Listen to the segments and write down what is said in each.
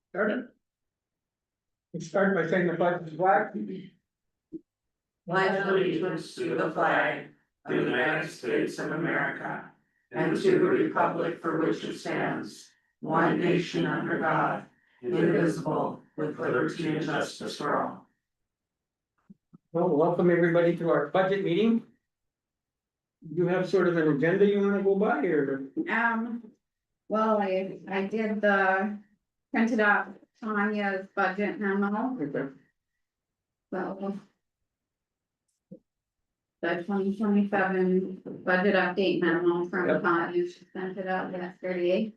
Started. We start by saying the pledge is flag. Pledge allegiance to the flag of the United States of America and to the republic for which it stands, one nation under God, indivisible, with liberty and justice for all. Well, welcome everybody to our budget meeting. You have sort of an agenda you wanna go by or? Well, I did printed out Tanya's budget memo, so. The 2027 budget update memo from Yep. Tanya, she sent it out yesterday.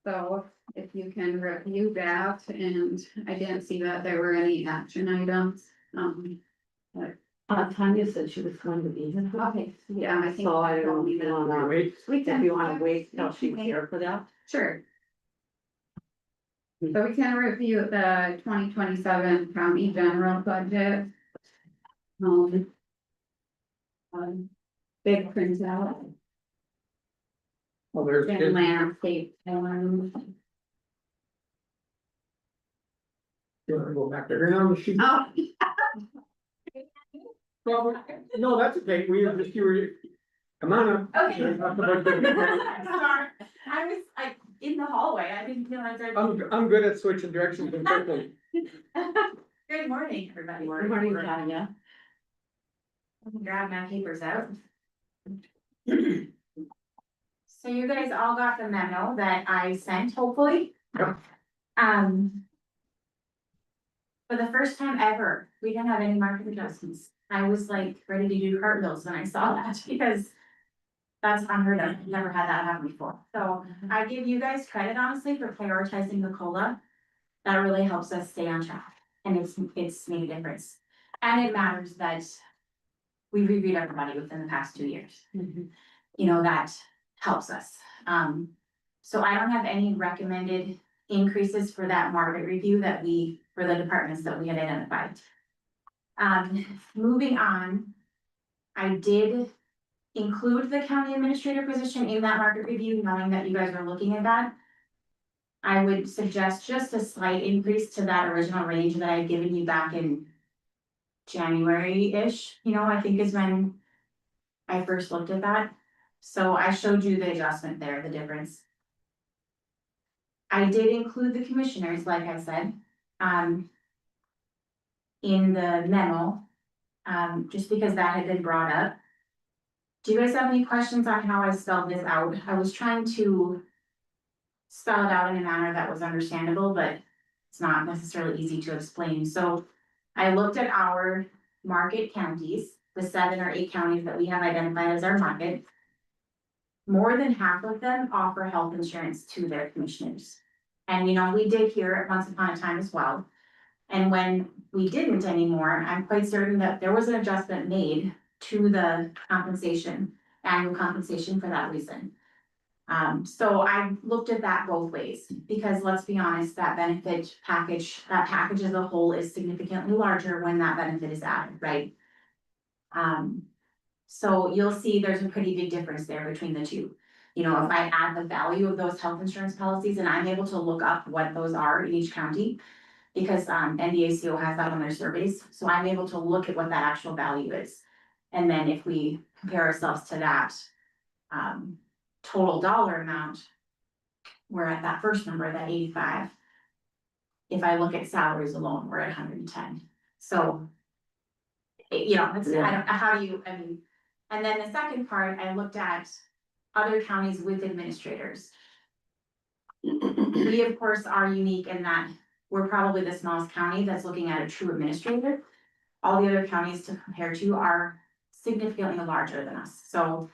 So if you can review that, and I didn't see that there were any action items, Tanya said she was going to be here. okay, yeah, I think. So I don't even wanna, Wait, if you wanna wait till she's here for that. Sure. So we can review the 2027 county general budget. Big printout well, there's, and landscape. you wanna go back there now, the sheet? Oh, Well, no, that's okay, we were just, you were, come on up. Okay. Talk about the- Sorry, I was like in the hallway, I didn't realize I. I'm good at switching directions and quickly. Good morning, everybody. Good morning, Tanya. Grab my papers out. So you guys all got the memo that I sent, hopefully? Yep. For the first time ever, we didn't have any market adjustments. I was like ready to do cartwheels when I saw that because that's unheard of. Never had that happen before. So I give you guys credit honestly for prioritizing the COLA. That really helps us stay on track and it's made a difference. And it matters that we reviewed everybody within the past 2 years. You know, that helps us. So I don't have any recommended increases for that market review for the departments that we had identified. Moving on, I did include the county administrator position in that market review, knowing that you guys were looking at that. I would suggest just a slight increase to that original range that I had given you back in January-ish, I think is when I first looked at that. So I showed you the adjustment there, the difference. I did include the commissioners, like I said, in the memo, just because that had been brought up. Do you guys have any questions on how I spelled this out? I was trying to spell it out in a manner that was understandable, but it's not necessarily easy to explain. So I looked at our market counties, the 7 or 8 counties that we have identified as our market. More than half of them offer health insurance to their commissioners. And we did hear it once upon a time as well. And when we didn't anymore, I'm quite certain that there was an adjustment made to the annual compensation for that reason. So I looked at that both ways, because let's be honest, that package as a whole is significantly larger when that benefit is added, right? So you'll see there's a pretty big difference there between the two. If I add the value of those health insurance policies, and I'm able to look up what those are in each county, because NDACO has that on their surveys, so I'm able to look at what that actual value is. And then if we compare ourselves to that total dollar amount, we're at that first number, that 85. If I look at salaries alone, we're at 110. So, it's, how do you, and then the second part, I looked at other counties with administrators. We, of course, are unique in that we're probably the smallest county that's looking at a true administrator. All the other counties to compare to are significantly larger than us. So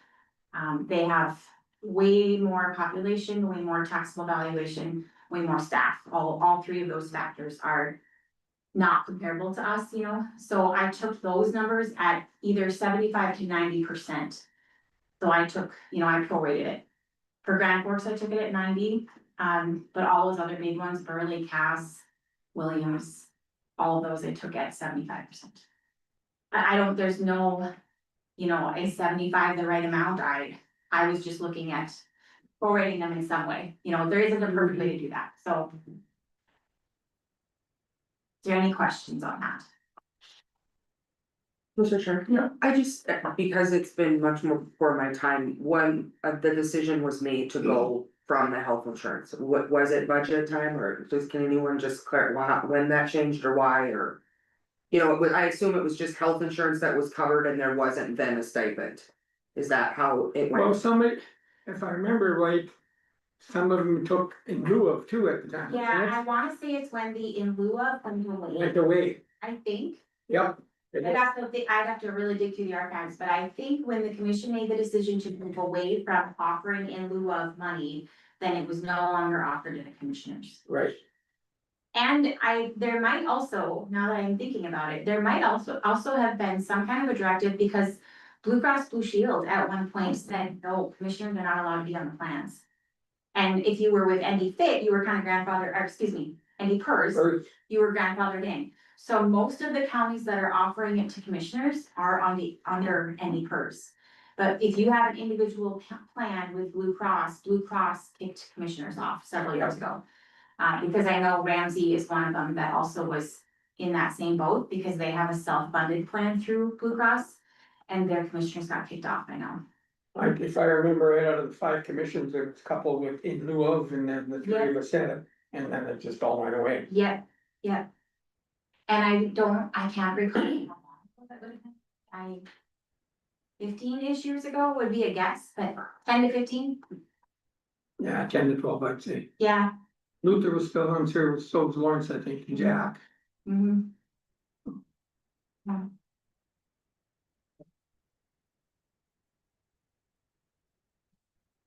they have way more population, way more taxable valuation, way more staff. All 3 of those factors are not comparable to us, So I took those numbers at either 75 to 90%. So I took, I prorated it. For Grand Forks, I took it at 90, but all those other big ones, Burley, Cass, Williams, all of those I took at 75%. I don't, there's no, is 75 the right amount? I was just looking at prorating them in some way, you know, there isn't a perfect way to do that, so. Is there any questions on that? Mr. Chair? Yeah. I just, because it's been much more before my time, when the decision was made to go from the health insurance, what was it budget time, or just, can anyone just clarify when that changed or why, or? You know, I assume it was just health insurance that was covered and there wasn't then a stipend. Is that how it Well, went? somebody, if I remember right, some of them took in lieu of two at the time. Yeah, I wanna say it's when the in lieu of went Went away, away, I think. yep. I'd have to really dig through the archives, but I think when the commission made the decision to move away from offering in lieu of money, then it was no longer offered to the commissioners. Right, And there might also, now that I'm thinking about it, there might also have been some kind of a directive because Blue Cross Blue Shield at one point said, no, commissioners are not allowed to be on the plans. And if you were with ND Fit, you were kind of grandfathered, or excuse me, ND PERS, or, you were grandfathered in. So most of the counties that are offering it to commissioners are under ND PERS. But if you have an individual plan with Blue Cross kicked commissioners off several years ago. Because I know Ramsey is one of them that also was in that same boat because they have a self-funded plan through Blue Cross. And their commissioners got kicked off, I know. if I remember right, out of the 5 commissions, there was a couple with in lieu of, and then the 3 of us said it, and then it just all went away. Yep, yep. And I can't recall how long that would have been. 15-ish years ago would be a guess, but 10 to 15, Yeah, 10 to 12, I'd say. yeah. Luther was still on service, so was Lawrence, I think, and Jack. Mhm.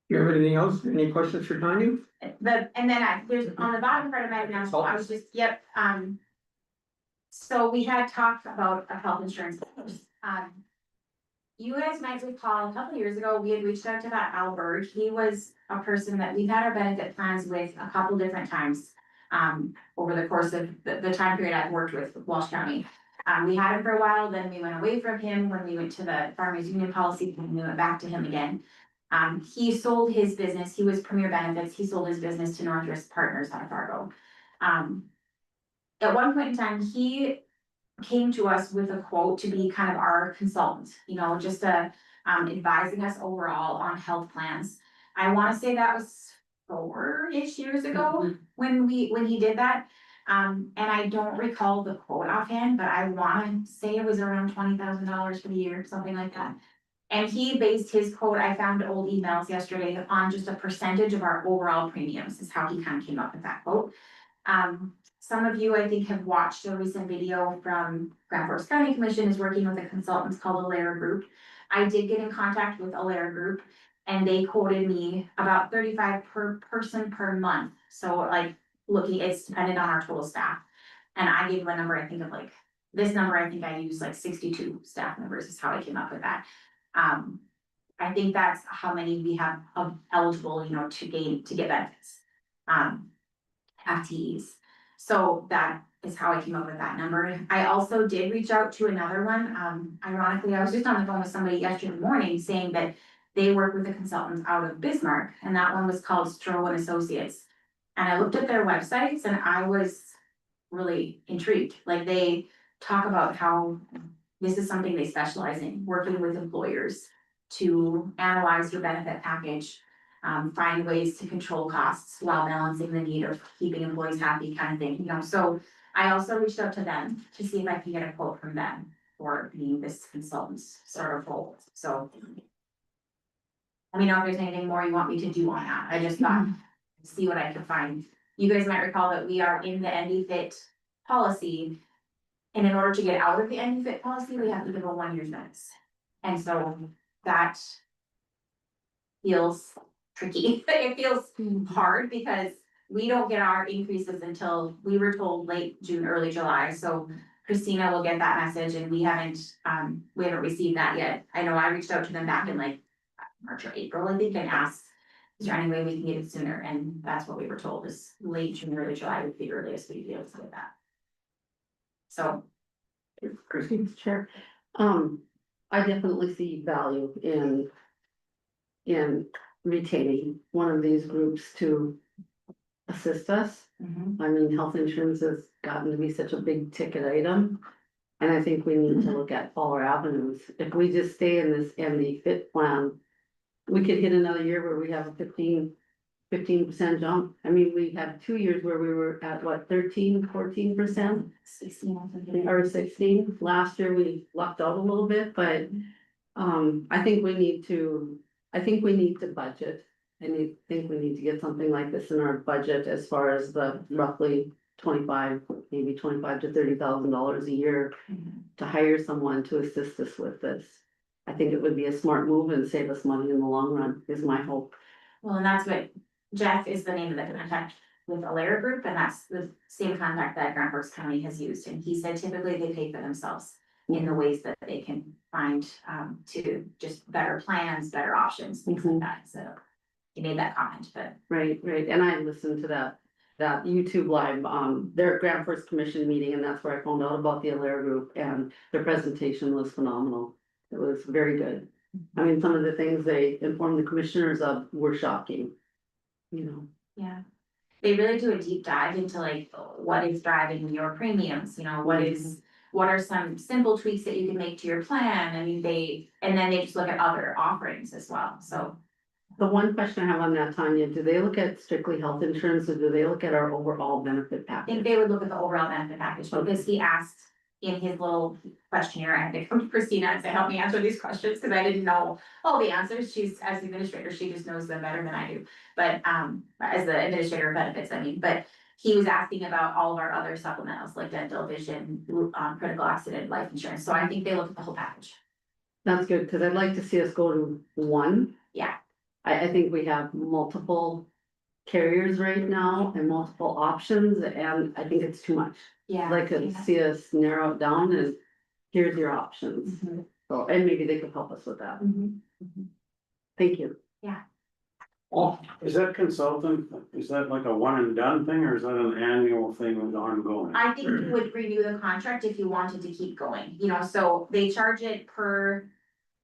You have anything else? Any questions for Tanya? And then there's on the bottom part of my announcement, I was just, yep, so we had talked about a health insurance. You guys might recall a couple years ago, we had reached out to that Albert. He was a person that we've had our benefit plans with a couple different times. Over the course of the time period I've worked with Walsh County. We had him for a while, then we went away from him when we went to the Farmers Union policy, and we went back to him again. He sold his business, he was Premier Benefits, he sold his business to Northwest Partners out of Fargo. At one point in time, he came to us with a quote to be kind of our consultant, you know, just advising us overall on health plans. I wanna say that was 4-ish years ago when he did that. And I don't recall the quote offhand, but I wanna say it was around $20,000 for the year, something like that. And he based his quote, I found old emails yesterday, on just a percentage of our overall premiums, is how he kind of came up with that quote. Some of you, I think, have watched a recent video from Grand Forks County Commission is working with a consultant called Alair Group. I did get in contact with Alair Group and they quoted me about 35 per person per month. So like it's dependent on our total staff. And I gave him a number, I think of like, this number, I think I used like 62 staff members is how I came up with that. I think that's how many we have eligible, you know, to get benefits. FTEs. So that is how I came up with that number. I also did reach out to another one. Ironically, I was just on the phone with somebody yesterday morning saying that they work with a consultant out of Bismarck, and that one was called Stroh and Associates. And I looked at their websites and I was really intrigued. Like they talk about how this is something they specialize in, working with employers to analyze your benefit package. Find ways to control costs while balancing the need of keeping employees happy kind of thing, you know, so I also reached out to them to see if I can get a quote from them for being this consultant's sort of role, so. Let me know if there's anything more you want me to do on that, I just thought, see what I could find. You guys might recall that we are in the ND Fit policy. And in order to get out of the ND Fit policy, we have to give a 1 year's notice. And so that feels tricky. It feels hard because we don't get our increases until we were told late June, early July. So Christina will get that message and we haven't received that yet. I know I reached out to them back in like March or April, I think, and asked, is there any way we can get it sooner? And that's what we were told is late June, early July would be the earliest we'd be able to get that. So. Christine? Chair, I definitely see value in retaining one of these groups to assist us. Mhm. I mean, health insurance has gotten to be such a big ticket item. And I think we need to look at all our avenues. If we just stay in this MD fit plan, we could hit another year where we have a 15% jump. I mean, we had 2 years where we were at what, 13, 14%? 16 or something. Or 16. Last year we lucked out a little bit, but I think we need to, budget. Think we need to get something like this in our budget as far as the roughly 25, maybe 25 to $30,000 a year Mhm. to hire someone to assist us with this. I think it would be a smart move and save us money in the long run, is my hope. Well, and that's what Jeff is the name of the contact with Alara Group, and that's the same contact that Grand Forks County has used, and he said typically they pay for themselves in the ways that they can find, to just better plans, better options, things like that, so. He made that comment, but. Right, and I listened to that YouTube live, their Grand Forks Commission meeting, and that's where I found out about the Alair Group, and their presentation was phenomenal. It was very good. I mean, some of the things they informed the commissioners of were shocking. You know, Yeah, they really do a deep dive into like what is driving your premiums, you know, what are some simple tweaks that you can make to your plan? I mean, and then they just look at other offerings as well, so. the one question I have on that, Tanya, do they look at strictly health insurance or do they look at our overall benefit I think package? they would look at the overall benefit package, because he asked in his little questionnaire, I had to come to Christina and say, help me answer these questions, because I didn't know all the answers. She's, as the administrator, she just knows them better than I do. But, as the administrator of benefits, I mean, but he was asking about all of our other supplementals, like dental, vision, critical accident, life insurance. So I think they look at the whole package. That's good, cause I'd like to see us go to one. Yeah. I think we have multiple carriers right now and multiple options, and I think it's too much. Yeah. I'd like to see us narrow it down and here's your options. Mhm. So, and maybe they could help us with that. Mhm. Thank you. Oh, Is that consultant, is that like a one and done thing, or is that an annual thing that's ongoing? I think you would renew the contract if you wanted to keep going, you know, so they charge it per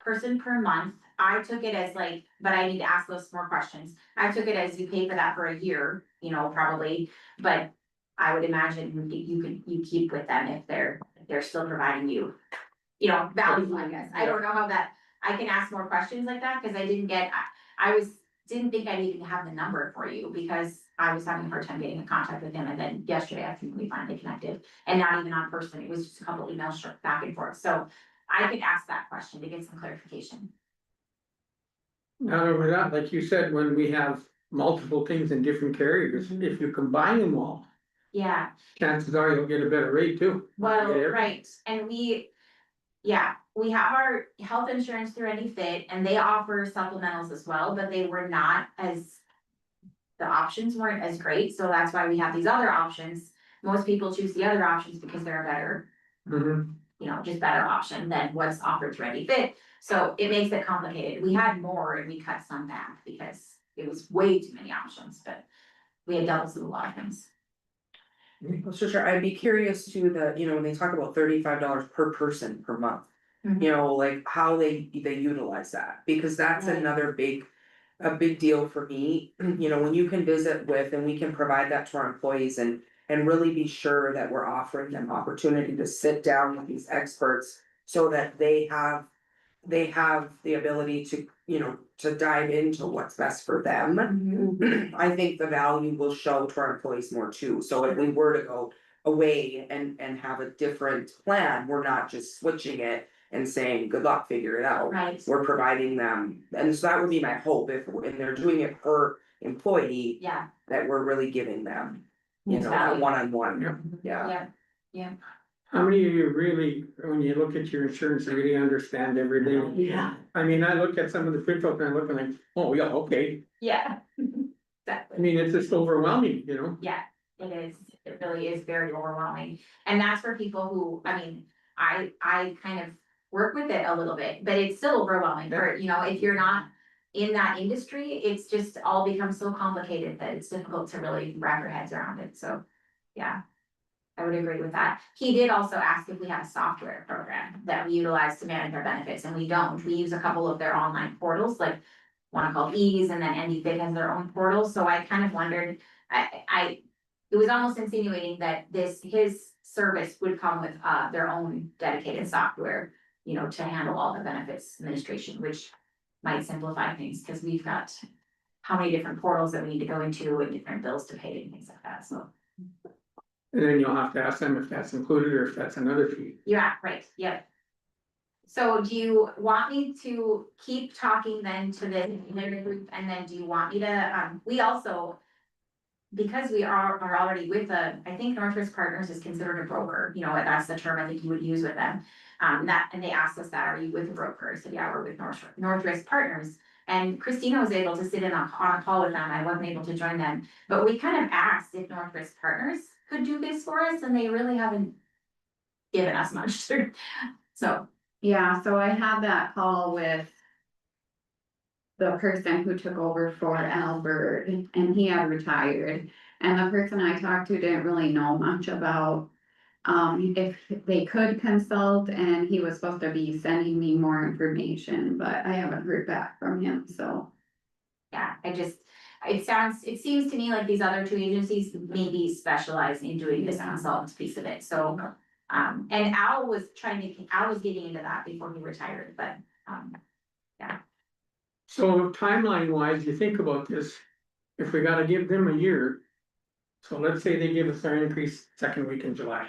person per month. I took it as like, but I need to ask those more questions. I took it as you pay for that for a year, you know, probably, but I would imagine you keep with them if they're still providing you, you know, value, I guess. I don't know how that, I can ask more questions like that, cause I didn't think I needed to have the number for you, because I was having a hard time getting in contact with him, and then yesterday I think we finally connected, and not even on person, it was just a couple emails back and forth, so I could ask that question to get some clarification. not only that, like you said, when we have multiple things in different carriers, if you combine them all, Yeah, chances are you'll get a better rate too. well, Yeah. right, and we have our health insurance through AnyFit, and they offer supplementals as well, but they were not as. The options weren't as great, so that's why we have these other options. Most people choose the other options because they're a better, Mhm. you know, just better option than what's offered through AnyFit. So it makes it complicated. We had more and we cut some back because it was way too many options, but we had doubles of a lot of things. So sure, I'd be curious to when they talk about $35 per person per month. Mhm. You know, like how they utilize that, because that's Right. another a big deal for me. You know, when you can visit with and we can provide that to our employees and really be sure that we're offering them opportunity to sit down with these experts. So that they have the ability to, to dive into what's best for them. I think the value will show to our employees more too, so if we were to go away and have a different plan, we're not just switching it and saying, good luck, figure it out. Right, We're providing them, and so that would be my hope, if, and they're doing it per employee, yeah, that we're really giving them, a Value. one-on-one, yeah. yeah, How many of you really, when you look at your insurance, really understand everything? Yeah. I mean, I look at some of the printouts and I look and like, oh, yeah, okay. yeah. I Exactly. mean, it's just overwhelming, you know? Yeah, it is, it really is very overwhelming, and that's for people who, I mean, I kind of work with it a little bit, but it's still overwhelming for, if you're not. In that industry, it's just all becomes so complicated that it's difficult to really wrap your heads around it, so, yeah. I would agree with that. He did also ask if we have a software program that we utilize to manage our benefits, and we don't. We use a couple of their online portals, like one called Ease, and then NDFIT has their own portal, so I kind of wondered, it was almost insinuating that his service would come with, their own dedicated software, you know, to handle all the benefits administration, which might simplify things, because we've got how many different portals that we need to go into and different bills to pay and things like that, so. And then you'll have to ask them if that's included or if that's another fee. Yeah, right, yep. So do you want me to keep talking then to the entire group, and then do you want me to, we also. Because we are already with I think Northwest Partners is considered a broker, you know, that's the term I think you would use with them. And they asked us that, are you with a broker? I said, yeah, we're with Northwest Partners. And Christina was able to sit in on a call with them, I wasn't able to join them, but we kind of asked if Northwest Partners could do this for us, and they really haven't given us much, so. Yeah, so I had that call with the person who took over for Albert, and he had retired. And the person I talked to didn't really know much about, if they could consult, and he was supposed to be sending me more information, but I haven't heard back from him, so. Yeah, it seems to me like these other two agencies maybe specialize in doing this consultants piece of it, so. And Al was getting into that before he retired, but, So timeline wise, you think about this, if we gotta give them a year. So let's say they give us our increase second week in July.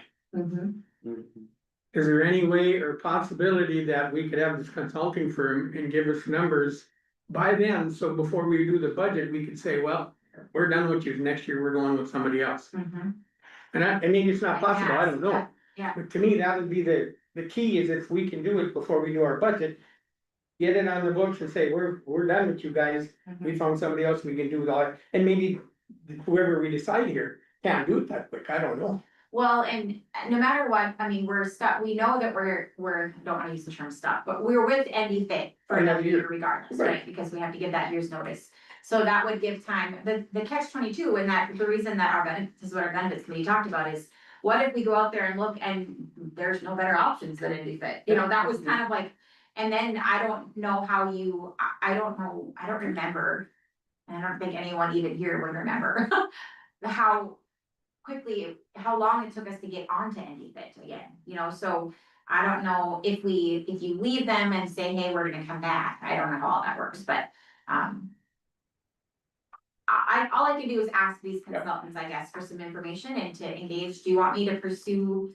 Is there any way or possibility that we could have this consulting firm and give us numbers by then? So before we do the budget, we could say, well, we're done with you, next year we're going with somebody else. And I mean, it's not possible, I don't know. Yeah. But to me, that would be the key, is if we can do it before we do our budget. Get it on the books and say, we're done with you guys, we found somebody else we can do that, and maybe whoever we decide here can't do it that quick, I don't know. Well, and no matter what, I mean, we're stuck, we know that we're, don't wanna use the term stuck, but we're with NDFIT for another year regardless, Right. right? Because we have to give that year's notice. So that would give time, the catch 22, and that the reason that our benefits, this is what our benefits committee talked about, is what if we go out there and look and there's no better options than NDFIT? You know, that was kind of like, and then I don't know how you, I don't know, I don't remember. And I don't think anyone even here would remember how long it took us to get onto NDFIT again, you know, so. I don't know if you leave them and say, hey, we're gonna come back, I don't know how all that works, but, all I can do is ask these consultants, I guess, for some information and to engage. Do you want me to pursue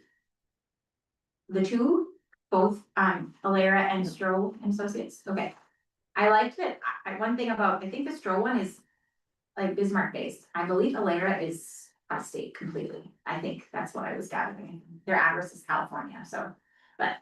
the two, both, Alera and Stroh and Associates? Okay. I liked it. One thing about, I think the Stroh one is like Bismarck based. I believe Alera is out of state completely. I think that's what I was gathering. Their address is California, so, but.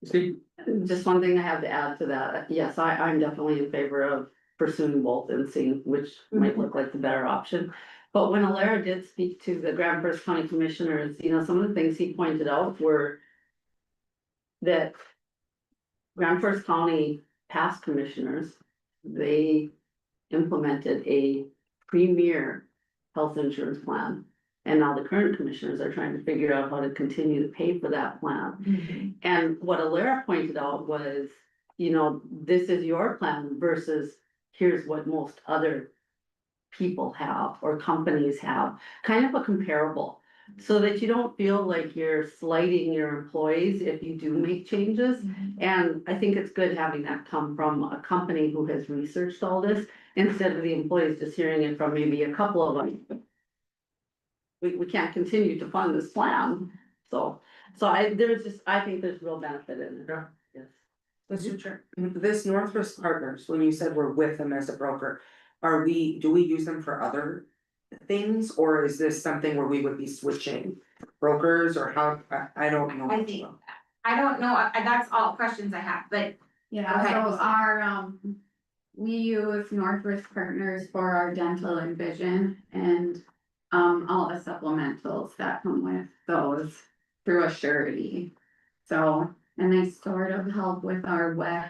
See, Just one thing I have to add to that, yes, I'm definitely in favor of pursuing both and seeing which might look like the better option. But when Alera did speak to the Grand First County Commissioners, you know, some of the things he pointed out were that Grand First County past commissioners, they implemented a premier health insurance plan. And now the current commissioners are trying to figure out how to continue to pay for that plan. And what Alera pointed out was, you know, this is your plan versus here's what most other people have or companies have, kind of a comparable. So that you don't feel like you're slighting your employees if you do make changes. And I think it's good having that come from a company who has researched all this, instead of the employees just hearing it from maybe a couple of them. We can't continue to fund this plan, so I think there's real benefit in it. Yeah. Yes. This Northwest Partners, when you said we're with them as a broker, do we use them for other things, or is this something where we would be switching brokers, or how, I don't know. I don't know, that's all questions I have, but Yeah, Okay. so our, we use Northwest Partners for our dental and vision, and all the supplementals that come with those through a surety. So, and they sort of help with our WEX,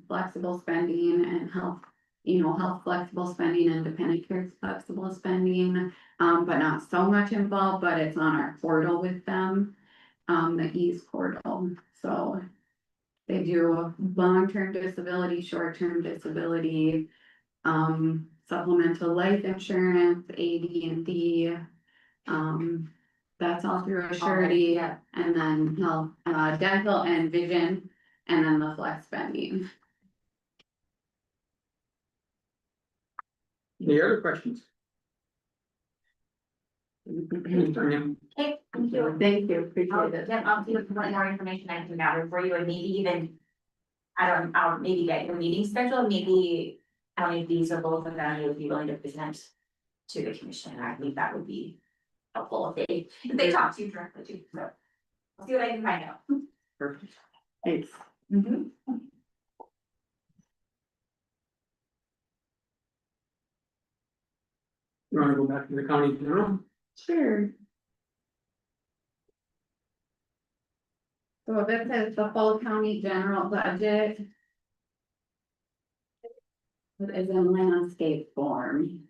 flexible spending and health, health flexible spending and dependent care flexible spending. But not so much involved, but it's on our portal with them, the Ease portal, so. They do long-term disability, short-term disability, supplemental life insurance, AD&D. That's all through a surety, yeah. and then health, dental and vision, and then the flex spending. Any other questions? Mm-hmm. Okay, thank you. Thank you, appreciate it. Yeah, I'll see what more information I can gather for you and maybe even. I'll maybe get your meeting scheduled, maybe, I don't know if these are both of them, you would be willing to present to the commission, I think that would be helpful if they talk to you directly too, so. I'll see what I can find out. Perfect. Thanks. Mhm. You wanna go back to the county general? Sure. So this is the full county general budget. It is in landscape form.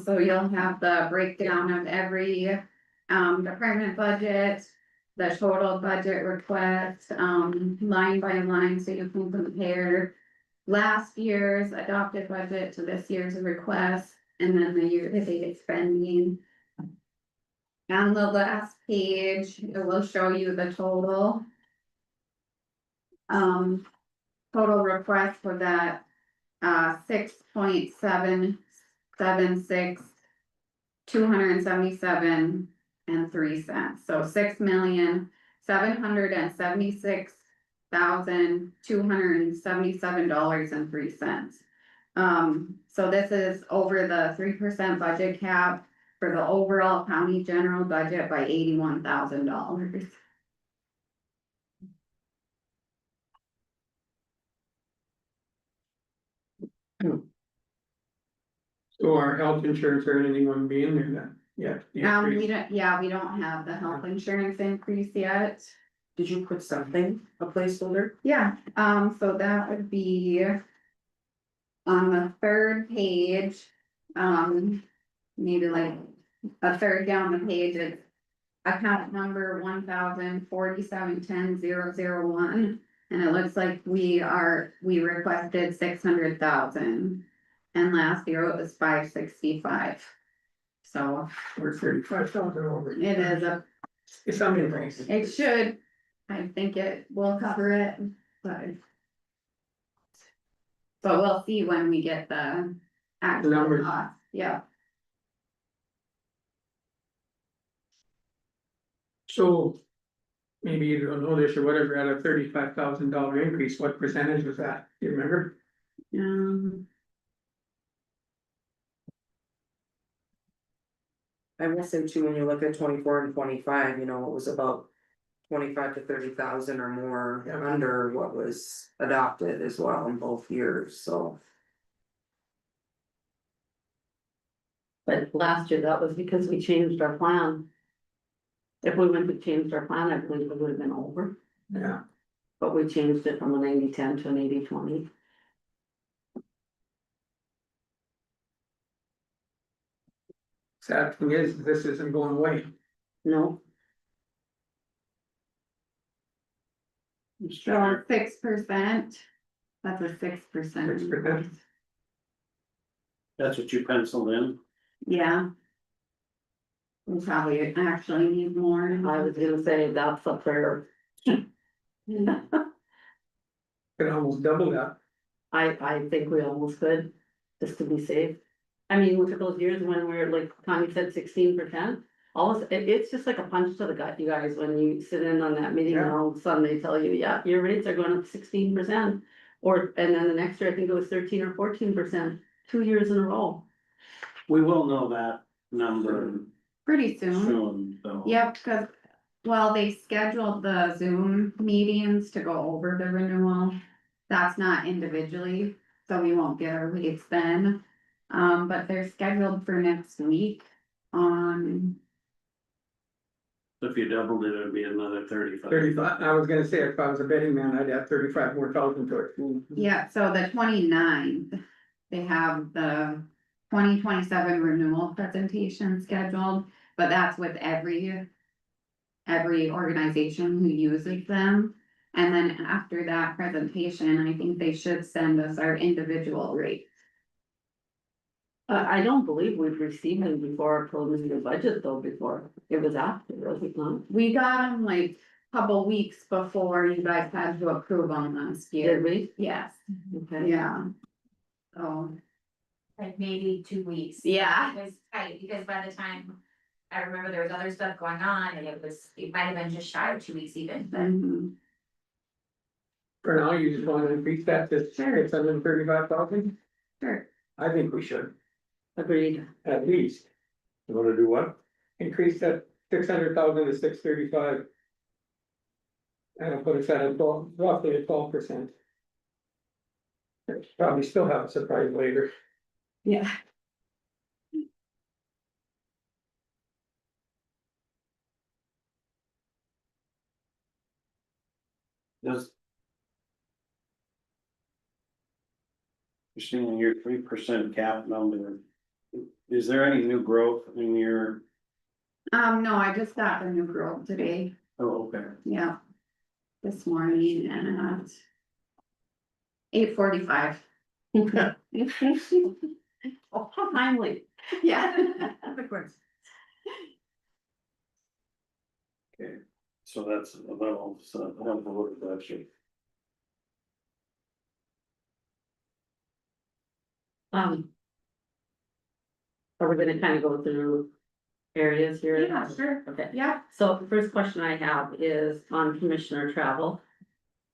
So you'll have the breakdown of every, department budget, the total budget request, line by line, so you can compare last year's adopted budget to this year's request, and then the year-to-date spending. On the last page, it will show you the total. Total request for that, 6.776. $277.03, so $6,776,277.03. So this is over the 3% budget cap for the overall county general budget by $81,000. So our health insurance or anything wouldn't be in there then, yeah. the We increase. we don't have the health insurance increase yet. Did you put something, a placeholder? Yeah, so that would be. On the third page, maybe like a third down the page, it's. Account number 1,047.10.001, and it looks like we requested 600,000. And last year it was 565. So We're 35,000 over. it is It's some increase. it should, I think it will cover it, but. So we'll see when we get the actual Numbers. cost, yeah. So. Maybe you don't know this or whatever, at a $35,000 increase, what percentage was that, do you remember? I will say too, when you look at 24 and 25, you know, it was about 25 to 30,000 or more Yeah. under what was adopted as well in both years, so. But last year, that was because we changed our plan. If we wouldn't have changed our plan, I believe it would have been over, Yeah. but we changed it from an 80-10 to an 80-20. Sad thing is, this isn't going away. No, So 6%, that's a 6%. 6%. That's what you penciled in? Yeah. We probably actually need more. I was gonna say that's a fair. Could almost double that. I think we almost could, just to be safe. I mean, look at those years when we're like, Tommy said 16%. It's just like a punch to the gut, you guys, when you sit in on that meeting and Yeah. all of a sudden they tell you, yeah, your rates are going up 16%. Or, and then the next year, I think it was 13 or 14%, 2 years in a row. We will know that number Pretty soon. soon, though. Yep, cause, well, they scheduled the Zoom meetings to go over the renewal. That's not individually, so we won't get our rates then. But they're scheduled for next week on, If you doubled it, it'd be another 35. 35, I was gonna say, if I was a betting man, I'd add 35 more thousand to it. yeah, so the 29th, they have the 2027 renewal presentation scheduled. but that's with every organization who uses them. And then after that presentation, I think they should send us our individual rates. I don't believe we've received them before our preliminary budget though, before, it was after, was it not? We got them like a couple weeks before you guys had to approve them last Did year. we? Yes, Okay. yeah. Oh, Like maybe 2 weeks. yeah. It was tight, because by the time, I remember there was other stuff going on, and it might have been just shy of 2 weeks even, but. Mhm. For now, you just wanna increase that to 635,000? Sure. I think we should, Agreed. at least, You wanna do what? increase that 600,000 to 635. And it'll put us at roughly a 12%. Probably still have a surprise later. Yeah. Does. You're seeing your 3% cap number. Is there any new growth in your, No, I just got the new girl today, oh, okay. yeah. This morning at 8:45. Oh, how timely. Yeah. Okay, so that's a little, so I don't know what that should. Um. Are we gonna kind of go through areas here? Yeah, sure. Okay, Yeah, so the first question I have is on commissioner travel.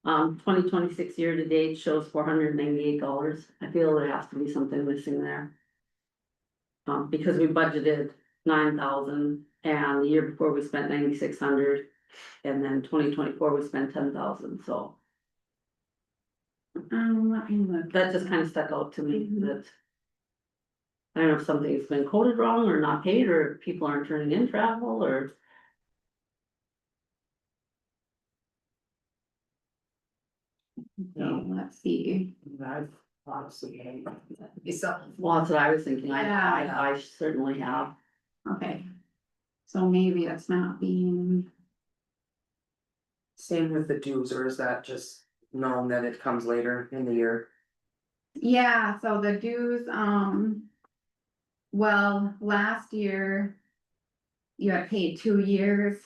2026 year to date shows $498. I feel there has to be something missing there. Because we budgeted 9,000 and the year before we spent 9,600. And then 2024 we spent 10,000, so let me look. that just kind of stuck out to me Mhm. that. I don't know if something's been coded wrong or not paid, or people aren't turning in travel, or. So, let's see. I've honestly, it's something. Well, that's what I was thinking, Yeah. I certainly have. Okay. So maybe it's not being, Same with the dues, or is that just known that it comes later in the year? yeah, so the dues, well, last year. You had paid 2 years.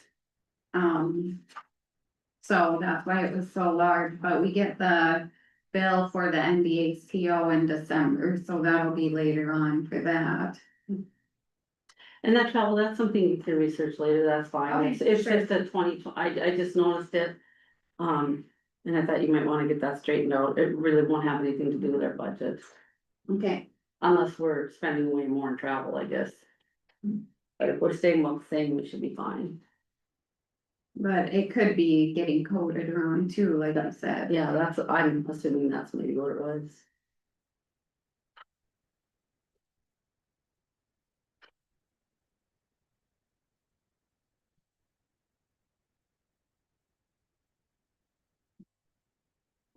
So that's why it was so large, but we get the bill for the NBHCO in December, so that'll be later on for that. And that travel, that's something you can research later, that's fine, Okay, it's sure. just a 20, I just noticed it. And I thought you might wanna get that straightened out, it really won't have anything to do with our budget. Okay, Unless we're spending way more in travel, I guess. But if we're staying about the same, we should be fine. but it could be getting coded wrong too, like I said. Yeah, that's, I'm assuming that's maybe what it was.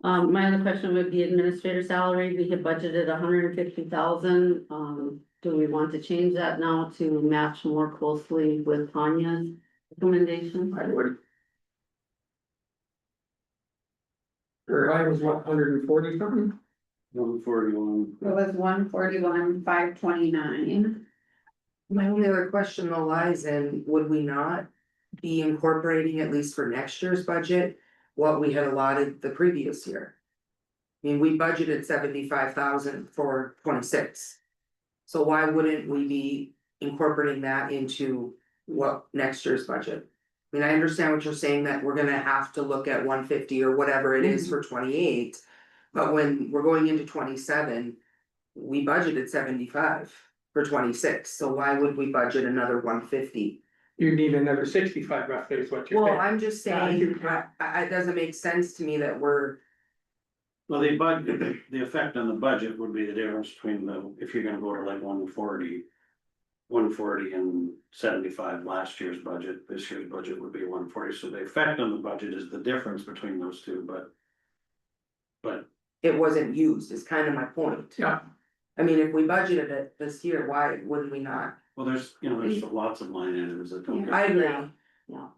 My other question would be administrator salary, we had budgeted 150,000, do we want to change that now to match more closely with Tanya's recommendation? I would. Or I was what, 140 something? 141. It was 141, 529. My only other question though lies in, would we not be incorporating, at least for next year's budget, what we had allotted the previous year? I mean, we budgeted 75,000 for 26. So why wouldn't we be incorporating that into what next year's budget? I mean, I understand what you're saying, that we're gonna have to look at 150 or whatever it is for 28. But when we're going into 27, we budgeted 75 for 26, so why would we budget another 150? You need another 65 roughly is what you're Well, saying. I'm just Yeah, I saying, see what you're- it doesn't make sense to me that we're, Well, the effect on the budget would be the difference between if you're gonna go to like 140. 140 and 75 last year's budget, this year's budget would be 140, so the effect on the budget is the difference between those two, but. But it wasn't used, is kind of my point. Yeah, I mean, if we budgeted it this year, why wouldn't we not? Well, there's lots of line items that don't. I agree. Yeah.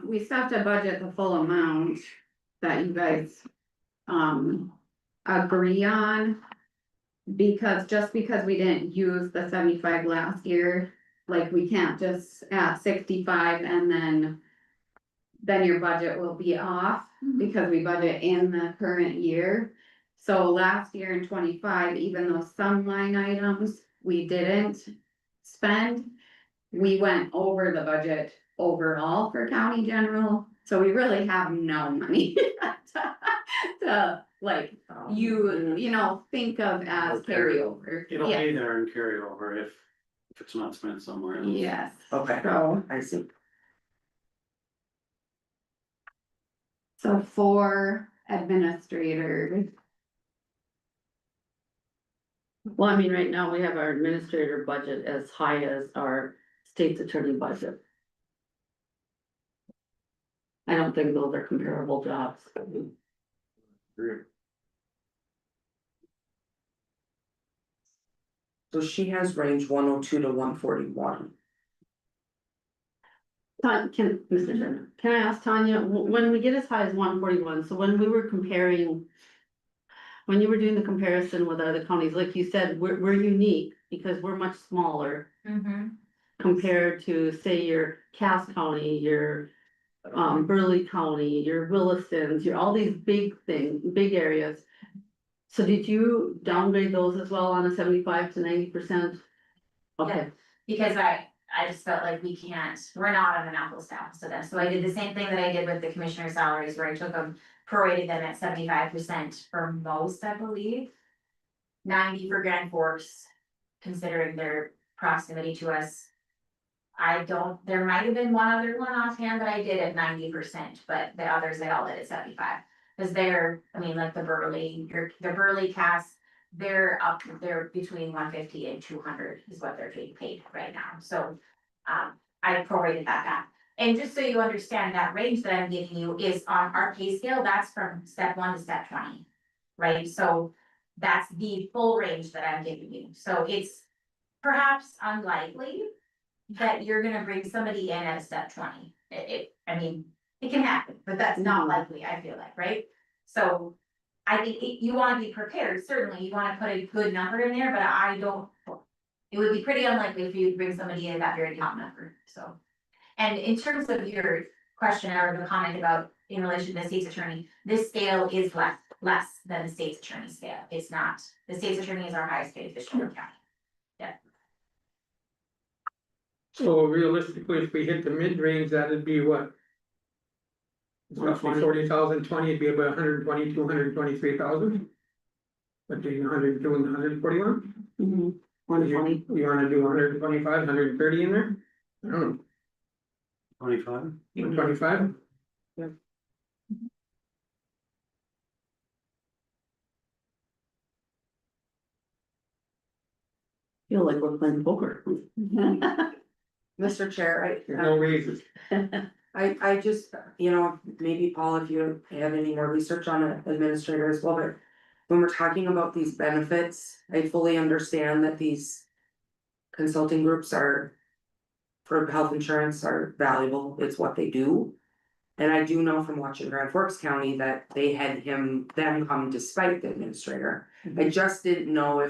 We still have to budget the full amount that you guys, agree on. Just because we didn't use the 75 last year, like, we can't just add 65 and then your budget will be off, because we budget in the current year. So last year in 25, even though some line items we didn't spend, we went over the budget overall for county general, so we really have no money to, like, you know, think of as carryover. It'll Yeah. be there and carry over if it's not spent somewhere else. Yes, Okay, so, I see. so for administrator, Well, I mean, right now, we have our administrator budget as high as our state's attorney budget. I don't think those are comparable jobs. So she has range 102 to 141. Mr. Chairman, can I ask Tanya, when we get as high as 141, so when we were comparing. When you were doing the comparison with other counties, like you said, we're unique because we're much smaller compared to, say, your Cass County, your. Burley County, your Williston's, your, all these big areas. So did you downgrade those as well on a 75 to 90%? Okay, Because I just felt like we're not on an apples to apples to them, so I did the same thing that I did with the commissioner salaries, where I took them, prorated them at 75% for most, I believe. 90 for Grand Forks, considering their proximity to us. There might have been one other one offhand that I did at 90%, but the others I all did at 75. Cause like the Burley Cass, they're between 150 and 200 is what they're being paid right now, so. I prorated that back, and just so you understand, that range that I'm giving you is on our pay scale, that's from step 1 to step 20. Right, so that's the full range that I'm giving you, so it's perhaps unlikely that you're gonna bring somebody in at a step 20. It can happen, but that's not likely, I feel like, right? So I think you wanna be prepared, certainly, you wanna put a good number in there, but it would be pretty unlikely for you to bring somebody in at that very top number, so. And in terms of your question or the comment about in relation to the state's attorney, this scale is less than the state's attorney scale. It's not, the state's attorney is our highest paid official in the county. So realistically, if we hit the mid-range, that'd be what? It's roughly 40,000, 20, it'd be about 122, 123,000. Between 102 and 141. 120. You wanna do 125, 130 in there? I don't know, 25? 125? Feel like we're playing poker. Mr. Chair, There's no raises. I just, maybe Paul, if you have any more research on it, administrator as well, but. When we're talking about these benefits, I fully understand that these. Consulting groups are. For health insurance are valuable, it's what they do. And I do know from watching Grand Forks County that they had them come despite the administrator. I just didn't know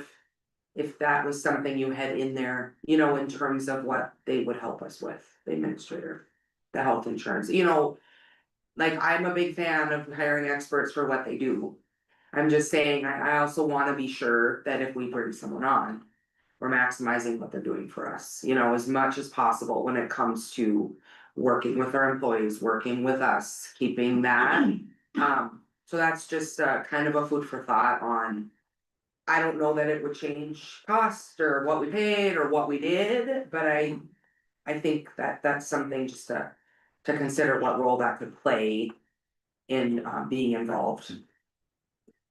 if that was something you had in there, in terms of what they would help us with, the administrator. The health insurance, like, I'm a big fan of hiring experts for what they do. I'm just saying, I also wanna be sure that if we bring someone on. We're maximizing what they're doing for us, as much as possible when it comes to working with our employees, working with us, keeping that. So that's just kind of a food for thought on. I don't know that it would change cost or what we paid or what we did, but I think that that's something just to consider what role that could play in being involved.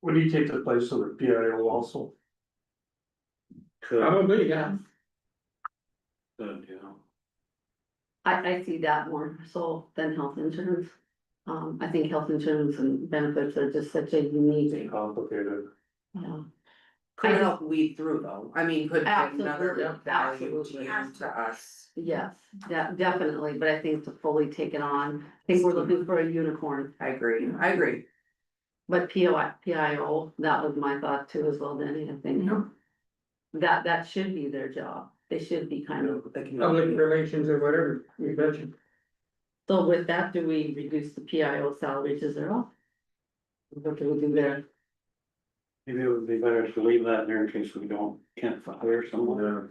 Would he take the place of the PIO also? Probably, yeah. Good, I see that more so than health insurance. I think health insurance and benefits are just such a unique, Complicated. Could help weed through though, I mean, could bring another Absolutely, value to absolutely. you, to us. Yes, definitely, but I think to fully take it on, I think we're looking for a unicorn. I agree. But PIO, that was my thought too as well, Danny, I think. That should be their job, they should be kind of, The community. Public relations or whatever, you betcha. so with that, do we reduce the PIO salary to zero? What do we do there? Maybe it would be better to leave that there in case we can't hire someone.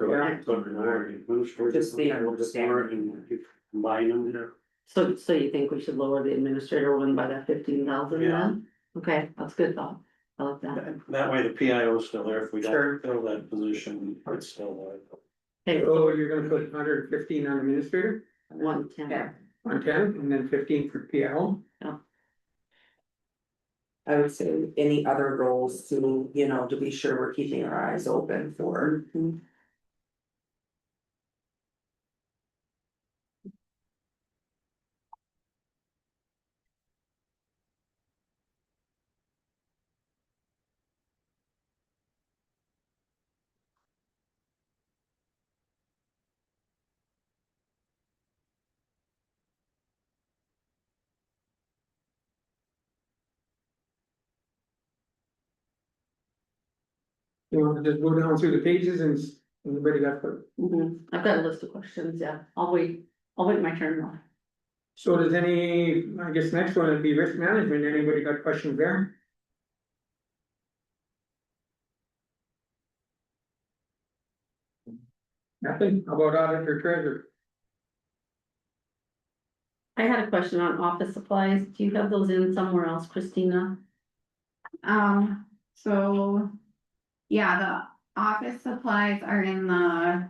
Just the understanding. And combine them. So you think we should lower the administrator one by that 15,000 Yeah. then? Okay, that's good thought, I like that. That way the PIO is still there, if we Sure. don't fill that position, it's still there. Hey, So you're gonna put 115 on administrator, 110. Yeah. 110, and then 15 for PL. I would say any other roles to, you know, to be sure we're keeping our eyes open for. You know, just go down through the pages and anybody got, I've got a list of questions, yeah, I'll wait my turn now. so does any, I guess next one would be risk management, anybody got questions there? Nothing, how about auditor treasurer? I had a question on office supplies, do you have those in somewhere else, Christina? So, yeah, the office supplies are in the,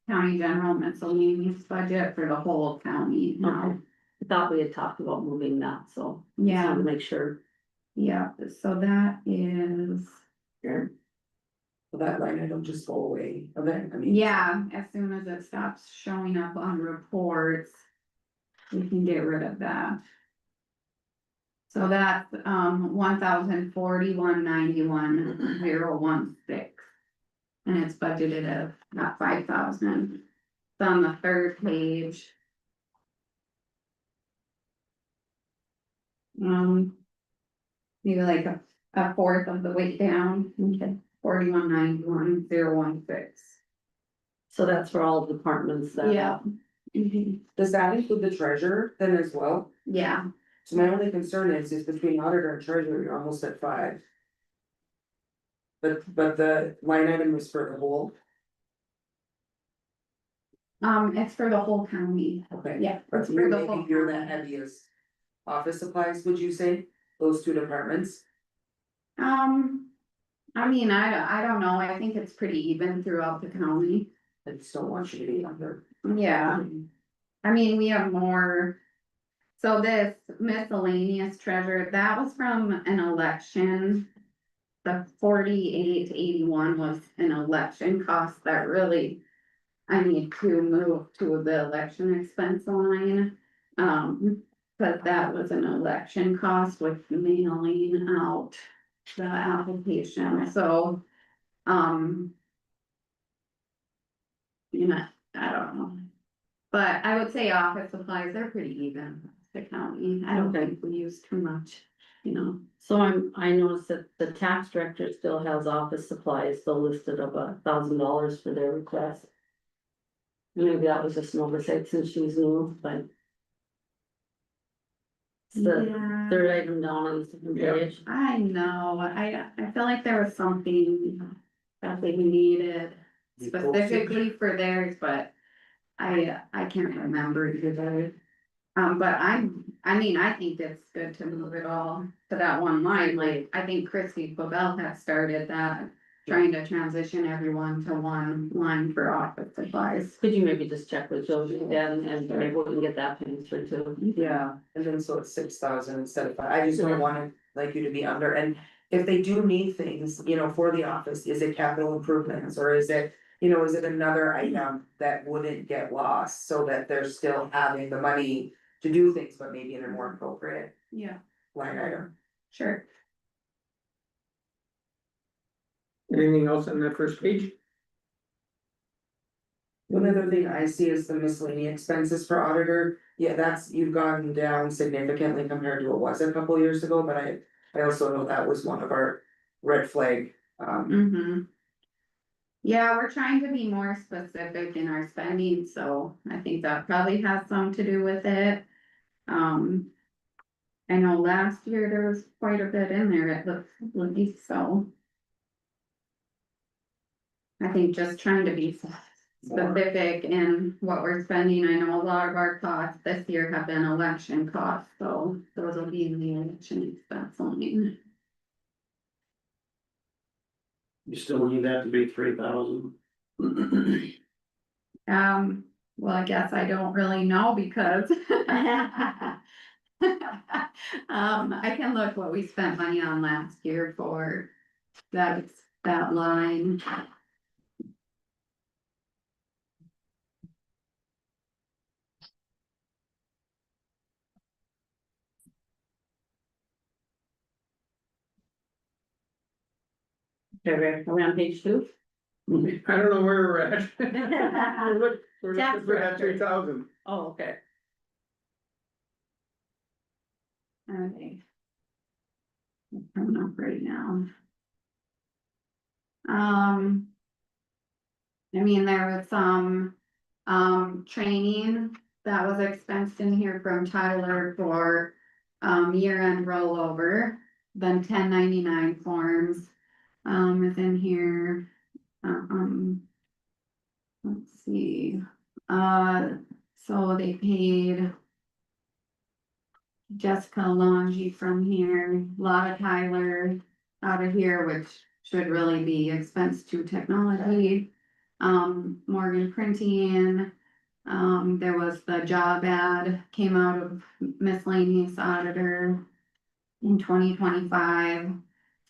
county general miscellaneous budget for the whole county now. Okay. I thought we had talked about moving that, so. just Yeah. wanted to make sure. Yeah, so that is, Will that line item just go away, okay, I mean. yeah, as soon as it stops showing up on reports, we can get rid of that. So that's, 1,041.91,016. And it's budgeted at about 5,000. It's on the third page. Maybe like a fourth of the way down, okay, 41.91,016. So that's for all departments that. Yeah. Mhm. Does that include the treasurer then as well? Yeah, So my only concern is between auditor and treasurer, you're almost at 5. But the line item is for the whole, it's for the whole county, okay. yeah. But It's you for the maybe whole you're the county. heaviest office supplies, would you say, those two departments? I mean, I don't know, I think it's pretty even throughout the county, I just don't want you to be under. yeah. I mean, we have more. So this miscellaneous treasure, that was from an election. The 4881 was an election cost that really. I need to move to the election expense line. But that was an election cost with mailing out the application, so. You know, I don't know. But I would say office supplies are pretty even, the county, I don't think we use too much, you know. So I noticed that the tax director still has office supplies still listed of $1,000 for their request. Maybe that was just an oversight since she's new, but. It's the Yeah, third item down on the second Yeah. page. I know, I feel like there was something that they needed specifically for theirs, but. I can't remember either. But I mean, I think it's good to move it all to that one line, like, I think Christie Cobell had started that. Trying to transition everyone to one line for office supplies. Could you maybe just check with Josie again and maybe we can get that transferred too? Yeah, and then so it's 6,000 instead of 5, I just don't want like you to be under, and if they do need things, you know, for the office, is it capital improvements, or is it? You know, is it another item that wouldn't get lost, so that they're still having the money to do things, but maybe in a more appropriate Yeah, line item? sure. Anything else on that first page? One other thing I see is the miscellaneous expenses for auditor, yeah, you've gone down significantly compared to what was a couple years ago, but I also know that was one of our red flag. Mhm. Yeah, we're trying to be more specific in our spending, so I think that probably has some to do with it. Um. I know last year there was quite a bit in there, it looks like, so. I think just trying to be specific in what we're spending, I know a lot of our costs this year have been election costs, so those will be in the election expense line. You still need that to be 3,000? Well, I guess I don't really know because. I can look what we spent money on last year for that line. Okay, are we on page 2? I don't know where we're at. We're Tax we're at director. 3,000. Oh, okay. Okay. Coming up right now. I mean, there was some, training that was expensed in here from Tyler for, year-end rollover. Then 1099 forms, is in here, let's see, so they paid Jessica Longy from here, Lotta Tyler out of here, which should really be expense to technology. Morgan Printing, there was the job ad came out of miscellaneous auditor in 2025.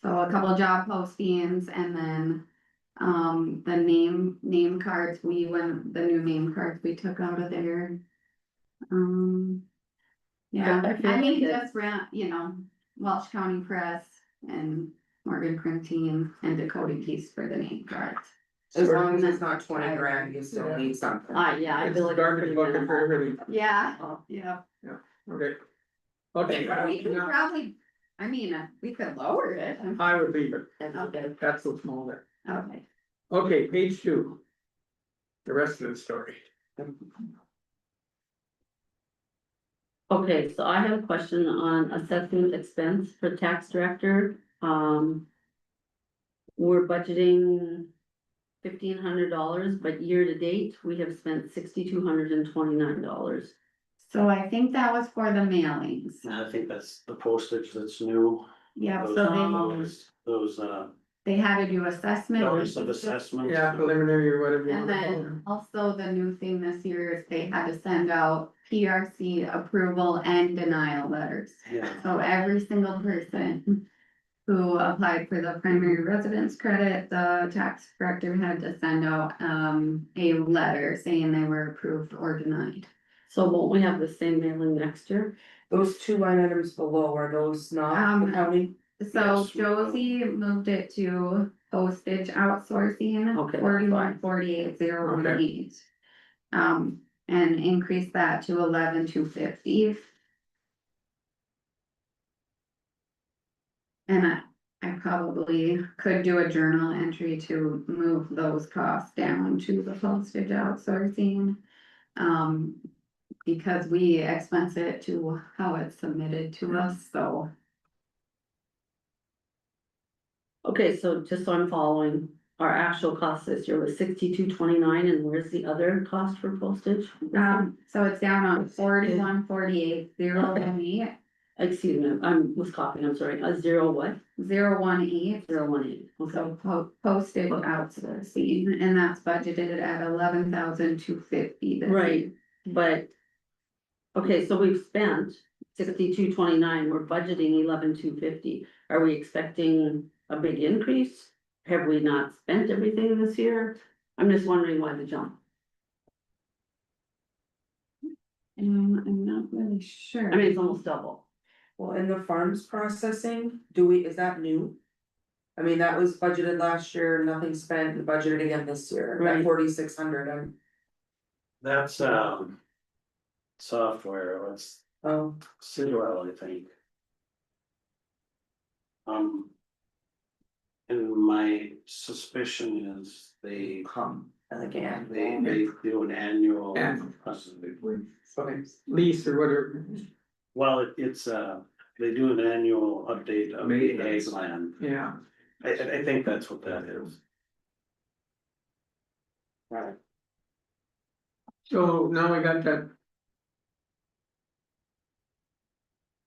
So a couple of job postings and then, the name cards, the new name cards we took out of there. Yeah, I feel I mean, like it- just ran, Welsh County Press and Morgan Printing and Dakota Geese for the name cards. As long as it's not 20 grand, you still need something. Yeah, I It's feel a like. garbage it's bucket pretty for everything. Yeah, minimal. yeah. Okay. Okay, We could probably, I mean, we could lower it. I would leave it. That's okay. That's so small there. Okay. Okay, page 2. The rest of the story. Okay, so I have a question on assessment expense for tax director, we're budgeting $1,500, but year to date, we have spent $6,229. So I think that was for the mailings. I think that's the postage that's new. Yeah, Those- so Those, they had to do assessment. notice of assessment. Yeah, preliminary or whatever. you And wanna call it. then also the new thing this year is they had to send out PRC approval and denial letters. Yeah, So every single person who applied for the primary residence credit, the tax director had to send out, a letter saying they were approved or denied. So won't we have the same mailing next year? Those 2 line items below, are those not Um, accounting? So Yes, we will. Josie moved it to postage outsourcing, Okay, that's 4148,018. And increased that to 11,250. And I probably could do a journal entry to move those costs down to the postage outsourcing. Because we expense it to how it's submitted to us, so. Okay, so just so I'm following, our actual cost this year was $62.29, and where's the other cost for postage? So it's down on 4148,018, Excuse me, was copying, I'm sorry, 0 what? 018. 018, okay. So postage outsourcing, and that's budgeted at 11,250. Right, but. Okay, so we've spent $62.29, we're budgeting 11,250, are we expecting a big increase? Have we not spent everything this year? I'm just wondering why the jump, I'm not really sure. I mean, it's almost double. Well, in the farms processing, is that new? I mean, that was budgeted last year, nothing spent, and budgeted again this year, Right. at 4,600, That's, software, it's oh, Sidwell, I think. And my suspicion is they again. they do an annual. And- Okay. lease or whatever, Well, it's, they do an annual update of the ag Maintenance. land. yeah. I think that's what that is. Right. So now we got that.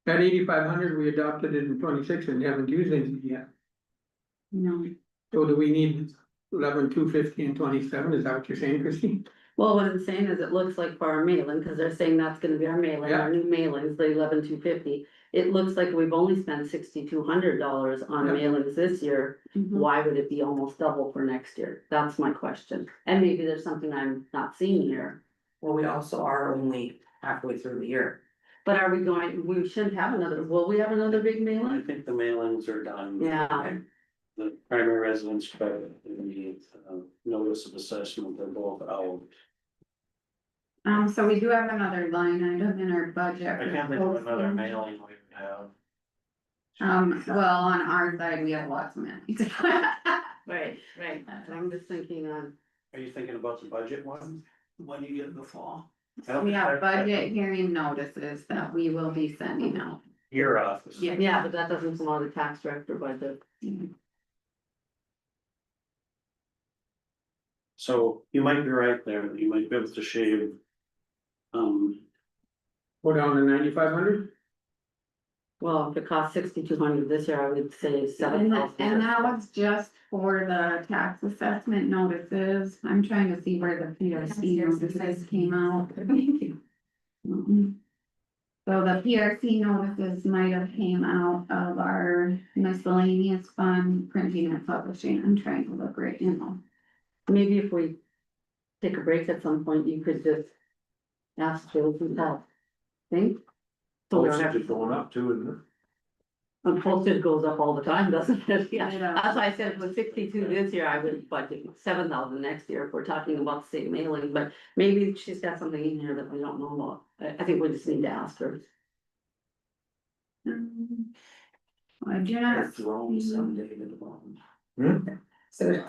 That 8,500, we adopted it in 26 and haven't used anything yet. No, So do we need 11,250 and 27? Is that what you're saying, Christie? Well, what I'm saying is it looks like for our mailing, cause they're saying that's gonna be our mailing, our new mailings, the 11,250. It looks like we've only spent $6,200 on Yeah. mailings this year. mhm. Why would it be almost double for next year? That's my question. And maybe there's something I'm not seeing here. Well, we also are only halfway through the year. But are we going, we shouldn't have another, will we have another big I mailing? think the mailings are done. Yeah, The primary residence credit and the notice of assessment, they're both out. So we do have another line item in our budget. I for can't think of another posting. mailing we would have. Well, on our side, we have lots of mailings. right. I'm just thinking on, Are you thinking about the budget one? When you get in the fall? We have budget hearing notices that we will be sending out. Your office. yeah, but that doesn't come out of the tax director budget. So you might be right there, you might be able to shave. Go down to 9,500? Well, if it costs 6,200 this year, I would say And 7,000. and that was just for the tax assessment notices. I'm trying to see where the PRC notices came out. Mhm. So the PRC notices might have came out of our miscellaneous fund, printing and publishing. I'm trying to look right now. Maybe if we take a break at some point, you could just ask Joe for help. Think? So we don't have to, going up too, isn't it? and postage goes up all the time, doesn't it? Yeah, I know. that's why I said with 62 this year, I would budget 7,000 next year if we're talking about the same mailing, but maybe she's got something in here that we don't know about. I think we just need to ask her. I just, So.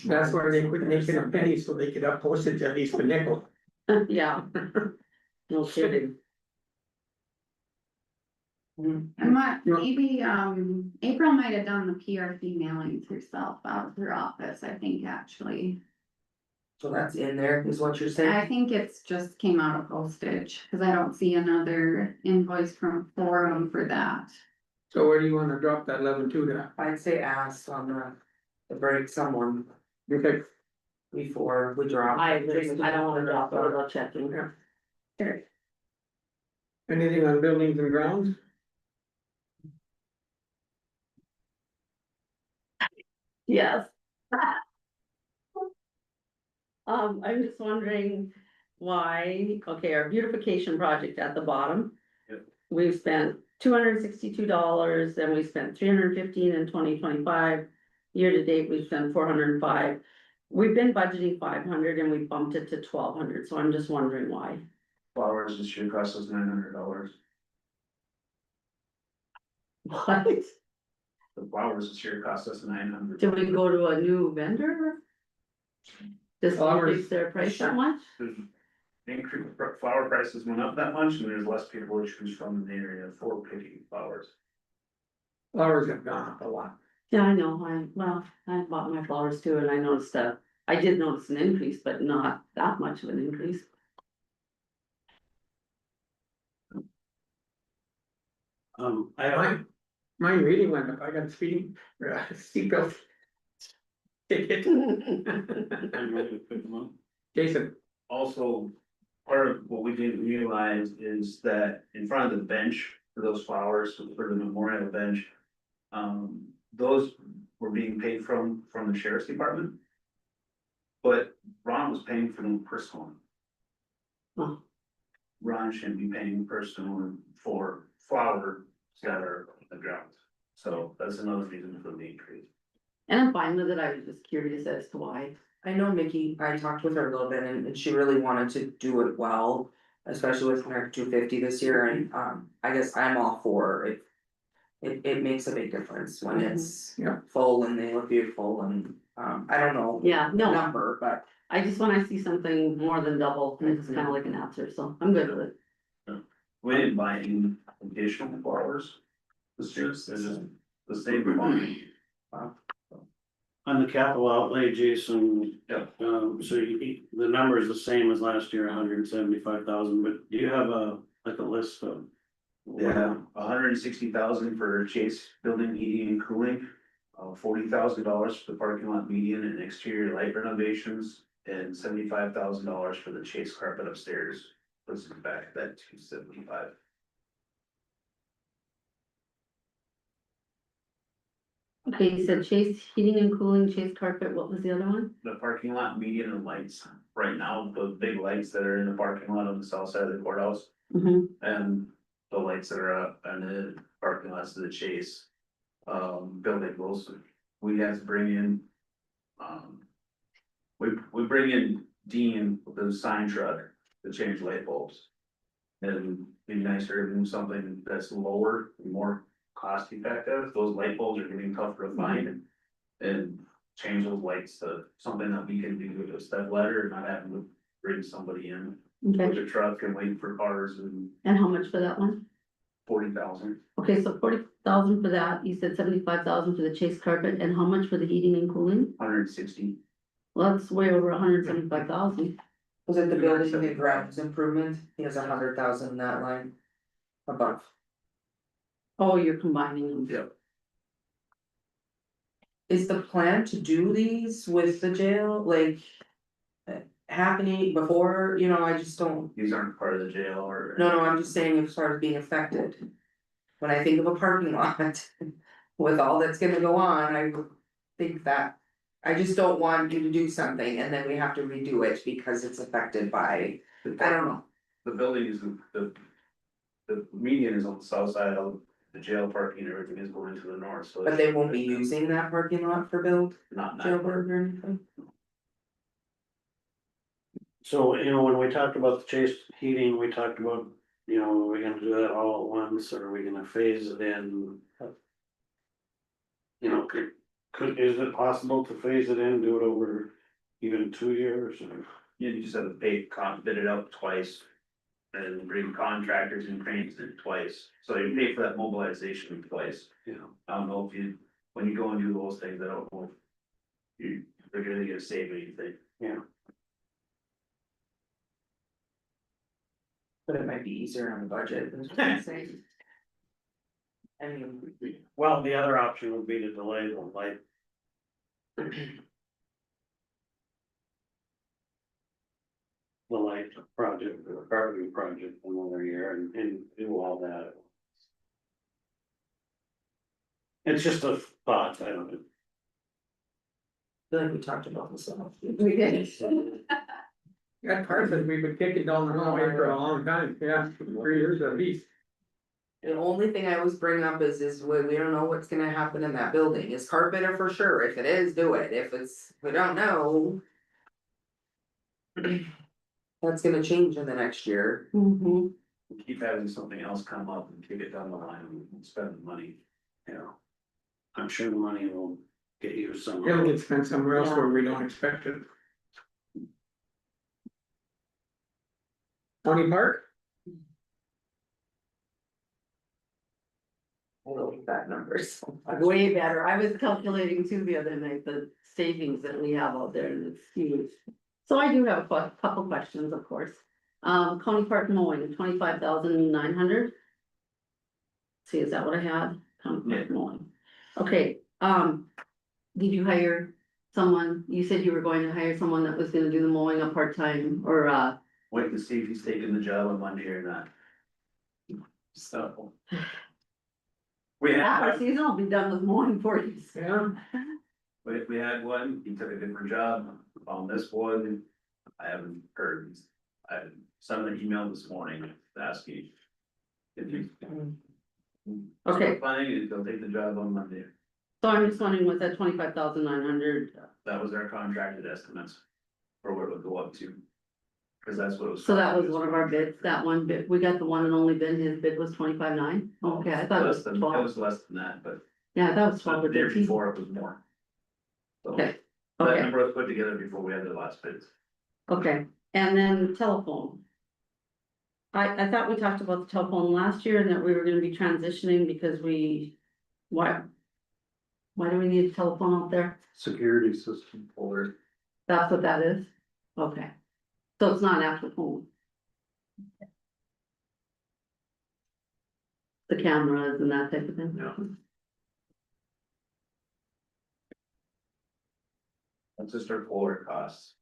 That's where they quit making a penny, so they could up postage at least a nickel. Yeah. No kidding. maybe, April might have done the PRC mailings herself out of her office, I think, actually. So that's in there, is what you're saying? I think it's just came out of postage, cause I don't see another invoice from Forum for that. So where do you wanna drop that 11,2 to? I'd say ask on the break someone Okay, before we drop. I agree. I don't wanna drop it without checking. Sure. anything on buildings and grounds? Yes. I'm just wondering why, okay, our beautification project at the bottom. Yep. We've spent $262, and we spent $315 in 2025. Year to date, we've spent $405. We've been budgeting 500 and we bumped it to 1,200, so I'm just wondering why. Flowers this year cost us $900. What? The flowers this year cost us $900. Did we go to a new vendor? Just Flowers. increase their price that much? Increase, flower prices went up that much, and there's less people to choose from in the area for picking flowers. Flowers have gone up a lot. Yeah, I know, I bought my flowers too, and I noticed I did notice an increase, but not that much of an increase. Mine really went up, I got a speeding, seatbelt. Ticket, Jason, Also, part of what we didn't realize is that in front of the bench for those flowers, for the memorial bench. Those were being paid from the sheriff's department. But Ron was paying for them personally. Oh. Ron shouldn't be paying personally for flowers that are on the ground. So that's another reason for the increase. And I'm fine with it, I was just curious as to why. I know Mickey, I talked with her a little bit and she really wanted to do it well, especially with America 250 this year, and I guess I'm all for it. It makes a big difference when it's Yeah. full and they look beautiful and, I don't know. Yeah, the no, Number, but I just when I see something more than double, it's kind of like an answer, so I'm good with it. We didn't buy any additional flowers. This year, it's just the same quantity. On the capital outlay, Jason, Yeah. so the number is the same as last year, 175,000, but do you have like a list of? Yeah, $160,000 for Chase Building Heating and Cooling. $40,000 for the parking lot median and exterior light renovations, and $75,000 for the Chase carpet upstairs. Puts it back at that 275. Okay, you said Chase Heating and Cooling, Chase Carpet, what was the other one? The parking lot median and lights, right now, those big lights that are in the parking lot on the south side of the courthouse. Mm-hmm, And the lights that are up on the parking lots of the Chase. Building those, we have to bring in. We bring in Dean with the sign truck to change light bulbs. And it'd be nicer to do something that's lower, and more cost effective, those light bulbs are getting tougher to find. And change those lights to something that we can do with a step ladder, and not having to bring somebody in okay, with a truck and wait for cars and and how much for that one? 40,000. Okay, so 40,000 for that, you said 75,000 for the Chase Carpet, and how much for the heating and cooling? 160. Well, that's way over 175,000. was it the building and grounds improvement? He has 100,000 in that line. Above. Oh, you're combining them. Yep. Is the plan to do these with the jail, like? Happening before, you know, I just don't, These aren't part of the jail or. no, I'm just saying as far as being affected. When I think of a parking lot, with all that's gonna go on, I would think that. I just don't want you to do something and then we have to redo it because it's affected by, I don't know. The building is the median is on the south side of the jail, parking and everything is going to the north, so. But they won't be using that parking lot for build, Not now. jailbird or anything? So, when we talked about the Chase heating, we talked about, are we gonna do that all at once, or are we gonna phase it in? Is it possible to phase it in, do it over even 2 years, or? You just have to bid it out twice. And bring contractors and cranes in twice, so you pay for that mobilization twice. I don't know if when you go and do those things, I don't know. If you're really gonna save anything. But it might be easier on the budget. is what I'm saying. I mean, Well, the other option would be to delay the light. The light project, or carpeting project another year and do all that. It's just a thought, I don't know. feel like we talked about this. We did. That Carson, we've been kicking down the road for a long time, yeah, 3 years at least. The only thing I always bring up is we don't know what's gonna happen in that building, is carpenter for sure, if it is, do it, if it's, we don't know. That's gonna change in the next year. Mm-hmm, Keep having something else come up and kick it down the line and spend the money. I'm sure the money will get used It'll somewhere. get spent somewhere else where we don't expect it. Tony Park? I don't like that numbers. way better, I was calculating too the other night, the savings that we have out there, and it's huge. So I do have a couple questions, of course. Coney Park mowing, 25,900. See, is that what I had? Coney Park mowing. Okay, did you hire someone? You said you were going to hire someone that was gonna do the mowing a part-time or Wait to see if he's taking the job on Monday or not. So. We Our had, season will be done with mowing for you. Yeah. we had one, he took a different job, found this one, I haven't heard. I sent an email this morning asking. If you. Okay. Finding it, they'll take the job on Monday. So I'm just wondering, was that 25,900? That was our contracted estimates for what it would go up to. Cause that's what it was. So that was one of our bids, that one bid, we got the one and only bid, his bid was 25,900. Okay, I thought it Less was than, it 12. was less than that, but Yeah, that was 12 the or year 13. before it was more. So Okay, that okay, number was put together before we had the last bids. okay, and then telephone. I thought we talked about the telephone last year and that we were gonna be transitioning because why? Why do we need a telephone out there? Security system. Or That's what that is? Okay. So it's not an actual phone? The cameras and that type of thing? No. that's just our forward costs.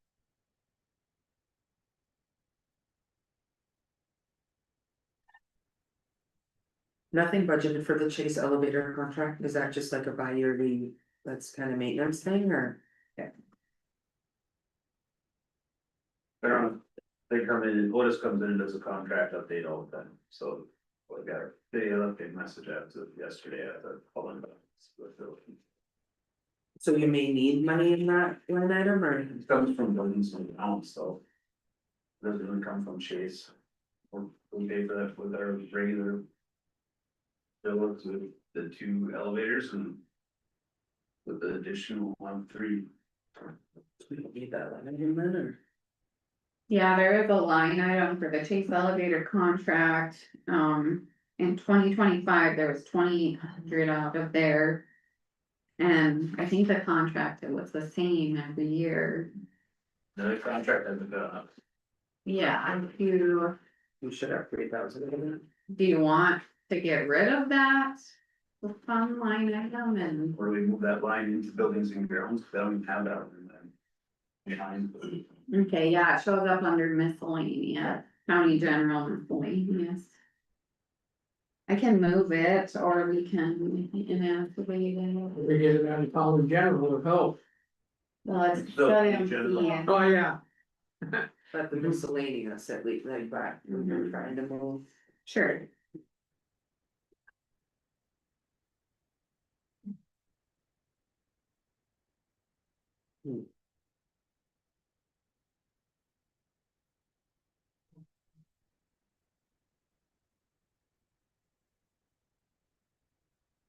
Nothing budgeted for the Chase elevator contract, is that just like a bi-yearly, that's kind of maintenance thing, or? They're on, they come in, Otis comes in and does a contract update all the time, so. We got our video update message out to yesterday at the following. So you may need money in that line item, or? It comes from buildings and accounts, so. Doesn't really come from Chase. We pay for that with our regular. Bill with the 2 elevators and. With the additional 3. We don't need that line item then, or? Yeah, there is a line item for the Chase elevator contract, in 2025, there was 2,800 out of there. And I think the contract, it was the same every year. The contract hasn't gone up. Yeah, do We should have 3,000 you want to get rid of that? The fund line item and, Or we move that line into buildings and grounds, they don't even have that one then. Behind. okay, yeah, it shows up under miscellaneous, county general miscellaneous. I can move it, or we can inactivate it. We get it out of county general of health. Well, it's So, still in general. empty. Oh, yeah. But the miscellaneous at least, like that, when you're trying to move. Sure.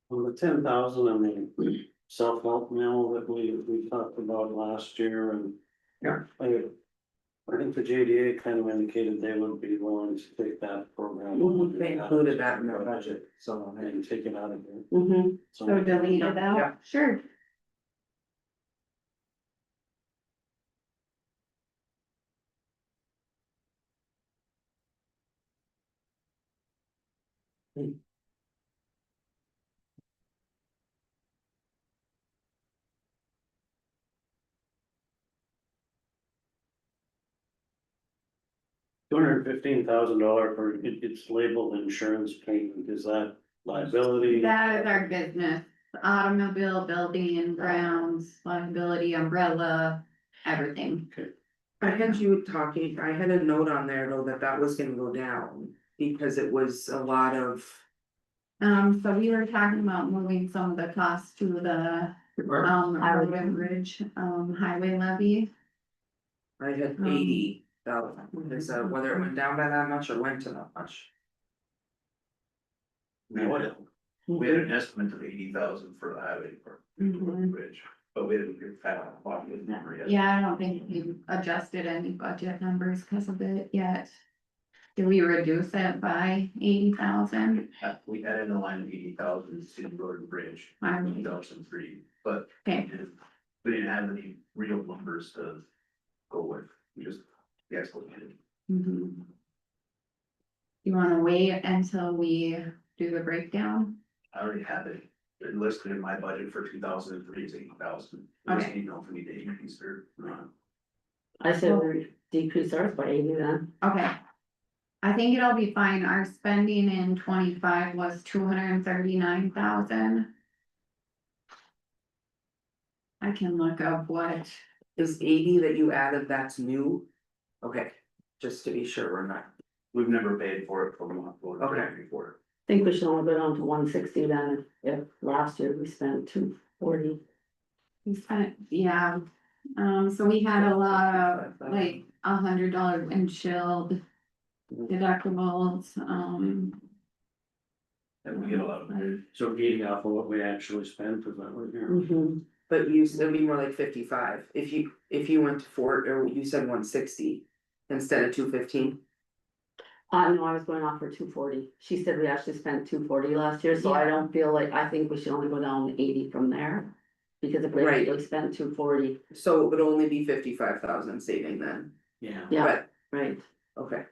On the 10,000 and the self-help mill that we talked about last year and. Yeah. I think the JDA kind of indicated they would be willing to take that program. on. They included that in their budget, so. And take it out of here. Mm-hmm. So delete it Yeah. out, sure. $215,000 for it's labeled insurance payment, is that liability? That is our business, automobile, building and grounds, liability, umbrella, everything. I had you talking, I had a note on there though that was gonna go down, because it was a lot of. So we were talking about moving some of the costs to the, road and bridge, highway levy. I had 80,000, is that whether it went down by that much or went to that much? We had an estimate of 80,000 for the highway Mhm. bridge, but we didn't get that bottom of the number yet. Yeah, I don't think we adjusted any budget numbers because of it yet. Did we reduce it by 80,000? We added a line of 80,000 to the road and bridge, Um, 2003, but. Okay. We didn't have any real numbers to go with, we just guessed what we did. Mhm. You wanna wait until we do the breakdown? I already have it listed in my budget for 2003 is 80,000. I just Okay. need to know if we need to increase or not. I said we decrease ours by 80 then. Okay. I think it'll be fine. Our spending in 25 was 239,000. I can look up what, Is 80 that you added, that's new? Okay, just to be sure we're not. We've never paid for it from Okay. before. I think we should only go down to 160 then, if last year we spent 40. We spent, yeah, so we had a lot of, like, $100 windshield deductibles, And we get a lot of. So eating off of what we actually spent, is that what you're? Mm-hmm. But you, it'd be more like 55, if you went to or you said 160 instead of 215. No, I was going off for 240. She said we actually spent 240 last year, so I Yeah. don't feel like, I think we should only go down 80 from there. Because if we Right. actually spent 240, So it would only be 55,000 saving then, Yeah. yeah, but, right. okay.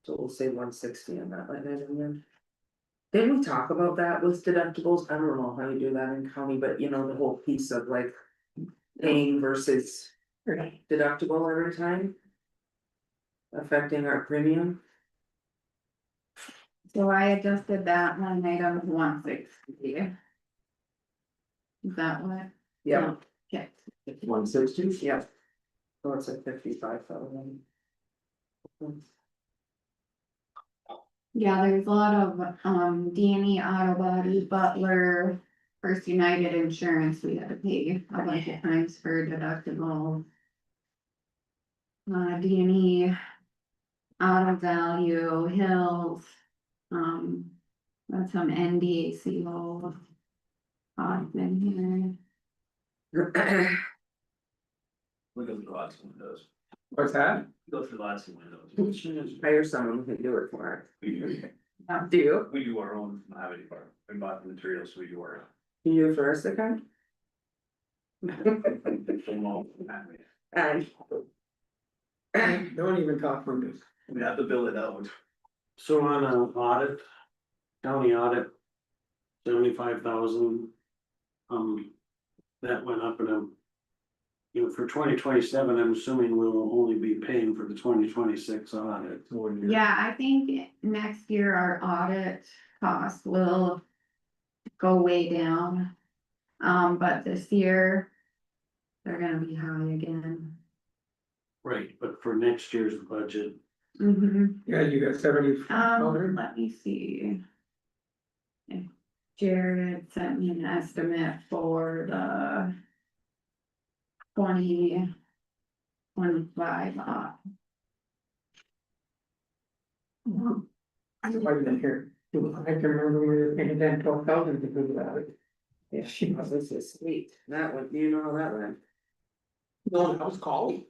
So we'll say 160 on that line item then. Didn't we talk about that with deductibles? I don't know how you do that in county, but you know, the whole piece of like. Paying versus deductible every time. Affecting our premium. so I adjusted that line item to 160. Is that what? Yeah. Okay. 160, yeah. So it's at 55,000. Yeah, there's a lot of, D&E Auto Body, Butler, First United Insurance, we had to pay a bunch of times for deductible. D&E, Auto Value, Hills, that's some NDACO. In here. We go through lots of windows, What's that? we go through lots of windows. Hire someone who can do it for us. We do, Do you? we do our own highway department, we bought the materials, so we do our Can you do it for us, okay? own. And. Don't even talk windows. We have to build it out. So on an audit, county audit, 75,000. That went up in a. You know, for 2027, I'm assuming we'll only be paying for the 2026 audit. Yeah, I think next year our audit costs will go way down. But this year, they're gonna be high again. Right, but for next year's budget, Yeah, you got 70. Let me see. If Jared sent me an estimate for the 2025. I wasn't here. I can remember we were paying 10-12,000 to do that. Yeah, this is sweet, that one, you know how that went. No, that was called.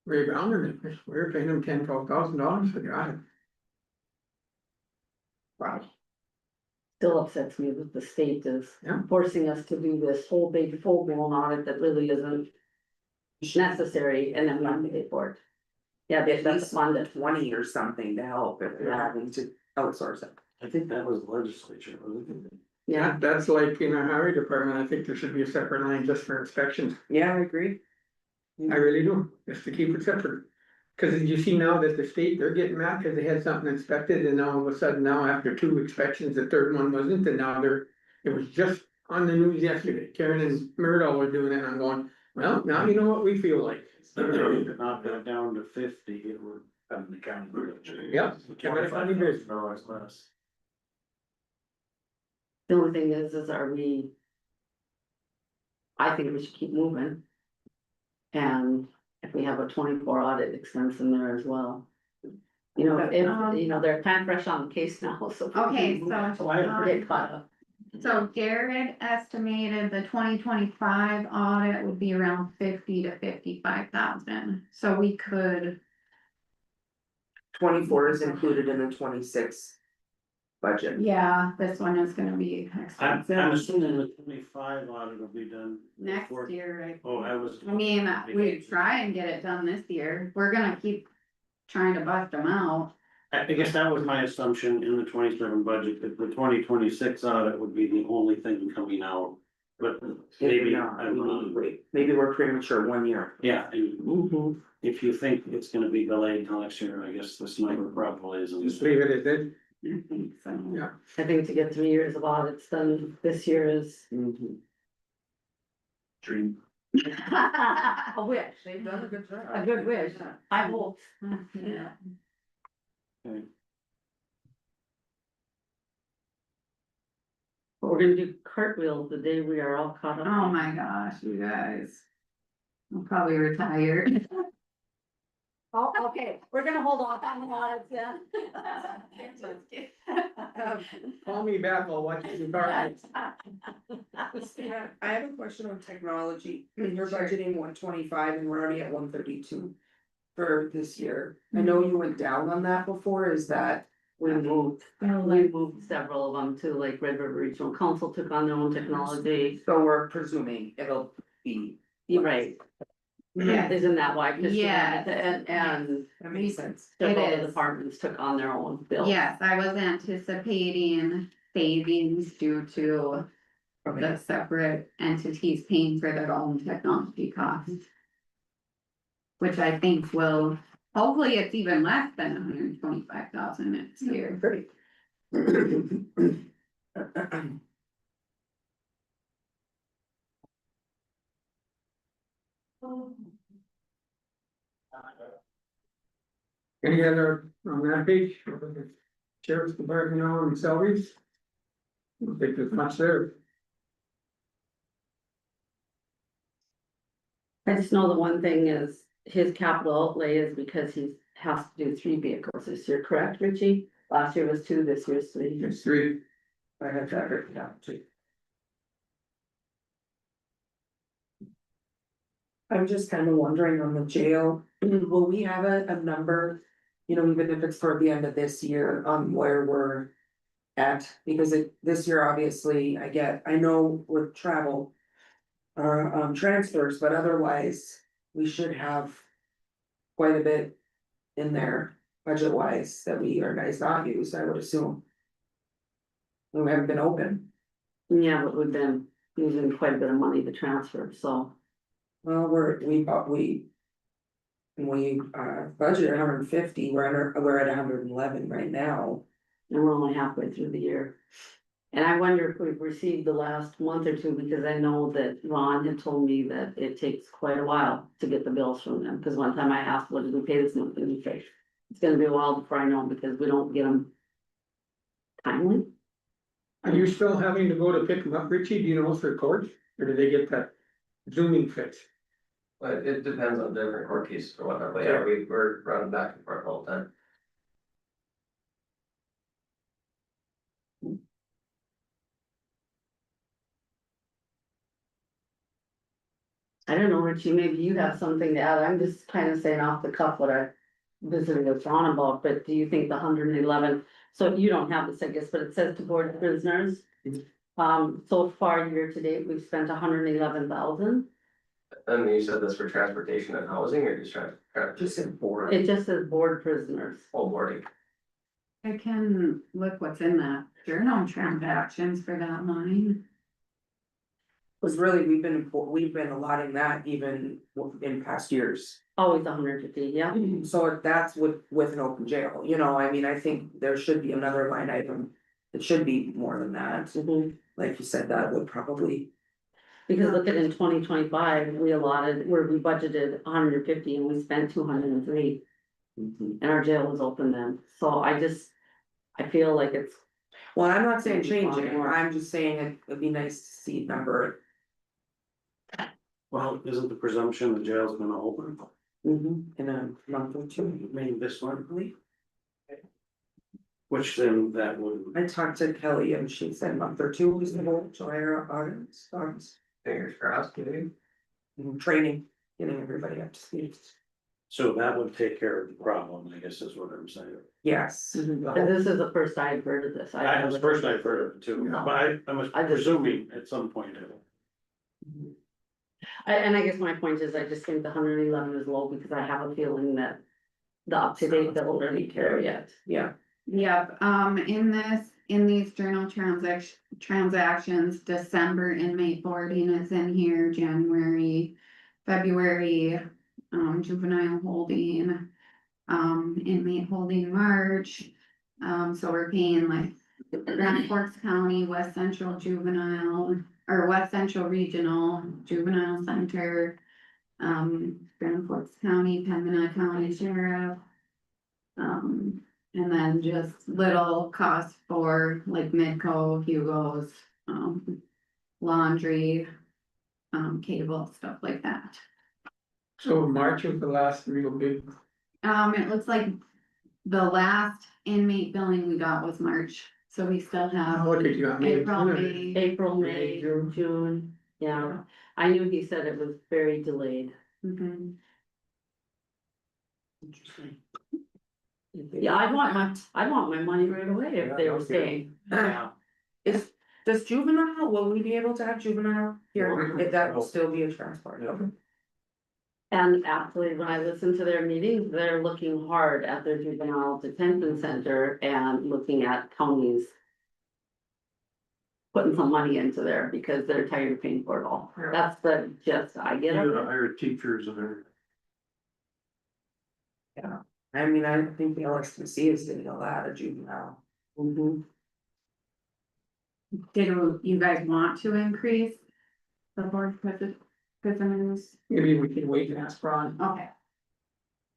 Ray Browner, we were paying him $10-12,000 for the audit. Wow. Still upsets me that the state is Yeah. forcing us to do this whole big full blown audit that really isn't necessary, and then we have to pay for it. Yeah, At that's least funded. 20 or something to help if they're having to outsource it. I think that was legislature, wasn't it? Yeah, That's like in our highway department, I think there should be a separate line just for inspections. Yeah, I agree. I really do, just to keep it separate. Cause you see now that the state, they're getting mad because they had something inspected and now all of a sudden now after 2 inspections, the third one wasn't, and now it was just on the news yesterday. Karen and Murdo were doing it, and I'm going, well, now you know what we feel like. Knock that down to 50, it would. Having the county. Yep. $25,000 less. the only thing is are we? I think we should keep moving. And if we have a 24 audit expense in there as well. You know, if, you know, they're kind of fresh on the case now, so. Okay, so, Get caught up. so Jared estimated the 2025 audit would be around 50 to 55,000, so we could. 24 is included in the 26 budget. Yeah, this one is gonna be I'm expensive assuming the 25 audit will be done. next before- year. Oh, I mean, we try and get it done this year, we're gonna keep trying to bust them out. I guess that was my assumption in the 27 budget, that the 2026 audit would be the only thing coming out. But maybe I'm wrong. Maybe we're premature 1 year. Yeah, and Mhm. if you think it's gonna be delayed till next year, I guess this number probably Just isn't. leave it as it. I think so. Yeah. I think to get 3 years of audits done this year is. Dream. A wish, They've done a good job. a good wish, I hope. Yeah. We're gonna do cartwheels the day we are all caught up. Oh my gosh, you guys. I'll probably retire. Oh, okay, we're gonna hold off on the audits then. Call me back, I'll watch you car. Yeah, I have a question on technology. You're Sure. budgeting 125 and we're already at 132 for this year. I know you went down on that before, is that? We moved several of them to like Red River Regional Council took on their own technology. So we're presuming it'll be, You're right. Yeah. Isn't that why? 'Cause Yeah. And that makes sense. several of It the is. departments took on their own bills. Yes, I was anticipating savings due to the separate entities paying for their own technology costs. Which I think will, hopefully it's even less than 125,000 next year. Great. Any other on that page? Sheriff's Department on salaries? I don't think there's much there. I just know the one thing is his capital outlay is because he has to do 3 vehicles this year, correct, Richie? Last year was 2, this year's 3. There's three. I have that written down too. I'm just kind of wondering on the jail, will we have a number? You know, even if it's toward the end of this year, on where we're at, because this year, obviously, I know with travel. Transfers, but otherwise, we should have quite a bit in there budget wise that we are guys not used, I would assume. We haven't been open. Yeah, but we've been using quite a bit of money to transfer, so. Well, we budgeted 150, we're at 111 right now. And we're only halfway through the year. And I wonder if we've received the last month or two, because I know that Ron had told me that it takes quite a while to get the bills from them, because one time I asked, what did we pay this month, and he said, it's gonna be a while before I know, because we don't get them timely. Are you still having to go to pick them up, Richie? Do you know if they're court? Or do they get that zooming fixed? But it depends on different court cases or whatnot, but yeah, we're running back and forth all the time. I don't know, Richie, maybe you have something to add, I'm just kind of saying off the cuff what I visited with Ron about, but do you think the 111, so you don't have this, I guess, but it says to board prisoners. So far, year to date, we've spent 111,000, And you said this for transportation and housing or just Just in board. it just says board prisoners. full boarding? I can look what's in that journal transactions for that line. Was really, we've been allotting that even in past years. Always 150, yeah. So that's with an open jail, you know, I mean, I think there should be another line item. It should be more than that, Mhm. like you said, that would probably, Because look at in 2025, we budgeted 150 and we spent 203. And our jail was open then, so I feel like it's, well, I'm not saying change it, I'm just saying it'd be nice to see a number. Well, isn't the presumption the jail's gonna open? In a month or two. Maybe this month, which then that would, I talked to Kelly and she said month or two was the whole July or August, Fingers crossed, maybe. training, getting everybody up to speed. so that would take care of the problem, I guess is what I'm saying. Yes. and this is the first I've heard of this. I was the first I've heard of it too, No. but I was I just- presuming at some point it will. And I guess my point is, I just think the 111 is low, because I have a feeling that the up-to-date bill will be there yet. Yeah, Yep, in these journal transactions, December inmate boarding is in here, January, February, juvenile holding. Inmate holding March, so we're paying like Grand Forks County, West Central Juvenile, or West Central Regional Juvenile Center. Grand Forks County, Pembina County Sheriff. And then just little costs for like Midco, Hugo's, laundry, cable, stuff like that. So March was the last real big, It looks like the last inmate billing we got was March, so we still have look at you, I made. April, May. April, May, May, June. June, yeah, I knew he said it was very delayed. Mhm. Yeah, I'd want my money right away if they were staying. Does juvenile, will we be able to have juvenile here, if that will still be a transport? Okay. And actually, when I listen to their meetings, they're looking hard at their juvenile detention center and looking at counties. Putting some money into there because they're tired of paying for it all. That's the gist I get of it. hire teachers and I mean, I think the LSTC is getting a lot of juvenile. Mhm. Did you guys want to increase the board prisoners? Maybe we can wait and ask Ron.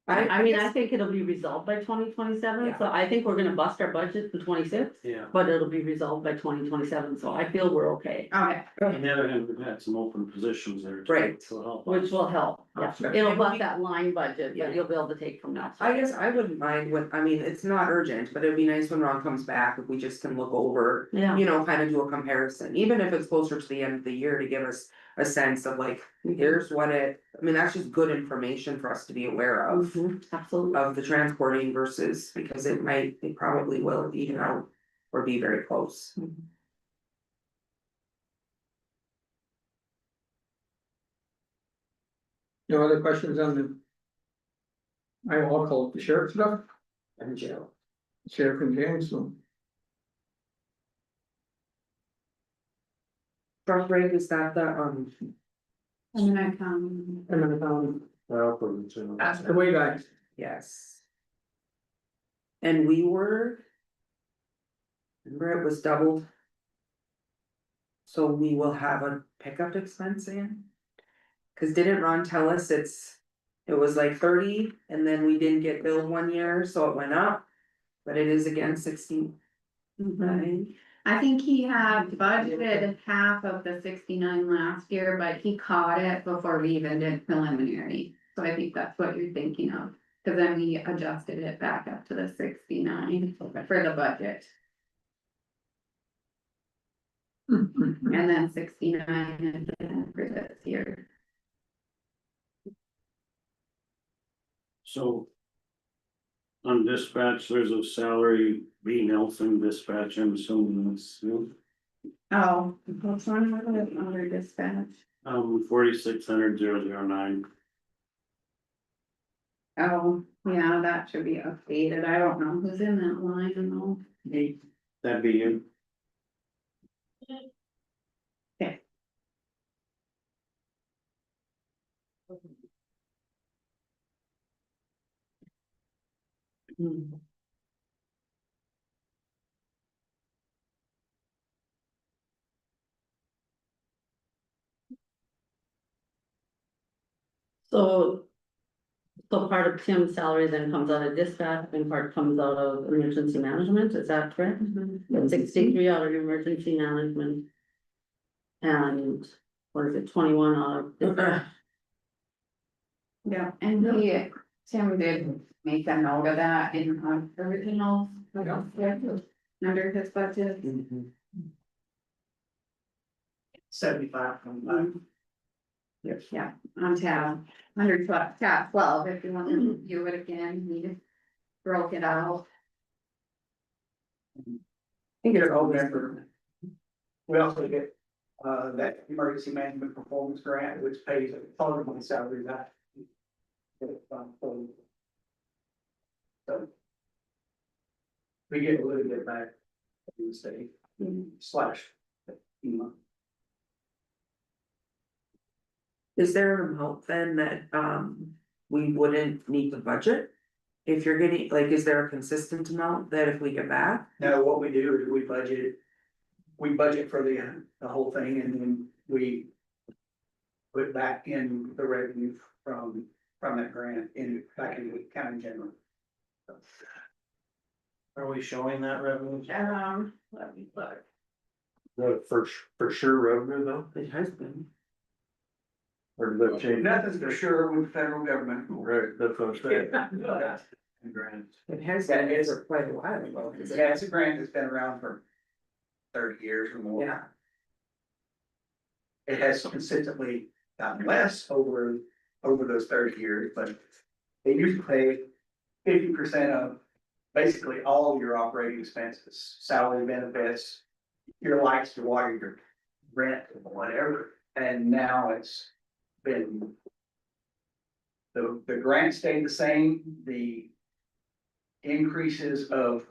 Okay, I mean, I think it'll be resolved by 2027, Yeah. so I think we're gonna bust our budget in 26. Yeah. But it'll be resolved by 2027, so I feel we're okay, okay, On the other hand, we've had some open positions there. too, Right. So help. which will help. Yeah. Offset. It'll bust that line budget, Yeah. but you'll be able to take from now. I guess I wouldn't mind when, I mean, it's not urgent, but it'd be nice when Ron comes back, if we just can look over. Yeah. You know, kind of do a comparison, even if it's closer to the end of the year, to give us a sense of like, here's what I mean, that's just good information for us to be aware of. Mhm, absolutely. Of the transporting versus, because it probably will even out or be very close. No other questions on the? I'll call it the sheriff stuff, And jail. sheriff and James, so. Truck rate, is that the, and then I come. And then, that's the way, guys. yes. And we were. Remember, it was doubled. So we will have a pickup expense in. Cause didn't Ron tell us it was like 30 and then we didn't get billed 1 year, so it went up. But it is again 16. Mhm. I think he had budgeted half of the 69 last year, but he caught it before we even did preliminary. So I think that's what you're thinking of, cause then we adjusted it back up to the 69 for the budget. And then 69 again for this year. So. On dispatch, there's a salary, B Nelson dispatch, I'm assuming that's, Oh, what's one with it, under dispatch? 4600,009. Oh, yeah, that should be updated, I don't know who's in that line though. That'd be you. So. So part of Tim's salary then comes out of dispatch and part comes out of emergency management, is that correct? Mm-hmm. 63 out of emergency management. And what is it, 21 out of dispatch? Yeah, and Tim did make a note of that in original, under his budget. $75 Yes. Yeah, on under tab 12, if you want to view it again, we just broke it out. I think it's always. We also get, that emergency management performance grant, which pays part of my salary that. So. We get a little bit back, I would say, slash, you know. Is there an amount then that, we wouldn't need to budget? If you're getting, like, is there a consistent amount that if we get back? Now, what we do is we budget for the whole thing and then we. Put back in the revenue from that grant back in the county general. Are we showing that revenue? Let me look. The for sure revenue though? It has been. Or did that change? Nothing's for sure with federal government. Right, that's what I'm saying. Grants. It has Yeah, been it's- for quite a while ago. Yeah, it's a grant that's been around for 30 years or more. Yeah. It has consistently gotten less over those 30 years, but they used to pay 50% of basically all of your operating expenses, salary, benefits, your lights, your water, your rent, whatever, and now it's been. The grant stayed the same, the increases of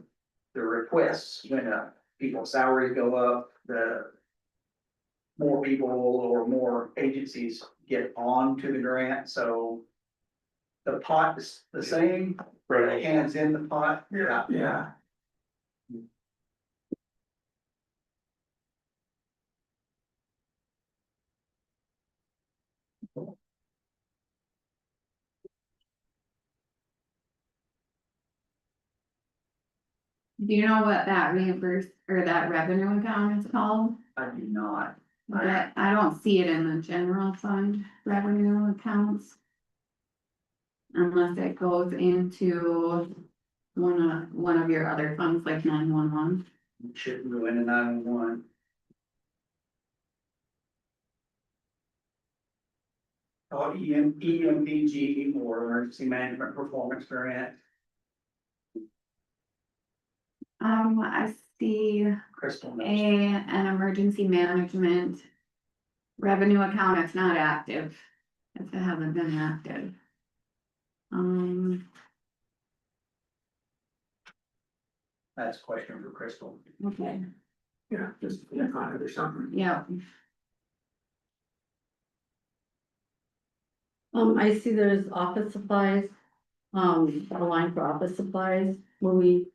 the requests went up, people's salaries go up, the more people or more agencies get on to the grant, so the pot is the same, the Right. hands in the pot. Yeah. Do you know what that reimburse or that revenue account is called? I do not. But I don't see it in the general fund revenue accounts. Unless it goes into one of your other funds like 911. Shouldn't go into 911. Oh, EMPG or emergency management performance grant, I see Crystal knows. an emergency management revenue account, it's not active. If it hasn't been active. That's a question for Crystal. Okay, Yeah, just click on it or something. yeah, I see there's office supplies, a line for office supplies, where we.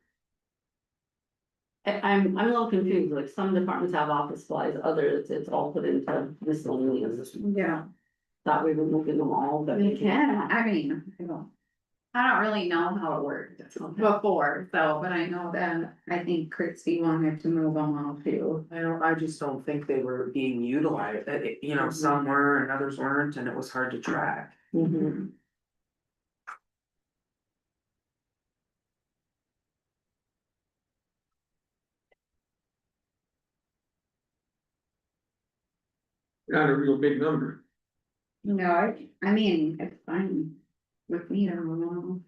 I'm a little confused, like some departments have office supplies, others, it's all put into miscellaneous. yeah, Thought we were moving them all, but. we can, I don't really know how it worked before, so, but I know that, I think Christie wanted to move them all too. I just don't think they were being utilized, some were and others weren't, and it was hard to track. Mhm. Not a real big number. No, I mean, it's fine with me, I don't know.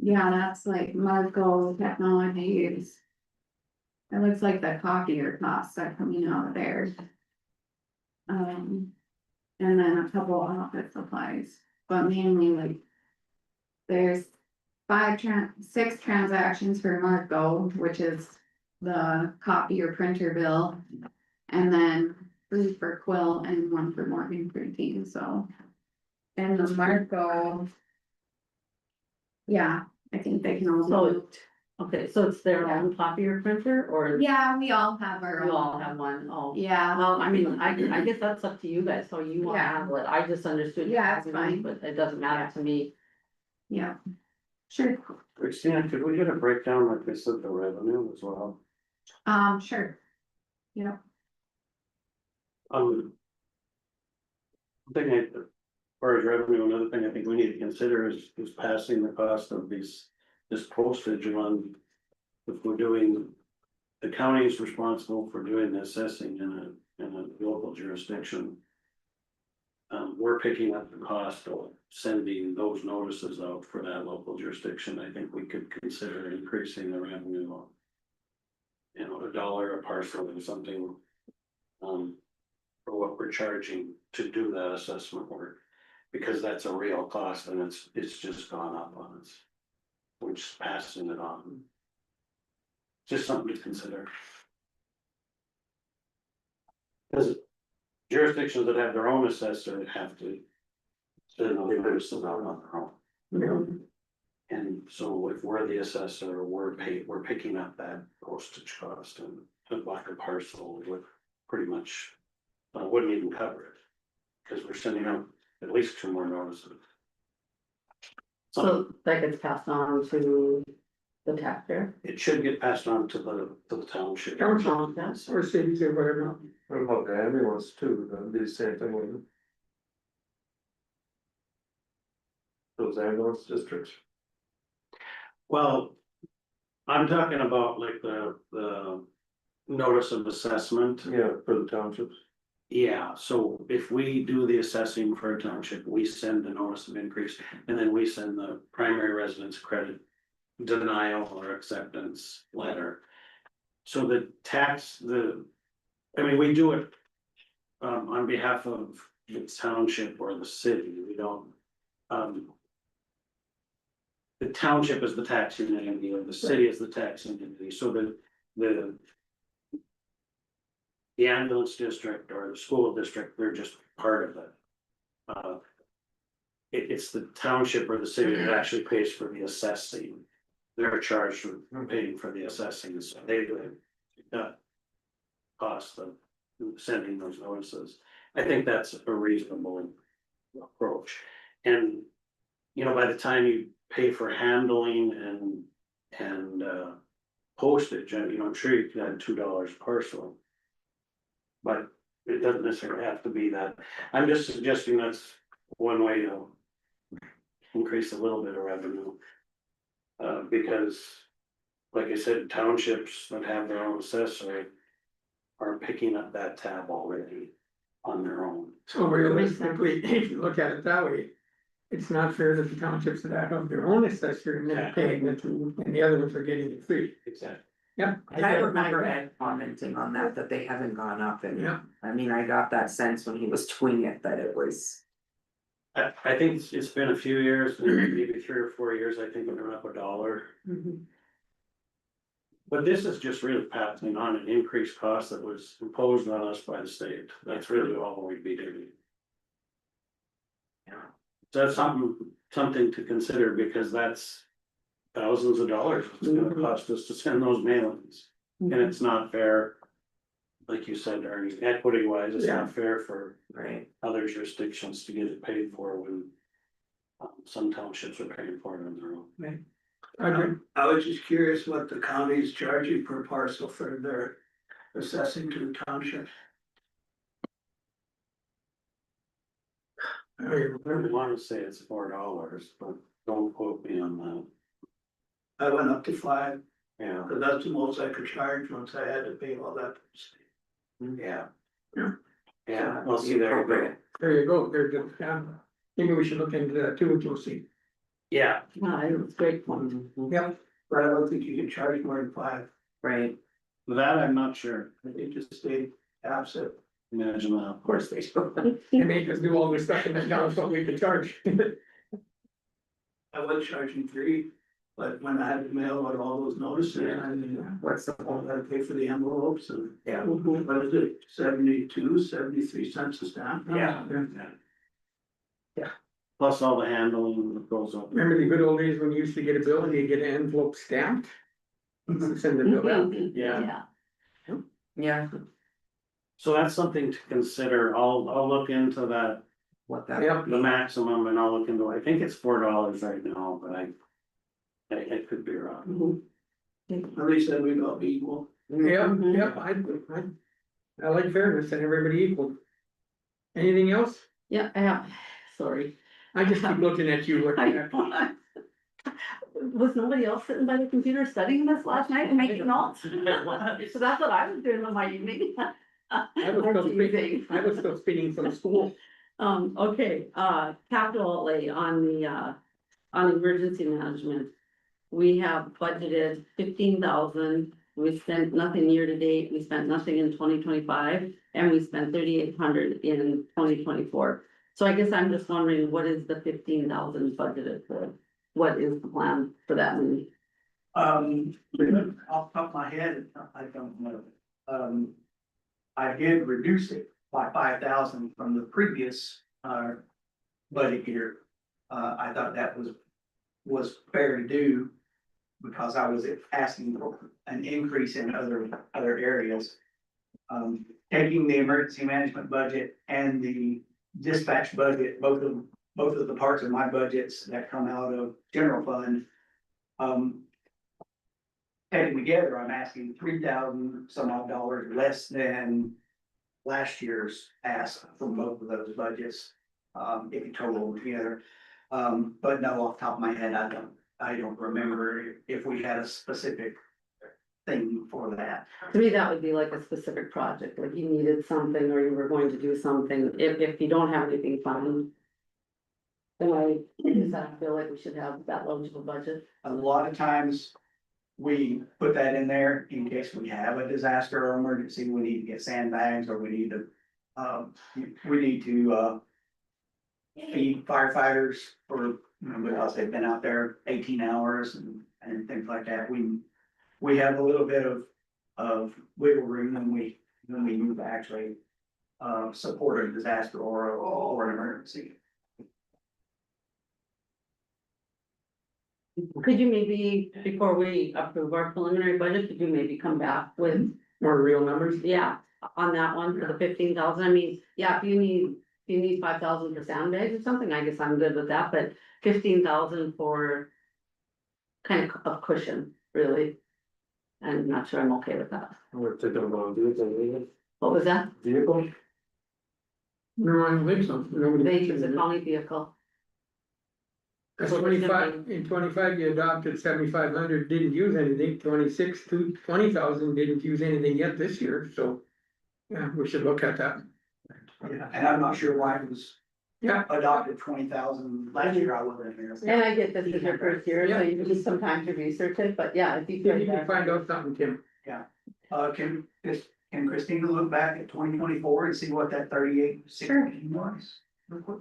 Yeah, that's like Marco Technologies. It looks like the copier costs are coming out of there. And then a couple office supplies, but mainly like. There's 6 transactions for Marco, which is the copier printer bill. And then 3 for Quill and 1 for Morgan printing, so. And the Marco. Yeah, I think they can all be So- moved. Okay, so it's their own copier printer, or Yeah, we all have our you own. all have one? Oh. Yeah, Well, I mean, I guess that's up to you guys, so you wanna Yeah. handle it, I just understood. you Yeah, it's having one, fine. But it doesn't matter to me. yeah. Sure, Christina, could we get a breakdown like this of the revenue as well? sure. Yeah, One thing, as far as revenue, another thing I think we need to consider is passing the cost of this postage on. If we're doing, the county is responsible for doing the assessing in a local jurisdiction. We're picking up the cost of sending those notices out for that local jurisdiction. I think we could consider increasing the revenue. $1 a parcel or something. For what we're charging to do that assessment work. Because that's a real cost and it's just gone up on us. We're just passing it on. Just something to consider. Because jurisdictions that have their own assessor have to. Send those notices out on their own. And so if we're the assessor, we're picking up that postage cost and like a parcel would pretty much. Wouldn't even cover it. Cause we're sending out at least 2 more notices. So that gets passed on to the taxpayer. It should get passed on to the township. Council, or cities or whatever. What about the ambulance too, that'd be the same thing, wouldn't it? Those ambulance districts. Well, I'm talking about like the notice of assessment. Yeah, for the townships. Yeah, so if we do the assessing for a township, we send the notice of increase, and then we send the primary residence credit denial or acceptance letter. So the tax, I mean, we do it on behalf of the township or the city, we don't, the township is the taxing entity, or the city is the taxing entity, so the ambulance district or the school district, they're just part of it. It's the township or the city that actually pays for the assessing. They're charged with paying for the assessing, so they do cost of sending those notices. I think that's a reasonable approach. And, you know, by the time you pay for handling and postage, you know, I'm sure you can add $2 parcel. But it doesn't necessarily have to be that. I'm just suggesting that's one way to increase a little bit of revenue. Because, like I said, townships that have their own assessor are picking up that tab already on their own. So realistically, if you look at it that way, it's not fair that the townships that have their own assessor and they're paying it, and the other ones are getting it free. Exactly. Yeah. I remember Ed commenting on that they haven't gone up and, Yeah, I mean, I got that sense when he was doing it, that it was. I think it's been a few years, maybe 3 or 4 years, I think it went up $1. But this is just really passing on an increased cost that was imposed on us by the state. That's really all we'd be doing. Yeah. So that's something to consider, because that's thousands of dollars it's gonna cost us to send those mailings. And it's not fair, like you said, Ernie, equity wise, it's not fair for Right. other jurisdictions to get it paid for when some townships are paying for it on their own. I was just curious what the county is charging per parcel for their assessing to the township. I want to say it's $4, but don't quote me on that. I went up to 5, Yeah, but that's the most I could charge once I had to pay all that. yeah. Yeah. Yeah, well, see, there you go. there you go, there's maybe we should look into that too, and you'll see. Yeah. No, it was a great one. Yeah, But I don't think you can charge more than 5. Right. That I'm not sure. I think just stay absent. Imagine that. of course they do. They make us do all this stuff and then tell us what we can charge. I was charging 3, but when I had to mail out all those notices, I mean, What's the I point? had to pay for the envelopes and. Yeah. What is it, 73 cents a stamp? Yeah. Plus all the handling that goes on. Remember the good old days when you used to get a bill and you get an envelope stamped? Send the bill out. Yeah. Yeah, So that's something to consider. I'll look into that, what that. Yeah. the maximum, and I'll look into, I think it's $4 right now, but I could be wrong. At least then we'd all be equal. Yep, yep, I like fairness and everybody equal. Anything else? Yeah, sorry. I just keep looking at you, looking at. Was nobody else sitting by the computer studying this last night and making notes? So that's what I was doing on my evening. I was still speaking from school. Okay, capital outlay on emergency management. We have budgeted 15,000, we spent nothing year to date, we spent nothing in 2025, and we spent 3,800 in 2024. So I guess I'm just wondering, what is the 15,000 budgeted for? What is the plan for that money? Off the top of my head, I don't know. I did reduce it by 5,000 from the previous, budget year. I thought that was fair to do because I was asking for an increase in other areas. Taking the emergency management budget and the dispatch budget, both of them both of the parts of my budgets that come out of general fund. Taken together, I'm asking 3,000 some odd dollars less than last year's ask from both of those budgets. If you total them together, but no, off the top of my head, I don't remember if we had a specific thing for that. To me, that would be like a specific project, like you needed something or you were going to do something, if you don't have anything planned. Then I feel like we should have that logical budget. A lot of times, we put that in there in case we have a disaster or emergency, we need to get sandbags, or we need to, feed firefighters for, you know, because they've been out there 18 hours and things like that. We have a little bit of wiggle room when we need to actually support a disaster or an emergency. Could you maybe, before we approve our preliminary budget, could you maybe come back with, More real numbers? yeah, on that one for the 15,000? I mean, yeah, if you need 5,000 for sandbags or something, I guess I'm good with that, but 15,000 for kind of cushion, really. I'm not sure I'm okay with that. We're thinking about vehicle, What was that? vehicle? No, I don't think so. Nobody They mentioned use a it. county vehicle. That's 25, in 25 you adopted 7,500, didn't use anything, 26 to 20,000 didn't use anything yet this year, so. Yeah, we should look at that. Yeah, and I'm not sure why it was Yeah, adopted 20,000 last year, I wasn't there. And I get this is your first year, so you need some time to research it, but yeah, if you if you could. can find out something, Tim. Can Christina look back at 2024 and see what that 3816 was? real quick?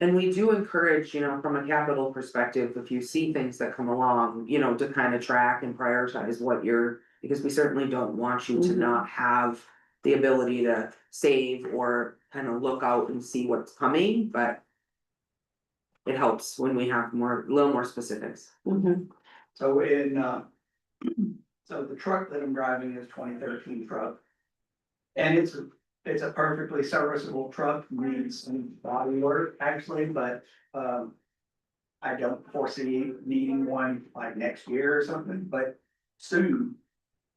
And we do encourage, you know, from a capital perspective, if you see things that come along, you know, to kind of track and prioritize what you're, because we certainly don't want you to Mhm. not have the ability to save or kind of look out and see what's coming, but it helps when we have a little more specifics. Mhm. So so the truck that I'm driving is 2013 truck. And it's a perfectly serviceable truck, needs some body work actually, but, I don't foresee needing one like next year or something, but soon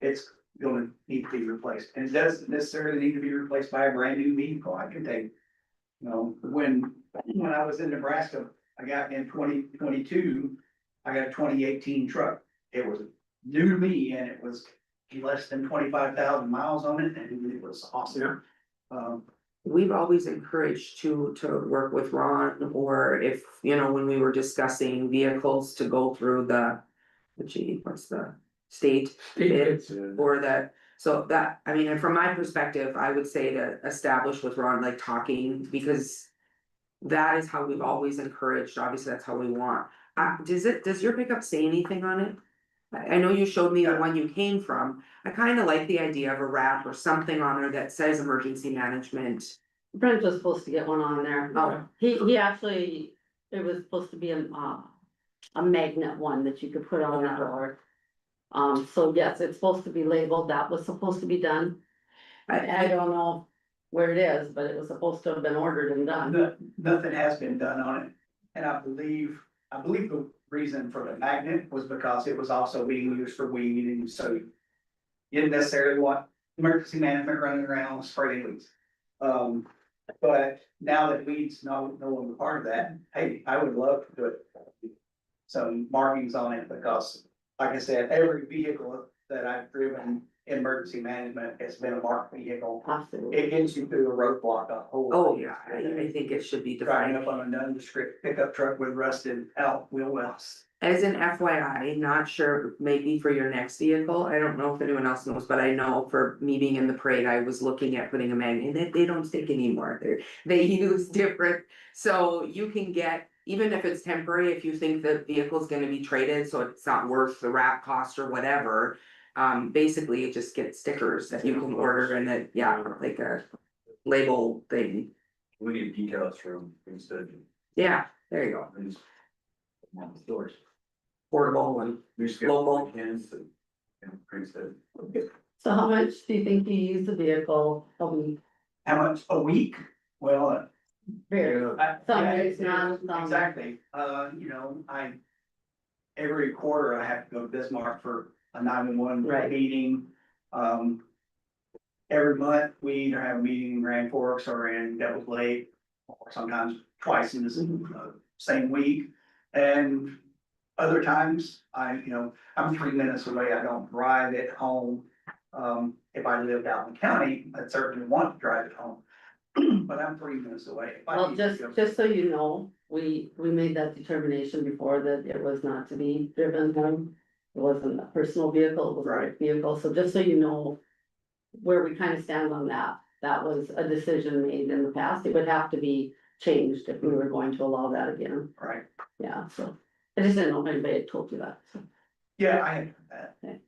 it's gonna need to be replaced. And it doesn't necessarily need to be replaced by a brand new vehicle. I can take, you know, when I was in Nebraska, I got in 2022, I got a 2018 truck. It was new to me and it was less than 25,000 miles on it and it was awesome. We've always encouraged to work with Ron, or if, you know, when we were discussing vehicles to go through what's the state bid or that. So that, I mean, and from my perspective, I would say to establish with Ron, like talking, because that is how we've always encouraged, obviously that's how we want. Does your pickup say anything on it? I know you showed me the one you came from. I kind of like the idea of a wrap or something on there that says emergency management. Brent was supposed to get one on there. Oh. He actually, it was supposed to be a magnet one that you could put on the door. So yes, it's supposed to be labeled, that was supposed to be done. I don't know where it is, but it was supposed to have been ordered and done. Nothing has been done on it. And I believe the reason for the magnet was because it was also being used for weed, and so you didn't necessarily want emergency management running around spraying weeds. But now that weeds no longer part of that, hey, I would love to put some markings on it, because like I said, every vehicle that I've driven in emergency management has been a marked vehicle. Absolutely. It gets you through a roadblock a whole. Oh, yeah, I think it should be Driving defined. up on a nondescript pickup truck with rusted out wheel wells. As an FYI, not sure, maybe for your next vehicle, I don't know if anyone else knows, but I know for me being in the parade, I was looking at putting a magnet, and they don't stick anymore, they use different. So you can get, even if it's temporary, if you think the vehicle's gonna be traded, so it's not worth the wrap cost or whatever. Basically, it just gets stickers that you can order and that, yeah, like a label thing, We need details from instead. yeah, there you go, Stores. portable and local. Instead. So how much do you think you use the vehicle a week? How much a week? Well, Very, some Yeah, years not, some. exactly, you know, every quarter I have to go to Bismarck for a 911 Right. meeting. Every month, we either have a meeting in Grand Forks or in Devil's Lake, or sometimes twice in the same week. And other times, I'm 3 minutes away, I don't drive it home. If I lived out in the county, I'd certainly want to drive it home. But I'm 3 minutes away. If I Well, need to just, go- just so you know, we made that determination before that it was not to be driven home. It wasn't a personal vehicle, it was a Right. vehicle, so just so you know. Where we kind of stand on that, that was a decision made in the past, it would have to be changed if we were going to allow that again, Right, yeah, so. I just didn't know if anybody had told you that, so. yeah, I have that. Okay.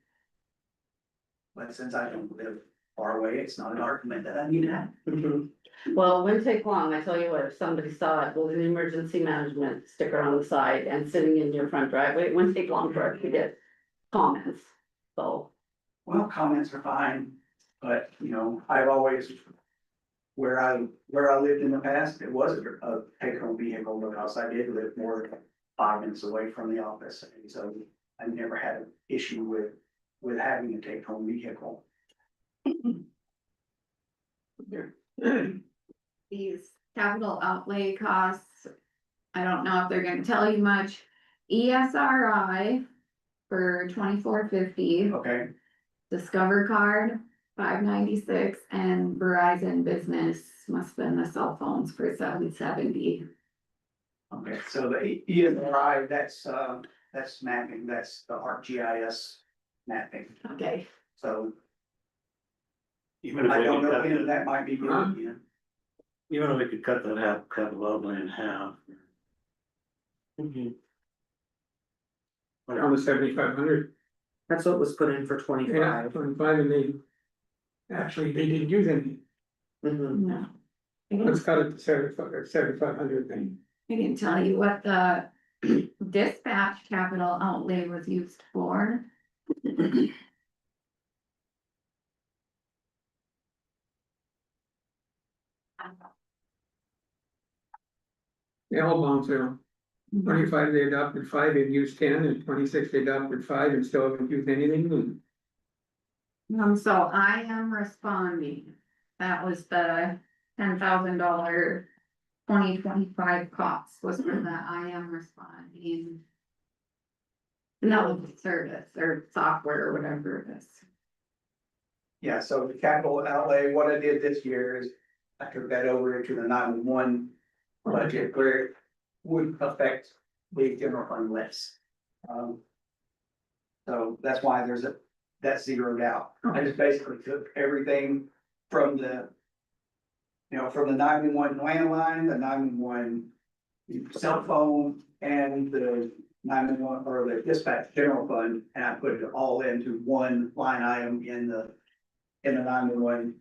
But since I don't live far away, it's not an argument that I need to have. Well, it wouldn't take long, I tell you what, if somebody saw it with an emergency management sticker on the side and sitting in your front driveway, it wouldn't take long for it to get comments, so. Well, comments are fine, but I've always. Where I lived in the past, it was a take-home vehicle because I did live more than 5 minutes away from the office, and so I never had an issue with having a take-home vehicle. These capital outlay costs, I don't know if they're gonna tell you much. ESRI for 2450, Okay, Discover card, 596, and Verizon Business must have been the cell phones for 770. okay, so the ESRI, that's mapping, that's the ArcGIS mapping, Okay, so Even if I we don't could know, cut, that might be good, even if we could cut that half, capital outlay in half. On the 7,500, That's what was put in for yeah, 25. 25, and they didn't use any, Mhm. no. let's cut it to 7,500 then. I can tell you what the dispatch capital outlay was used for. They all bounce around. 25, they adopted 5, they've used 10, and 26, they adopted 5 and still haven't used anything, and So I am responding, that was the $10,000 2025 cost was for that, I am responding. No, service or software or whatever it is. Yeah, so the capital outlay, what I did this year is I took that over into the 911 budget where it would affect the general fund less. So that's why that's zeroed out. I just basically took everything from from the 911 landline, the 911 cell phone, and the 911 or the dispatch general fund, and I put it all into one line item in the 911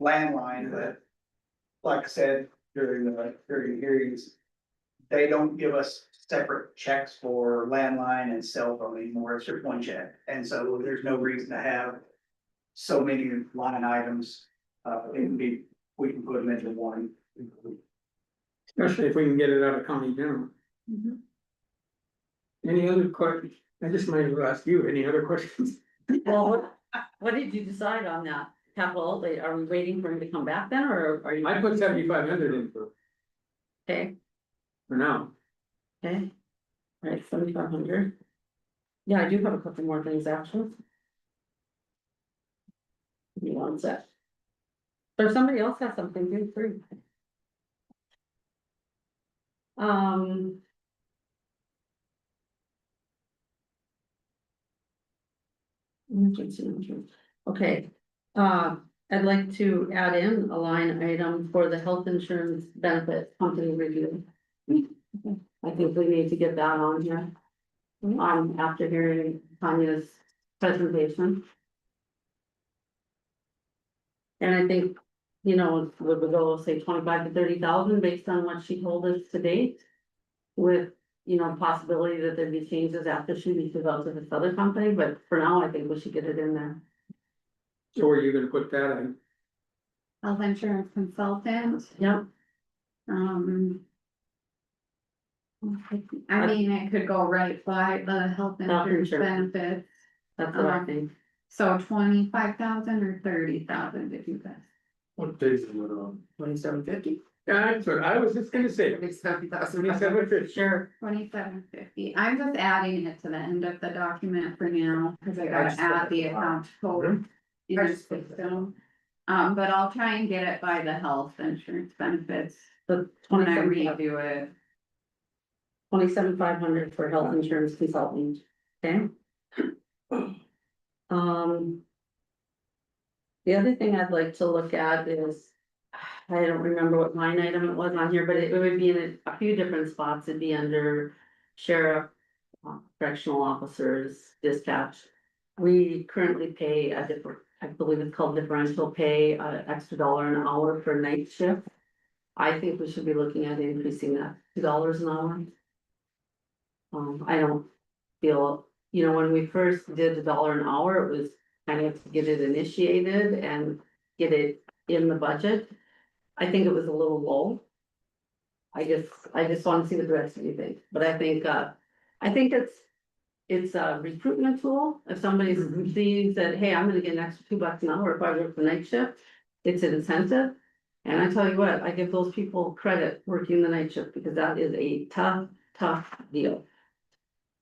landline, but like I said, during the hearings, they don't give us separate checks for landline and cell phone anymore, it's just one check, and so there's no reason to have so many line items. We can put them into one. especially if we can get it out of county general. Any other questions? I just might as well ask you, any other questions? Well, what did you decide on that capital outlay, are we waiting for him to come back then, or are you? I put 7,500 in Okay, for now. okay, alright, 7,500. Yeah, I do have a couple more things actually. Give me one sec. Or somebody else has something, feel free. Okay, I'd like to add in a line item for the health insurance benefit company review. I think we need to get that on here. After hearing Tanya's presentation. And I think, would we go, say, 25 to 30,000 based on what she told us to date? With, possibility that there'd be changes after she reaches out to this other company, but for now, I think we should get it in there. So where are you gonna put that in? Health insurance consultant, Yep, I mean, it could go right by the health insurance insurance. benefits, That's what I think. so 25,000 or 30,000 did you guys? What days is it on? 2750. Yeah, that's what I was just gonna say, 27,000. 2750. Sure. 2750, I'm just adding it to the end of the document for now, cause I gotta add the account code. In the system, but I'll try and get it by the health insurance benefits The when I 27 redo it. 27,500 for health insurance consultant, okay? The other thing I'd like to look at is, I don't remember what line item it was on here, but it would be in a few different spots, it'd be under sheriff, correctional officers, dispatch. We currently pay a different, I believe it's called differential pay, extra $1 an hour for night shift. I think we should be looking at increasing that $2 an hour. I don't feel, when we first did $1 an hour, it was kind of to get it initiated and get it in the budget. I think it was a little low. I just want to see what the rest of you think, but I think it's a recruitment tool. If somebody sees that, hey, I'm gonna get an extra $2 an hour if I work the night shift, it's an incentive. And I tell you what, I give those people credit working the night shift because that is a tough deal.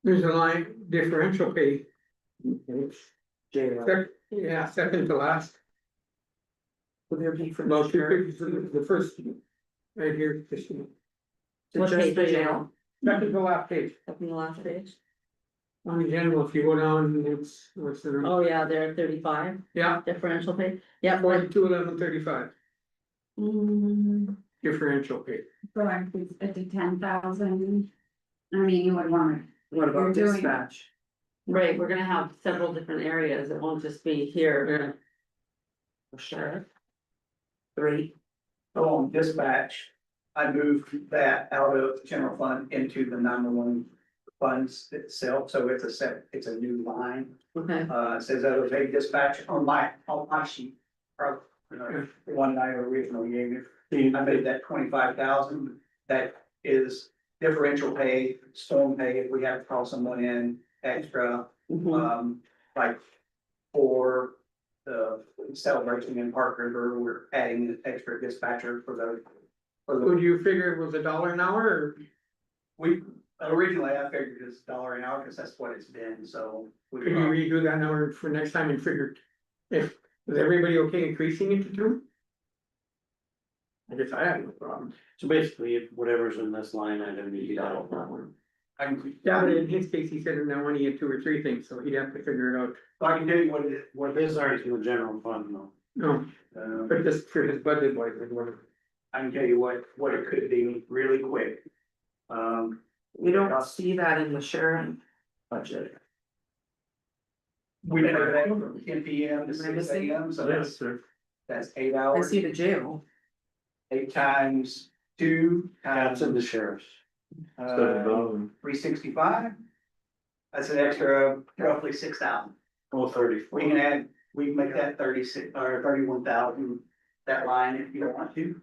There's a line differential pay. Yeah, second to last, Would there be for about the two sheriff? fifty, the first, right here, just To What just page the are you jail? on? second to last page. Up in the last page. On the general, if you go down, it's, what's the, Oh, yeah, they're at 35 yeah, differential pay. Yeah, 421135 mm, differential pay. So I increase it to 10,000. I mean, you would want What about You're doing- dispatch? right, we're gonna have several different areas. It won't just be here. Yeah, For sheriff? 3. So on dispatch, I moved that out of the general fund into the 911 funds itself, so it's a new line. Okay, It says that was a dispatch on my sheet. Or, the one that I originally gave you, I made that 25,000, that is differential pay, storm pay, if we have to call someone in extra. mhm. Like for the celebration in Park River, we're adding an extra dispatcher for the, would you figure it was $1 an hour, or we, originally I figured it's $1 an hour, because that's what it's been, so. could you redo that number for next time and figure? If, is everybody okay increasing it to 2? I guess I have no problem. So basically, if whatever's in this line item, you got all that one. Yeah, but in his case, he said in that one, he had 2 or 3 things, so he'd have to figure it out. I can tell you what What is ours in the general fund though? No, but just for his budget wise, like whatever. I can tell you what it could be really quick. We don't see that in the sheriff budget. We put that from 10 PM to 6 AM, so that's 8 I hours, see the jail. 8 times 2 That's times in the sheriff's. 365. That's an extra roughly 6,000. Oh, 34. We can make that 36 or 31,000, that line if you want to.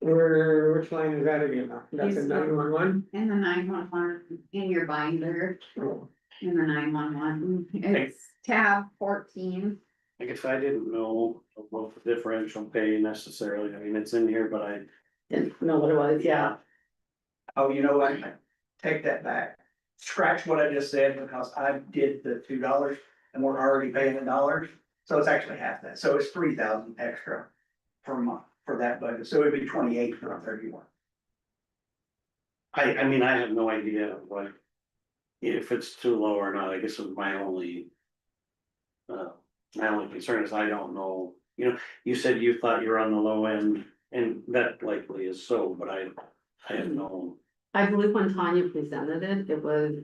Which line is that again now? That's in 911? in the 911, in your binder, in the 911, it's tab 14. I guess I didn't know about the differential pay necessarily. I mean, it's in here, but I. Didn't know what it was, yeah. Oh, you know what? Take that back. Scratch what I just said because I did the $2 and we're already paying $1. So it's actually half that. So it's 3,000 extra per month for that budget. So it'd be 28 for 31. I mean, I have no idea what. If it's too low or not, I guess it's my only. My only concern is I don't know, you said you thought you were on the low end, and that likely is so, but I have no. I believe when Tanya presented it, it was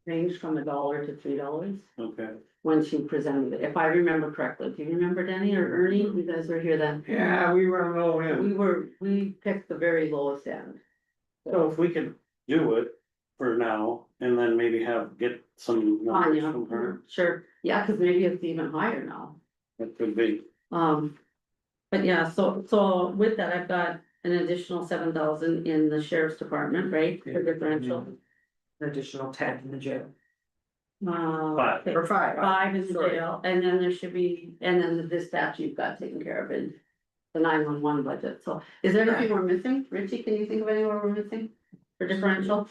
ranged from $1 to $3 Okay. when she presented it, if I remember correctly. Do you remember Denny or Ernie? You guys were here then. Yeah, we were on low end. We picked the very lowest end. So if we could do it for now, and then maybe get some numbers from her, Tanya, sure, yeah, cause maybe it's even higher now. it could be. But yeah, so with that, an additional 7,000 in the sheriff's department, right, for differential? An additional 10 in the jail, Five. or 5. 5 in the Sorry. jail, and then there should be, and then the dispatch you've got taken care of in the 911 budget, so is there anything we're missing? Richie, can you think of anywhere we're missing for differential?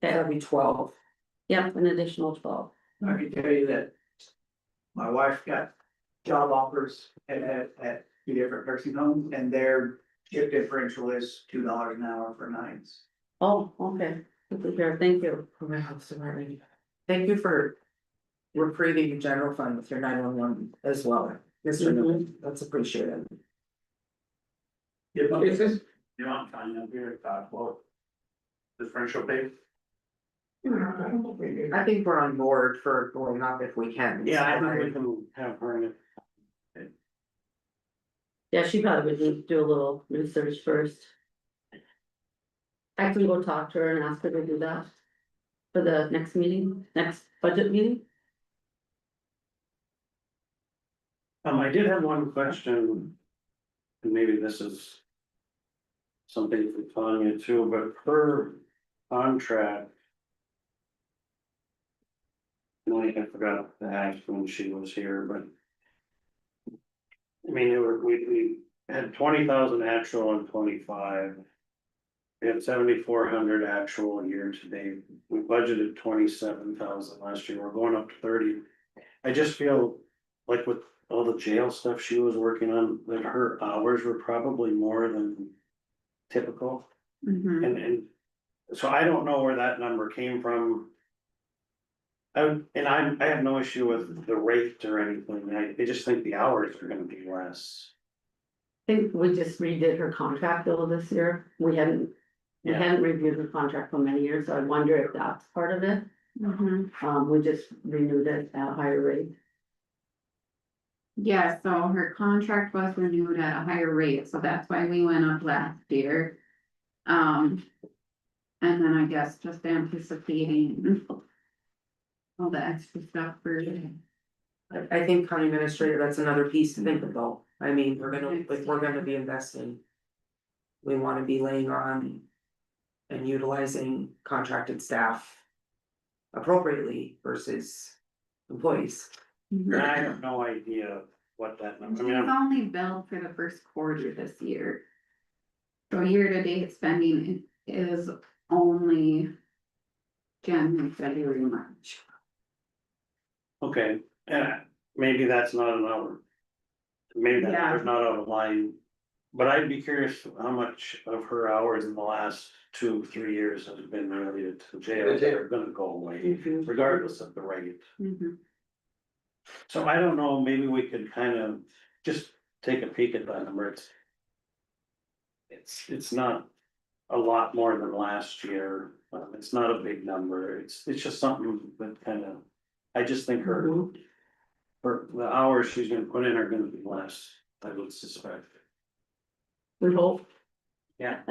That'd Okay, be 12. yep, an additional 12. I can tell you that my wife got job offers at 2 different nursing homes, and their shift differential is $2 an hour for nights. Oh, okay, good to hear, thank you. From my health department. Thank you for reprieving the general fund with your 911 as well, Mr. Newman, that's appreciated. Is this, You know, I'm fine up here, talk about differential pay. I think we're on board for going up if we can. Yeah, I think we can have her in it. Yeah, she probably would need to do a little research first. I can go talk to her and ask her to do that. For the next meeting, next budget meeting. I did have one question. And maybe this is. Something for Tanya too, but her contract. I forgot to ask when she was here, but. I mean, we had 20,000 actual and 25. We had 7,400 actual year to date. We budgeted 27,000 last year. We're going up to 30. I just feel like with all the jail stuff she was working on, that her hours were probably more than typical. Mhm. And so I don't know where that number came from. I have no issue with the rate or anything. I just think the hours are gonna be less. I think we just redid her contract though this year. We hadn't Yeah. reviewed her contract for many years, so I wonder if that's part of it. Mhm. We just renewed it at a higher rate. Yeah, so her contract was renewed at a higher rate, so that's why we went up last year. And then I guess just anticipating all the extra stuff for. I think county administrator, that's another piece to think about. I mean, if we're gonna be investing. We wanna be laying on. And utilizing contracted staff. Appropriately versus employees. And I have no idea what that number, She's I mean, only billed for the first quarter this year. So year-to-date spending is only January, February, March. okay, and maybe that's not an hour. Maybe that Yeah. number's not out of line. But I'd be curious how much of her hours in the last 2-3 years has been related to jail that are gonna go away, regardless of the rate. Mhm. So I don't know, maybe we could kind of just take a peek at that number. It's not a lot more than last year. It's not a big number. It's just something that kind of, I just think her the hours she's gonna put in are gonna be less, I would suspect. We hope. Yeah.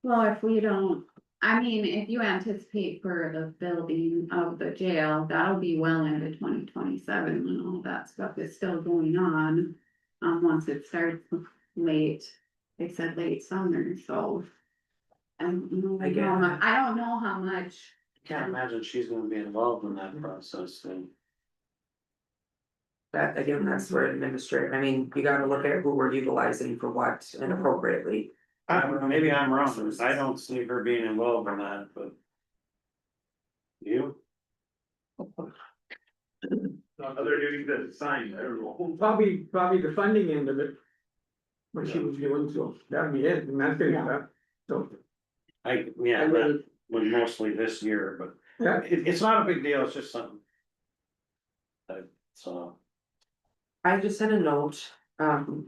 Well, if we don't, I mean, if you anticipate for the building of the jail, that'll be well into 2027 and all that stuff is still going on. Once it starts late, they said late summer, so. I don't know I get how mu- it. I don't know how much. Can't imagine she's gonna be involved in that process and. That, again, that's where administrator, I mean, you gotta look at who we're utilizing for what and appropriately. Maybe I'm wrong, I don't see her being involved in that, but. You? Other duties that signed, I don't know. probably the funding end of it. What she was doing, so that'd be it, and that's it, so, Yeah, that was mostly this year, but yeah. it's not a big deal, it's just something. So, I just had a note,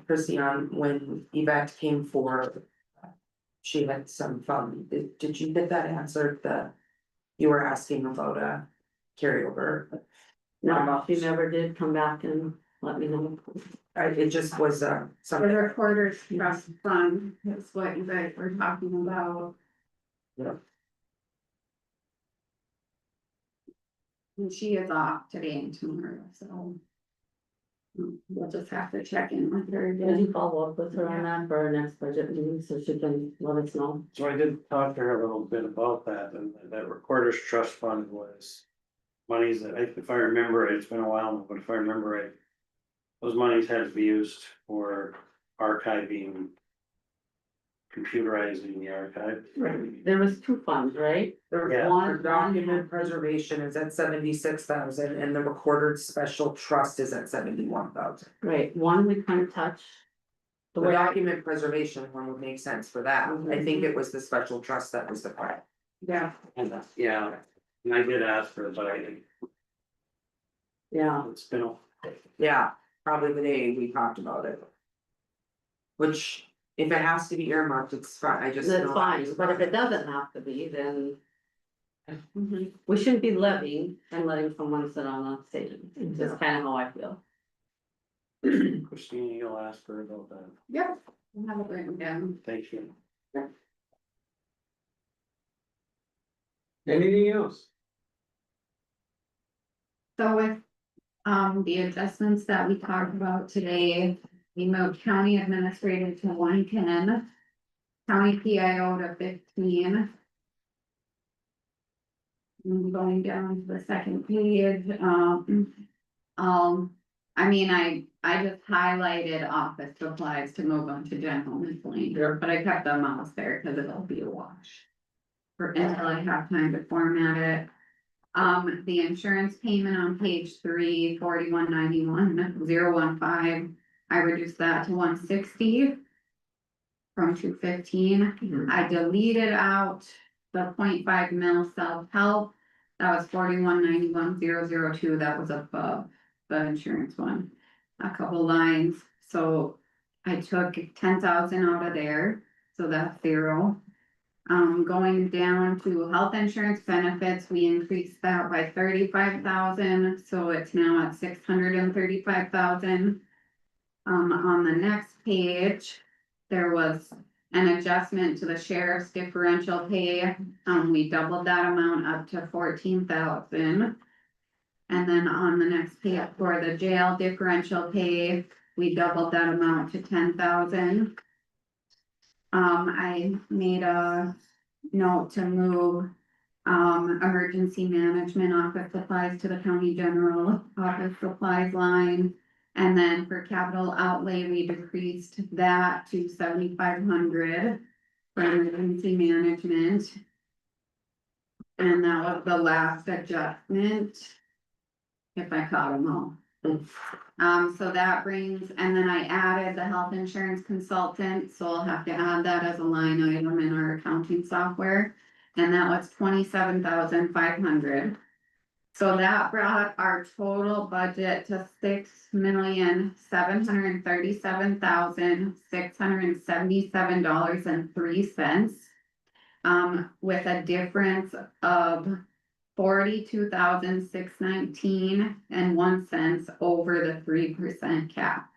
Chrissy, on when Yvette came for. She had some fun, did you get that answered, you were asking about a carryover? No, she never did come back and let me know. It just was, The something, recorder's trust fund is what you guys were talking about. Yeah. And she is off today and tomorrow, so. We'll just have to check in with her Would again. you follow up with her on that for our next budget meeting, so she can let us know? So I did talk to her a little bit about that, and that recorder's trust fund was. Monies that, if I remember, it's been a while, now, but if I remember right. Those monies had to be used for archiving. Computerizing the archive. There was two funds, right? The Yeah. one document preservation is at 76,000 and the recorded special trust is at 71,000. Right, one we couldn't touch. The document preservation one would make sense for that. I think it was the special trust that was the part. Yeah. And yeah, and I did ask her, but I think Yeah, it's been, Yeah, probably the day we talked about it. Which, if it has to be earmarked, it's fine, I just. that's know fine, it's but if it fine. doesn't have to be, then. We shouldn't be levying and letting someone sit on a station, it's just kind of how I feel. Christine, you'll ask her about that. Yep, we'll have it written down. Thank you. Anything else? So with, the adjustments that we talked about today, we moved county administrative to 110. County PIO to 15. And going down to the second page, I mean, I just highlighted office supplies to move on to general miscellaneous, Yeah. but I kept the mouse there because it'll be a wash. For until I have time to format it. The insurance payment on page 3, 4191,015, I reduced that to 160. From 215, I deleted out the 0.5 mil self-help. That was 4191,002, that was above the insurance one. A couple lines, so I took 10,000 out of there, so that's 0. Going down to health insurance benefits, we increased that by 35,000, so it's now at 635,000. On the next page, there was an adjustment to the sheriff's differential pay. We doubled that amount up to 14,000. And then on the next page for the jail differential pay, we doubled that amount to 10,000. I made a note to move emergency management office supplies to the county general office supplies line. And then for capital outlay, we decreased that to 7,500 for emergency management. And that was the last adjustment. If I caught them all. So that brings, and then I added the health insurance consultant, so I'll have to add that as a line item in our accounting software. And that was 27,500. So that brought our total budget to $6,737,677.03. With a difference of 42,619.01 over the 3% cap.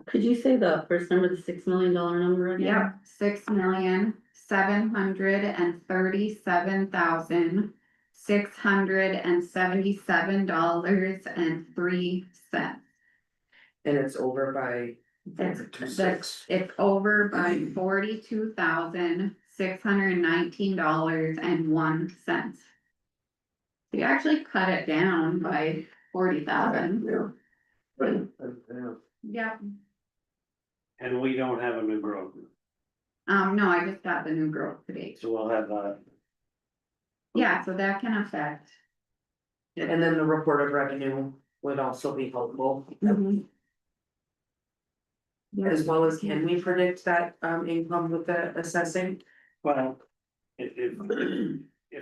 Could you say the first number, the $6 million number again? Yep, $6,737,677.03. And it's over by. It's over by $42,619.01. You actually cut it down by 40,000. Yep, And we don't have a new growth, no, I just got the new growth today. so we'll have Yeah, so that can affect. And then the reported revenue would also be helpful. As well as, can we predict that income with the assessing? well, if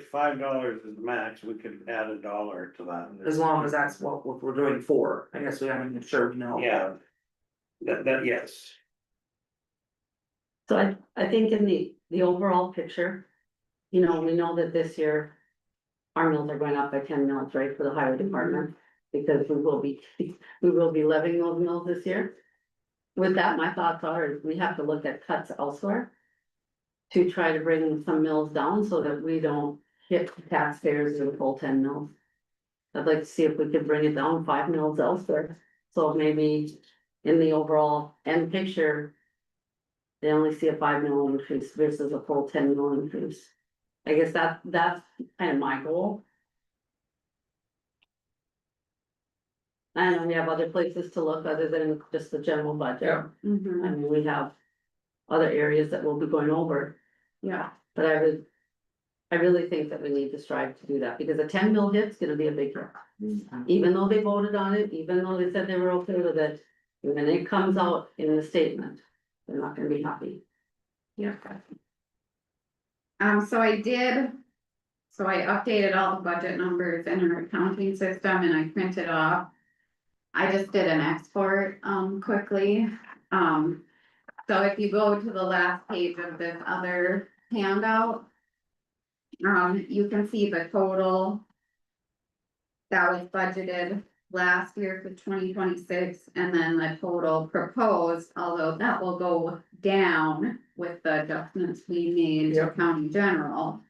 $5 is the max, we could add $1 to that. As long as that's what we're doing for, I guess we gotta make sure we know. Yeah. That, yes. So I think in the overall picture, you know, we know that this year. Our mills are going up by 10 mills, right, for the highway department, because we will be levying those mills this year. With that, my thoughts are, is we have to look at cuts elsewhere. To try to bring some mills down so that we don't hit the taxpayers with the full 10 mills. I'd like to see if we could bring it down 5 mils elsewhere, so maybe in the overall end picture. They only see a 5 mil increase versus a full 10 mil increase. I guess that's kind of my goal. I know we have other places to look other than just the general budget. Yeah. I Mhm. mean, we have other areas that we'll be going over, Yeah, but I really think that we need to strive to do that, because a 10 mil hit's gonna be a big hit. Even though they voted on it, even though they said they were okay with it, when it comes out in the statement, they're not gonna be happy. yeah. So I updated all the budget numbers in our accounting system and I printed off. I just did an export, quickly, so if you go to the last page of this other handout. You can see the total. That was budgeted last year for 2026, and then the total proposed, although that will go down with the adjustments we made to Yep. county general.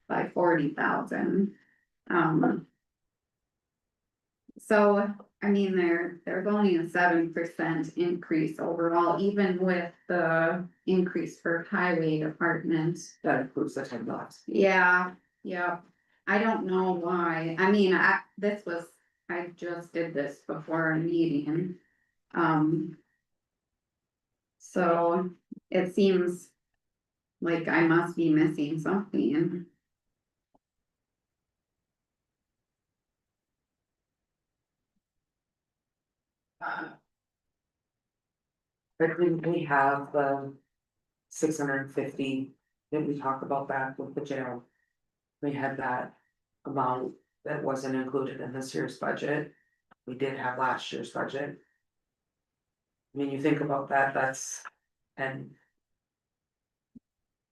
By 40,000. So, I mean, there's only a 7% increase overall, even with the increase for highway department. That includes the $10. Yeah, yeah, I don't know why, I mean, I just did this before a meeting. So it seems like I must be missing something. I think we have, 650, didn't we talk about that with the jail? We had that amount that wasn't included in this year's budget. We did have last year's budget. I mean, you think about that, that's, and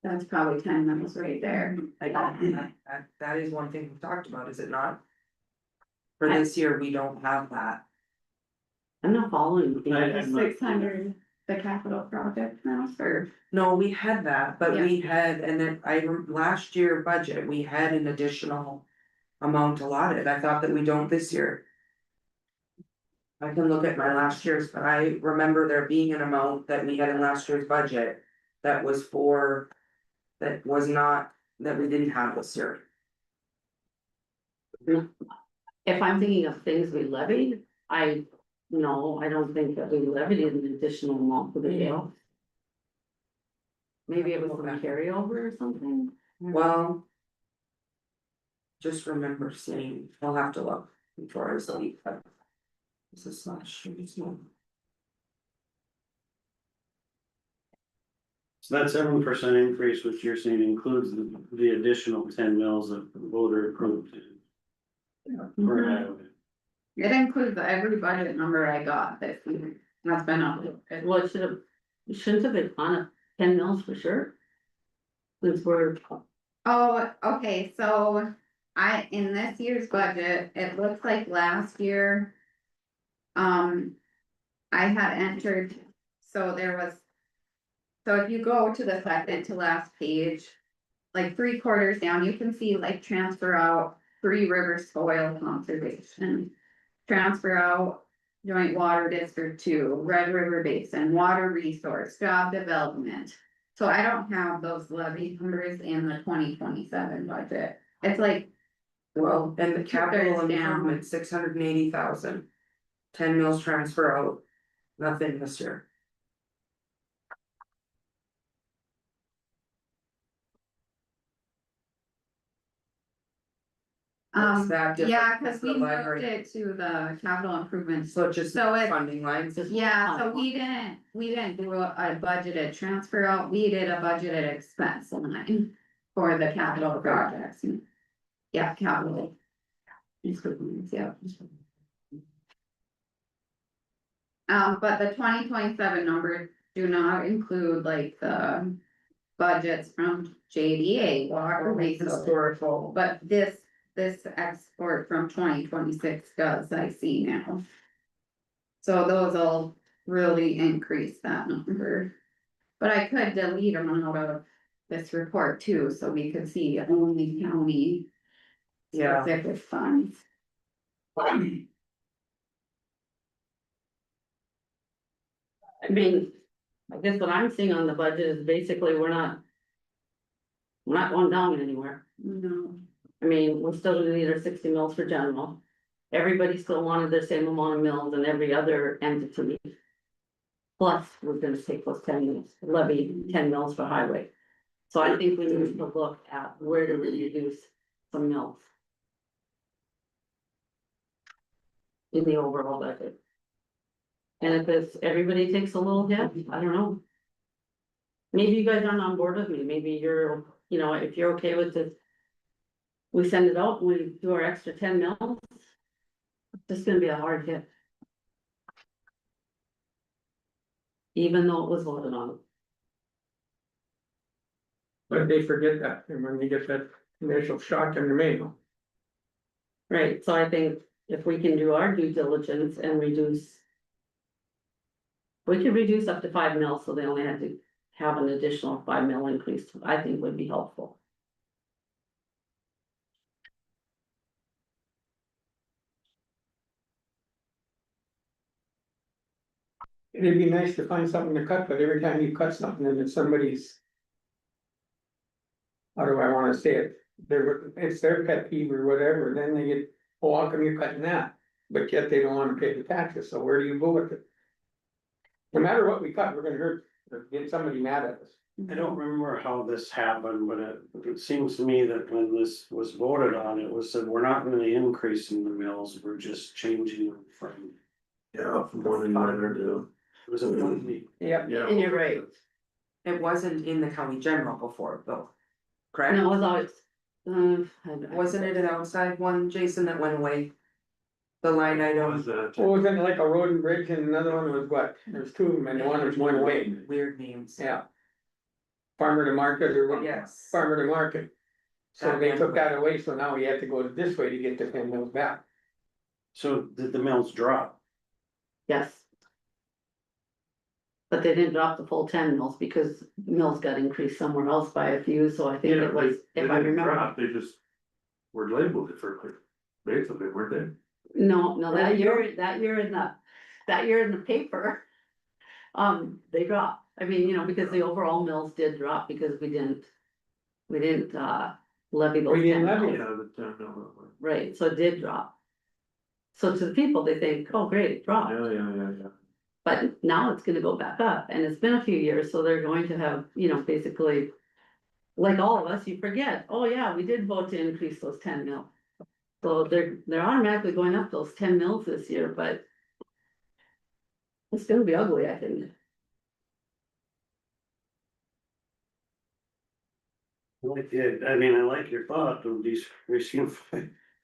That's probably 10 minutes right there. that is one thing we've talked about, is it not? For I- this year, we don't have that. I'm not following. I'm not- 600, the capital project now, or, No, we had that, but we had, and then last year budget, we had an additional amount allotted, I thought that we don't this year. I can look at my last year's, but I remember there being an amount that we had in last year's budget that was for, that was not, that we didn't have this year. If I'm thinking of things we levied, no, I don't think that we levied an additional amount for the jail. Maybe it was from carryover or something. Well. Just remember seeing, I'll have to look before I sleep, but. This is not sure, it's not. So that 7% increase, which you're saying includes the additional 10 mils that the voter approved. For highway. it includes every budget number I got this year, that's been up. Well, it shouldn't have been on a 10 mils for sure. Since we're, Oh, okay, so in this year's budget, it looks like last year. I had entered, so there was. So if you go to the second to last page. Like 3/4 down, you can see like transfer out Three Rivers Soil Conservation. Transfer out Joint Water District 2, Red River Basin, Water Resource, Job Development. So I don't have those levy numbers in the 2027 budget. It's like, Well, and the capital 2/3 down. improvement, 680,000. 10 mils transfer out, nothing this year. What's that difference yeah, cause from we the moved library? it to the capital improvements. So it's just So it- funding lines, just. Yeah, so we didn't do a budgeted transfer out, we did a budgeted expense line for the capital projects. Yeah, capital. Improvements, yeah. But the 2027 numbers do not include like the budgets from JDA, water resource. historical. But this export from 2026 does, I see now. So those will really increase that number. But I could delete them out of this report too, so we could see only county. Yeah. Specific funds. I mean, I guess what I'm seeing on the budget is basically we're not. We're not going down anywhere. No, I mean, we're still gonna need our 60 mils for general. Everybody still wanted the same amount of mills and every other entity. Plus, we're gonna take those 10 mils, levy 10 mils for highway. So I think we need to look at where do we reduce some mills. In the overall budget. And if it's, everybody takes a little hit, I don't know. Maybe you guys aren't on board with me, maybe you're, you know, if you're okay with this. We send it out, we do our extra 10 mils. It's just gonna be a hard hit. Even though it was voted on. But they forget that, and when you get that initial shock in the mail. Right, so I think if we can do our due diligence and reduce. We could reduce up to 5 mils, so they only had to have an additional 5 mil increase, I think would be helpful. It'd be nice to find something to cut, but every time you cut something and it's somebody's. How do I wanna say it? It's their pet peeve or whatever, then they get, oh, how come you're cutting that? But yet they don't wanna pay the taxes, so where do you go with it? No matter what we cut, we're gonna hurt, or get somebody mad at us. I don't remember how this happened, but it seems to me that when this was voted on, it was said, we're not really increasing the mills, we're just changing them from. Yeah, from one to another to. It was a company. Yep. Yeah. And you're right, It wasn't in the county general before, though. Correct? and it was always. Wasn't it an outside one, Jason, that went away? The line item, What was it, like a road and bridge, and another one was what? There's two of them, and the one was one way, weird names. yeah. Farmer to market or what? Yes. Farmer to market. So they took that away, so now we have to go this way to get the 10 mils back. So did the mills drop? Yes. But they didn't drop the full 10 mils because mills got increased somewhere else by a few, so I think it was, if I remember. They just were labeled it for, basically, weren't they? No, There that you go. year in the paper. They dropped, I mean, you know, because the overall mills did drop because we didn't levy those We didn't 10 levy mills. No. Right, so it did drop. So to the people, they think, oh, great, it dropped. Yeah. But now it's gonna go back up, and it's been a few years, so they're going to have, you know, basically. Like all of us, you forget, oh yeah, we did vote to increase those 10 mil. So they're automatically going up those 10 mils this year, but. It's gonna be ugly, I think. I like it, I mean, I like your thought of these, receive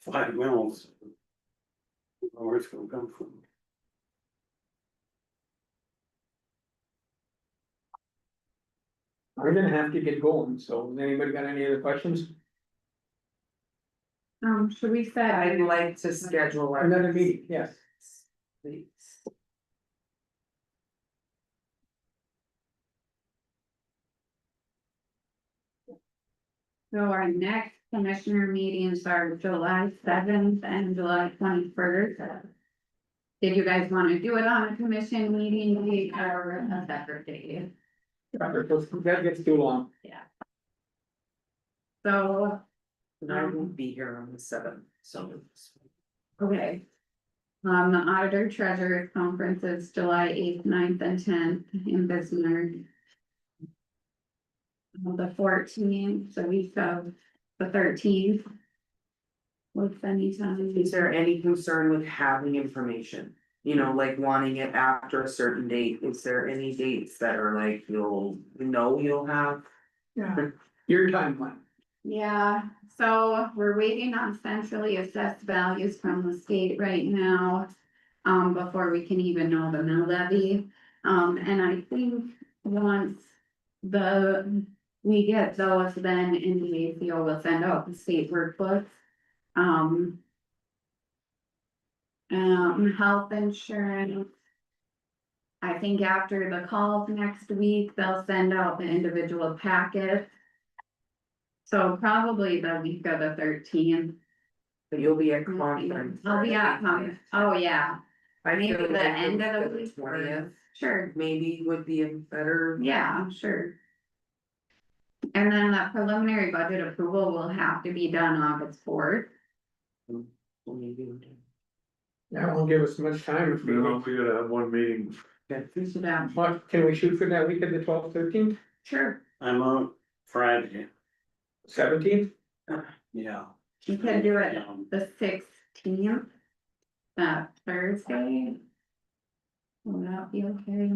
5 mils. I don't know where it's gonna come from. We're gonna have to get going, so has anybody got any other questions? should we set? I'd like to schedule our. Another meeting, yes. Please. So our next commissioner meetings are July 7th and July 21st. Did you guys wanna do it on a commission meeting date or a separate date? That gets too long. So, I won't be here on the 7th, so. okay. The auditor treasurer conference is July 8th, 9th, and 10th in Bismarck. The 14th, the week of the 13th. What's any time? Is there any concern with having information? You know, like wanting it after a certain date? Is there any dates that are like you'll have? Your timeline. Yeah, so we're waiting on centrally assessed values from the state right now. Before we can even know the mill levy. And I think once we get those, then NDACO will send out the state workbooks. Health insurance. I think after the calls next week, they'll send out the individual packets. So probably the week of the 13th. But you'll be at conference. I'll be at conference, oh, yeah, I maybe feel the like end of the week. 20th Sure, maybe would be a better. yeah, sure. And then that preliminary budget approval will have to be done August 4th. Maybe. That won't give us much time if we, We gotta have one meeting. We should have, what, can we shoot for that week of the 12th, 13th, sure, I'm on Friday, 17th? yeah. you can do it Um, the 16th. That Thursday. Will that be okay?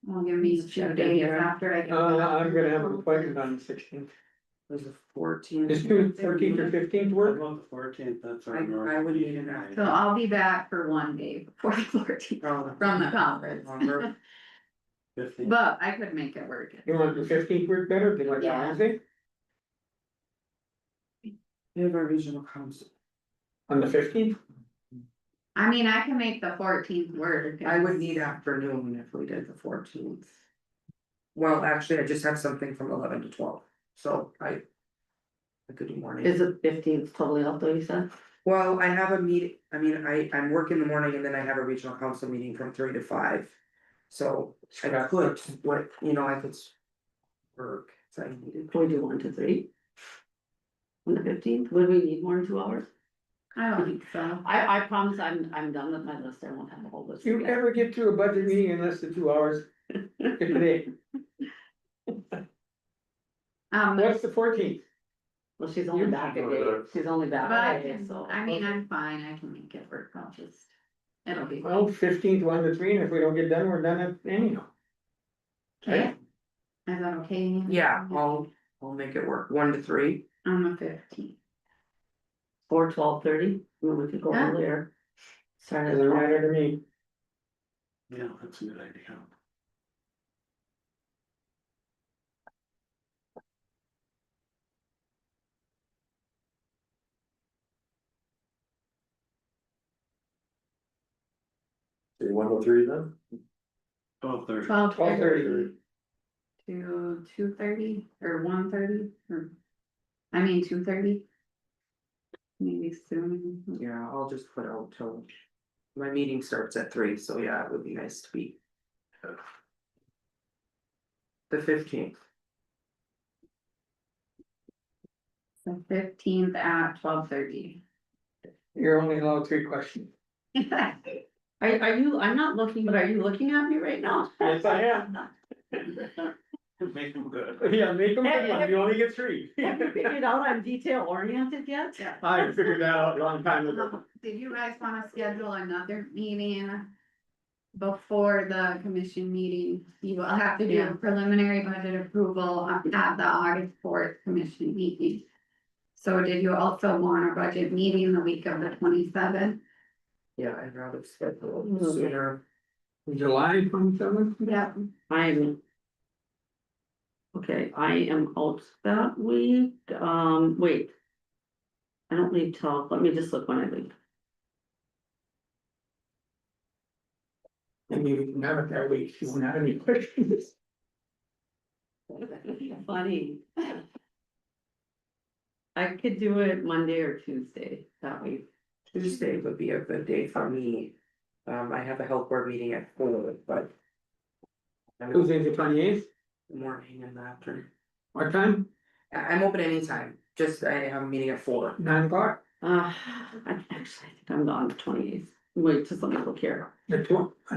I'll give me a few days after I. get back. I'm gonna have an appointment on the 16th. Was the 14th. Is 14th or 15th What work? about the 14th, that's I our normal. would need an act. So I'll be back for one day before the 14th from the conference. Longer. 15th. But I could make it work. You want the 15th work better than like Yeah. Wednesday? We have our regional council. On the 15th? I mean, I can make the 14th work. I would need afternoon if we did the 14th. Well, actually, I just have something from 11 to 12, so I could do morning. Is it 15th totally out though, you said? Well, I have a meeting, I mean, I'm working in the morning and then I have a regional council meeting from 3 to 5. So I could, what, I could work, if I needed. Can we do 1 to 3? On the 15th, would we need more than 2 hours? I don't think so. I promise I'm done with my list, I won't have a whole list. You again. ever get to a budget meeting in less than 2 hours? Good today. What's the 14th? Well, she's only back a day, she's only back But a day, so. I mean, I'm fine, I can make it work, I'll just, it'll be. Well, 15th, 1 to 3, and if we don't get done, we're done at anyhow. Okay. Is that okay? Yeah, I'll make it work, 1 to 3. On the 15th. Or 12:30, when we could go Yeah. earlier. Start at Doesn't 12. matter to me. Yeah, that's a good idea. Say 103 then? 12:30. 12:30. To 2:30 or 1:30 or, I mean, 2:30. Maybe soon. Yeah, I'll just put out till. My meeting starts at 3, so yeah, it would be nice to be. The 15th. The 15th at 12:30. You're only allowed 3 questions. Are you, I'm not looking, but are you looking at me right now? Yes, I am. Make them good. Yeah, make them fun, you only get 3. Have you figured out I'm detail oriented yet? Yeah. I figured that out a long time ago. Did you guys wanna schedule another meeting? Before the commission meeting, you will have to do Yeah. a preliminary budget approval at the August 4th commission meeting. So did you also want a budget meeting the week of the 27th? Yeah, I'd rather schedule it Mhm. sooner. July 27th? Yeah. I'm. Okay, I am out that week, wait. I don't leave till, let me just look when I leave. And you can have it that week, you won't have any questions. Funny. I could do it Monday or Tuesday that week. Tuesday would be a good day for me. I have a health board meeting at 4, but. I'm Tuesday the 28th, the morning and the afternoon. what time? I'm open anytime, just I have a meeting at 4. 9 o'clock? I think I'm gone the 28th. Wait, just let me look here. I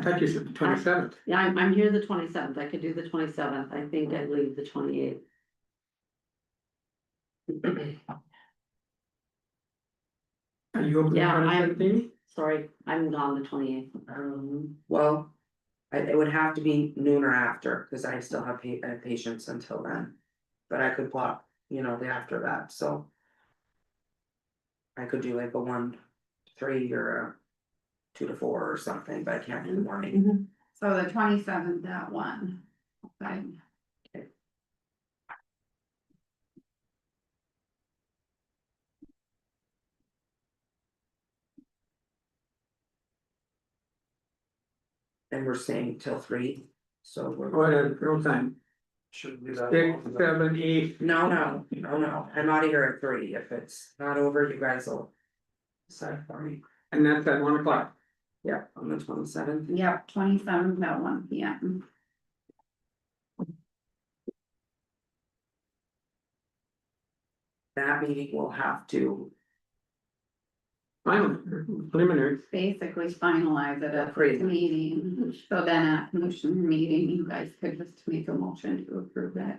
thought you said the 27th. Yeah, I'm here the 27th. I could do the 27th. I think I leave the 28th. Are you open Yeah, on the I'm- 17th? Sorry, I'm gone the 28th. Well, it would have to be noon or after, cause I still have patients until then. But I could block, the after that, so. I could do like a 1 to 3 or a 2 to 4 or something, but I can't do the morning. So the 27th at 1. Okay. And we're staying till 3, so we're. What a real time, Shouldn't be that 6, long. 7, 8, No, I'm out of here at 3, if it's not over, you guys will. Sorry, sorry. and that's at 1 o'clock. Yeah, on the 27th. Yep, 27th at 1 p.m. That meeting will have to, Final, preliminary. Basically finalize it at Great. the meeting, so then at commission meeting, you guys could just make a motion to approve it.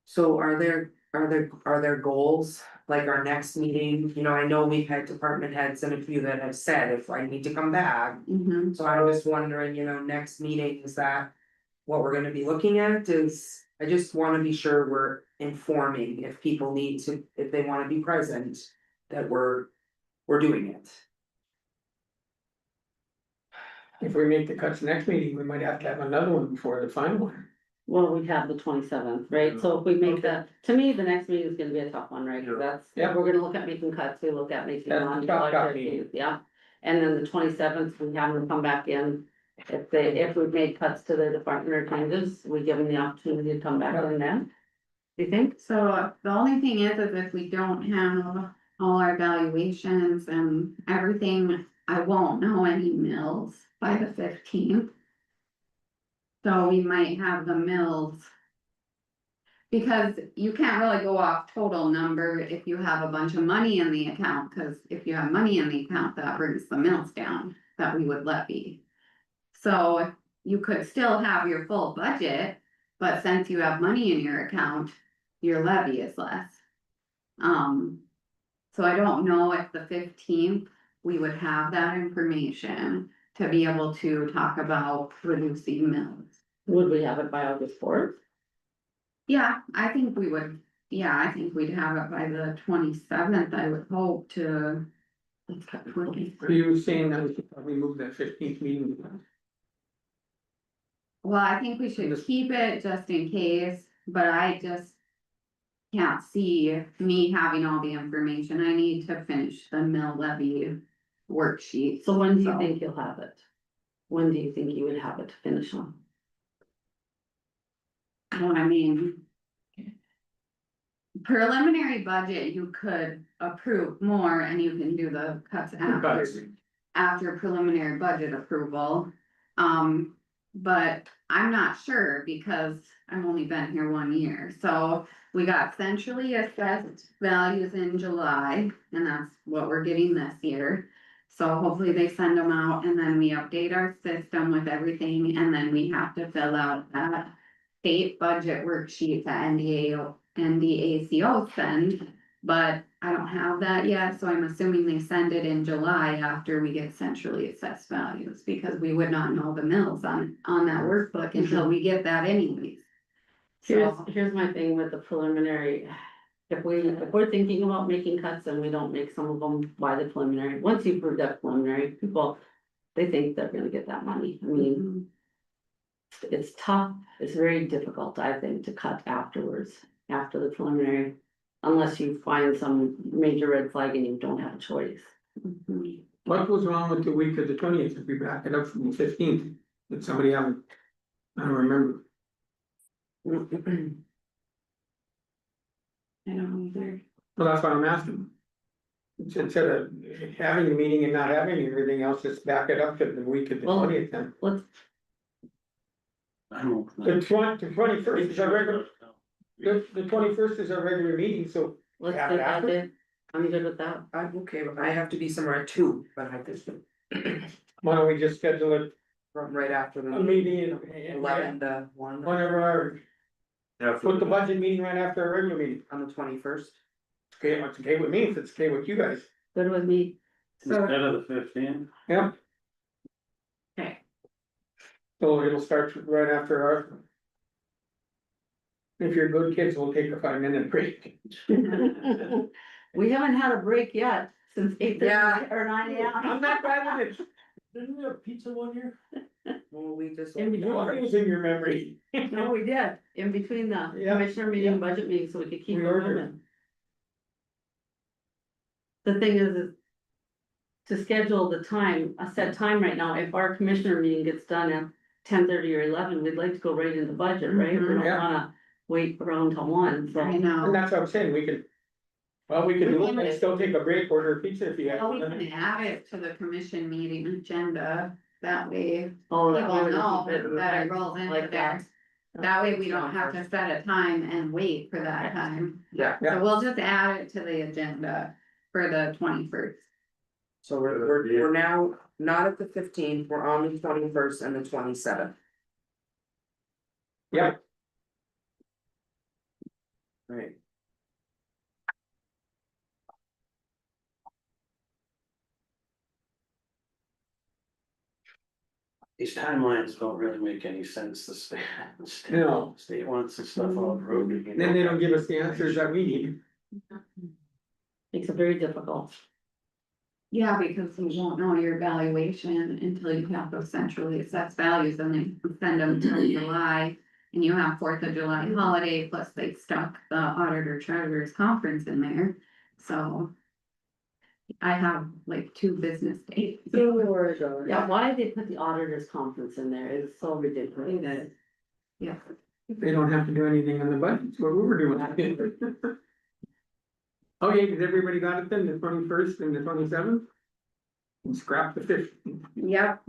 so are there goals? Like our next meeting, you know, I know we've had department heads and a few that have said if I need to come back. Mm-hmm. So I'm just wondering, you know, next meeting, is that what we're gonna be looking at? I just wanna be sure we're informing if people need to, if they wanna be present, that we're doing it. If we make the cuts next meeting, we might have to have another one before the final one. Well, we have the 27th, right? So if we make that, to me, the next meeting is gonna be a tough one, right? 'Cause that's, Yeah. if we're gonna look at making cuts, we look at making. That's the tough cut meeting. Yeah, and then the 27th, we have them come back in. If we've made cuts to the department or changes, we give them the opportunity to come back in then. Do you think? So the only thing is if we don't have all our valuations and everything, I won't know any mills by the 15th. So we might have the mills. Because you can't really go off total number if you have a bunch of money in the account, cause if you have money in the account, that brings the mills down that we would levy. So you could still have your full budget, but since you have money in your account, your levy is less. So I don't know if the 15th, we would have that information to be able to talk about reducing mills. Would we have it by August 4th? Yeah, I think we would, yeah, I think we'd have it by the 27th, I would hope to. Let's cut it. Are you saying that we should probably move that 15th meeting? Well, I think we should keep it just in case, but I just. Can't see me having all the information, I need to finish the mill levy worksheet. So when do you think you'll have it? When do you think you would have it to finish on? Well, I mean. Preliminary budget, you could approve more and you can do the cuts after preliminary budget approval. But I'm not sure because I've only been here 1 year, so we got centrally assessed values in July, and that's what we're getting this year. So hopefully they send them out and then we update our system with everything, and then we have to fill out that state budget worksheet that NDACO send, but I don't have that yet, so I'm assuming they send it in July after we get centrally assessed values, because we would not know the mills on that workbook until we get that anyways. So, Here's my thing with the preliminary. If we're thinking about making cuts and we don't make some of them by the preliminary, once you prove that preliminary, people, they think they're gonna get that money. I mean, it's tough, it's very difficult, I think, to cut afterwards, after the preliminary. Unless you find some major red flag and you don't have a choice. mhm. What was wrong with the week of the 20th, if we back it up from the 15th? Did somebody have? I don't remember. I don't either. Well, that's what I'm asking. Instead of having the meeting and not having everything else, just back it up to the week of the Well, 20th then. Let's, I don't. The 21st is our regular, the 21st is our regular meeting, so. let's have do it that after? then. I'm good with that. I'm okay, but I have to be somewhere at 2, but I just, Why don't we just schedule it, right after a the meeting and 11 to 1 whenever our, put the budget meeting right after our regular meeting. on the 21st. Okay, it's okay with me if it's okay with you guys. Good with me. Instead of the 15th. Yeah. Okay. So it'll start right after our. If you're good kids, we'll take a 5-minute break. We haven't had a break yet since 8:30 Yeah. or 9 AM. I'm not bad at it. Didn't we have pizza 1 year? Well, we just. In between. It was in your memory. No, we did, in between the Yeah, commissioner meeting, yeah. budget meeting, so we could keep We it ordered. moving. The thing is to schedule the time, a set time right now, if our commissioner meeting gets done at 10:30 or 11, we'd like to go right into budget, right? We Mhm. don't Yeah. wanna wait around till 1, so. I And know, that's what I'm saying, we could. Well, we can still take a break, order a pizza if you Well, we have. can add it to the commission meeting agenda, that way Oh, that people way we know keep it that it rolls into like there. that. That way we don't have to set a time and wait for that time. Yeah, Yeah. So we'll just add it to the agenda for the 21st. so we're now not at the 15th, we're on the 21st and the 27th. Yep. Right. These timelines don't really make any sense, the state. No. State wants the stuff all approved. Then they don't give us the answers that we need. Makes it very difficult. Yeah, because you won't know your valuation until you have those centrally assessed values and they send them till July. And you have 4th of July holiday, plus they stuck the auditor treasurer's conference in there, so. I have like 2 business days. Yeah, why did they put the auditors conference in there? It's so ridiculous. Yeah, They don't have to do anything on the budget, what we were doing. Okay, cause everybody got it then, the 21st and the 27th? And scrap the 5th. yep,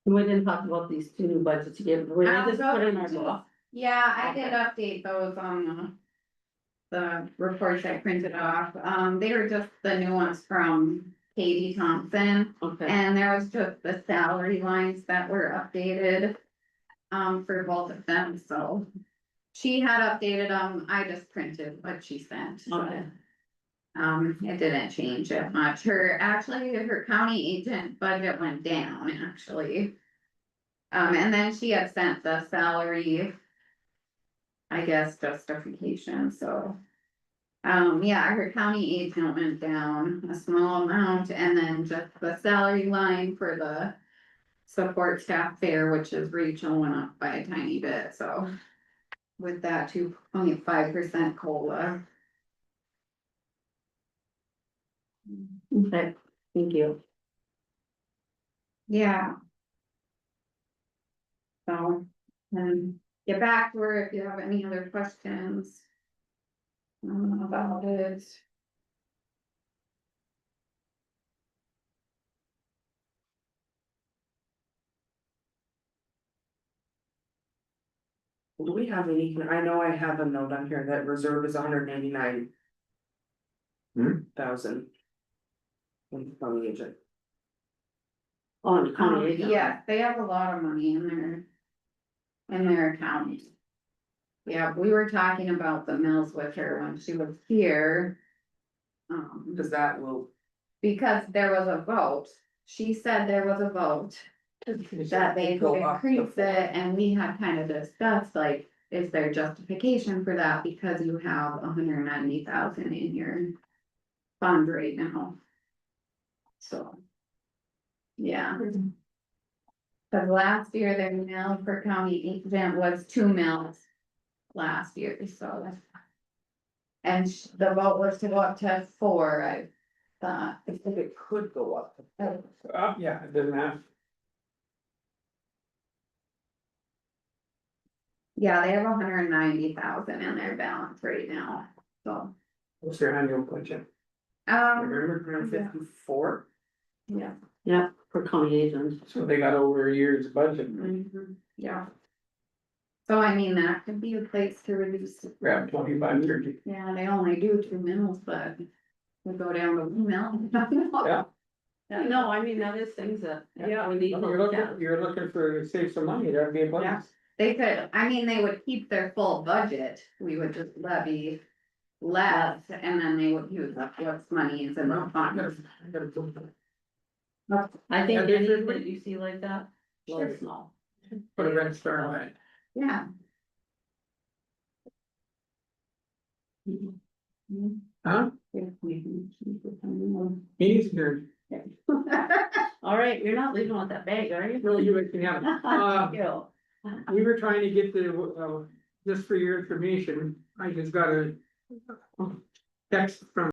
We didn't talk about these 2 new budgets again, but we just put in our book. yeah, I did update those on the reports I printed off, they were just the new ones from Katie Thompson. Okay, And there was just the salary lines that were updated, for both of them, so. She had updated them, I just printed what she sent, so. okay. It didn't change it much, her county agent budget went down, actually. And then she had sent the salary, I guess, justification, so. Yeah, her county agent went down a small amount, and then just the salary line for the support staff fair, which is Rachel, went up by a tiny bit, so. With that 2.5% COLA. Okay, thank you. Yeah. So, get back to her if you have any other questions. About it. Do we have any, I know I have a note on here that reserve is 189. Thousand. In the county agent. On the county agent. Yeah, they have a lot of money in their account. Yeah, we were talking about the mills with her when she was here. Cause that will, Because there was a vote, she said there was a vote. That they could Go up to increase it, and we had kind of discussed, like, is there justification for that, because you have 190,000 in your fund right now. So. Yeah. Cause last year their mill per county agent was 2 mills last year, so. And the vote was to go up to 4, I thought. I think it could go up. Yeah, it doesn't have. Yeah, they have 190,000 in their balance right now, so. What's their annual budget? Remember? 154. Yeah. Yeah, for county agent. So they got over a year's budget, Mhm, yeah. So I mean, that could be a place to reduce, grab 25, 30. yeah, they only do 2 mills, but we go down to 1 mill. Yeah. No, I mean, that is things that, yeah, we need to You're look at. looking to save some money, that'd be a Yeah. plus. They could, I mean, they would keep their full budget, we would just levy less, and then they would use up what's money is in the fund. I think Yeah, there's- anything that you see like that, let us know. Put a red star on it. Yeah. Huh? Meeting's adjourned. All right, you're not leaving with that bag, are you? No, you can have it. Thank you. We were trying to get just for your information, I just got a text from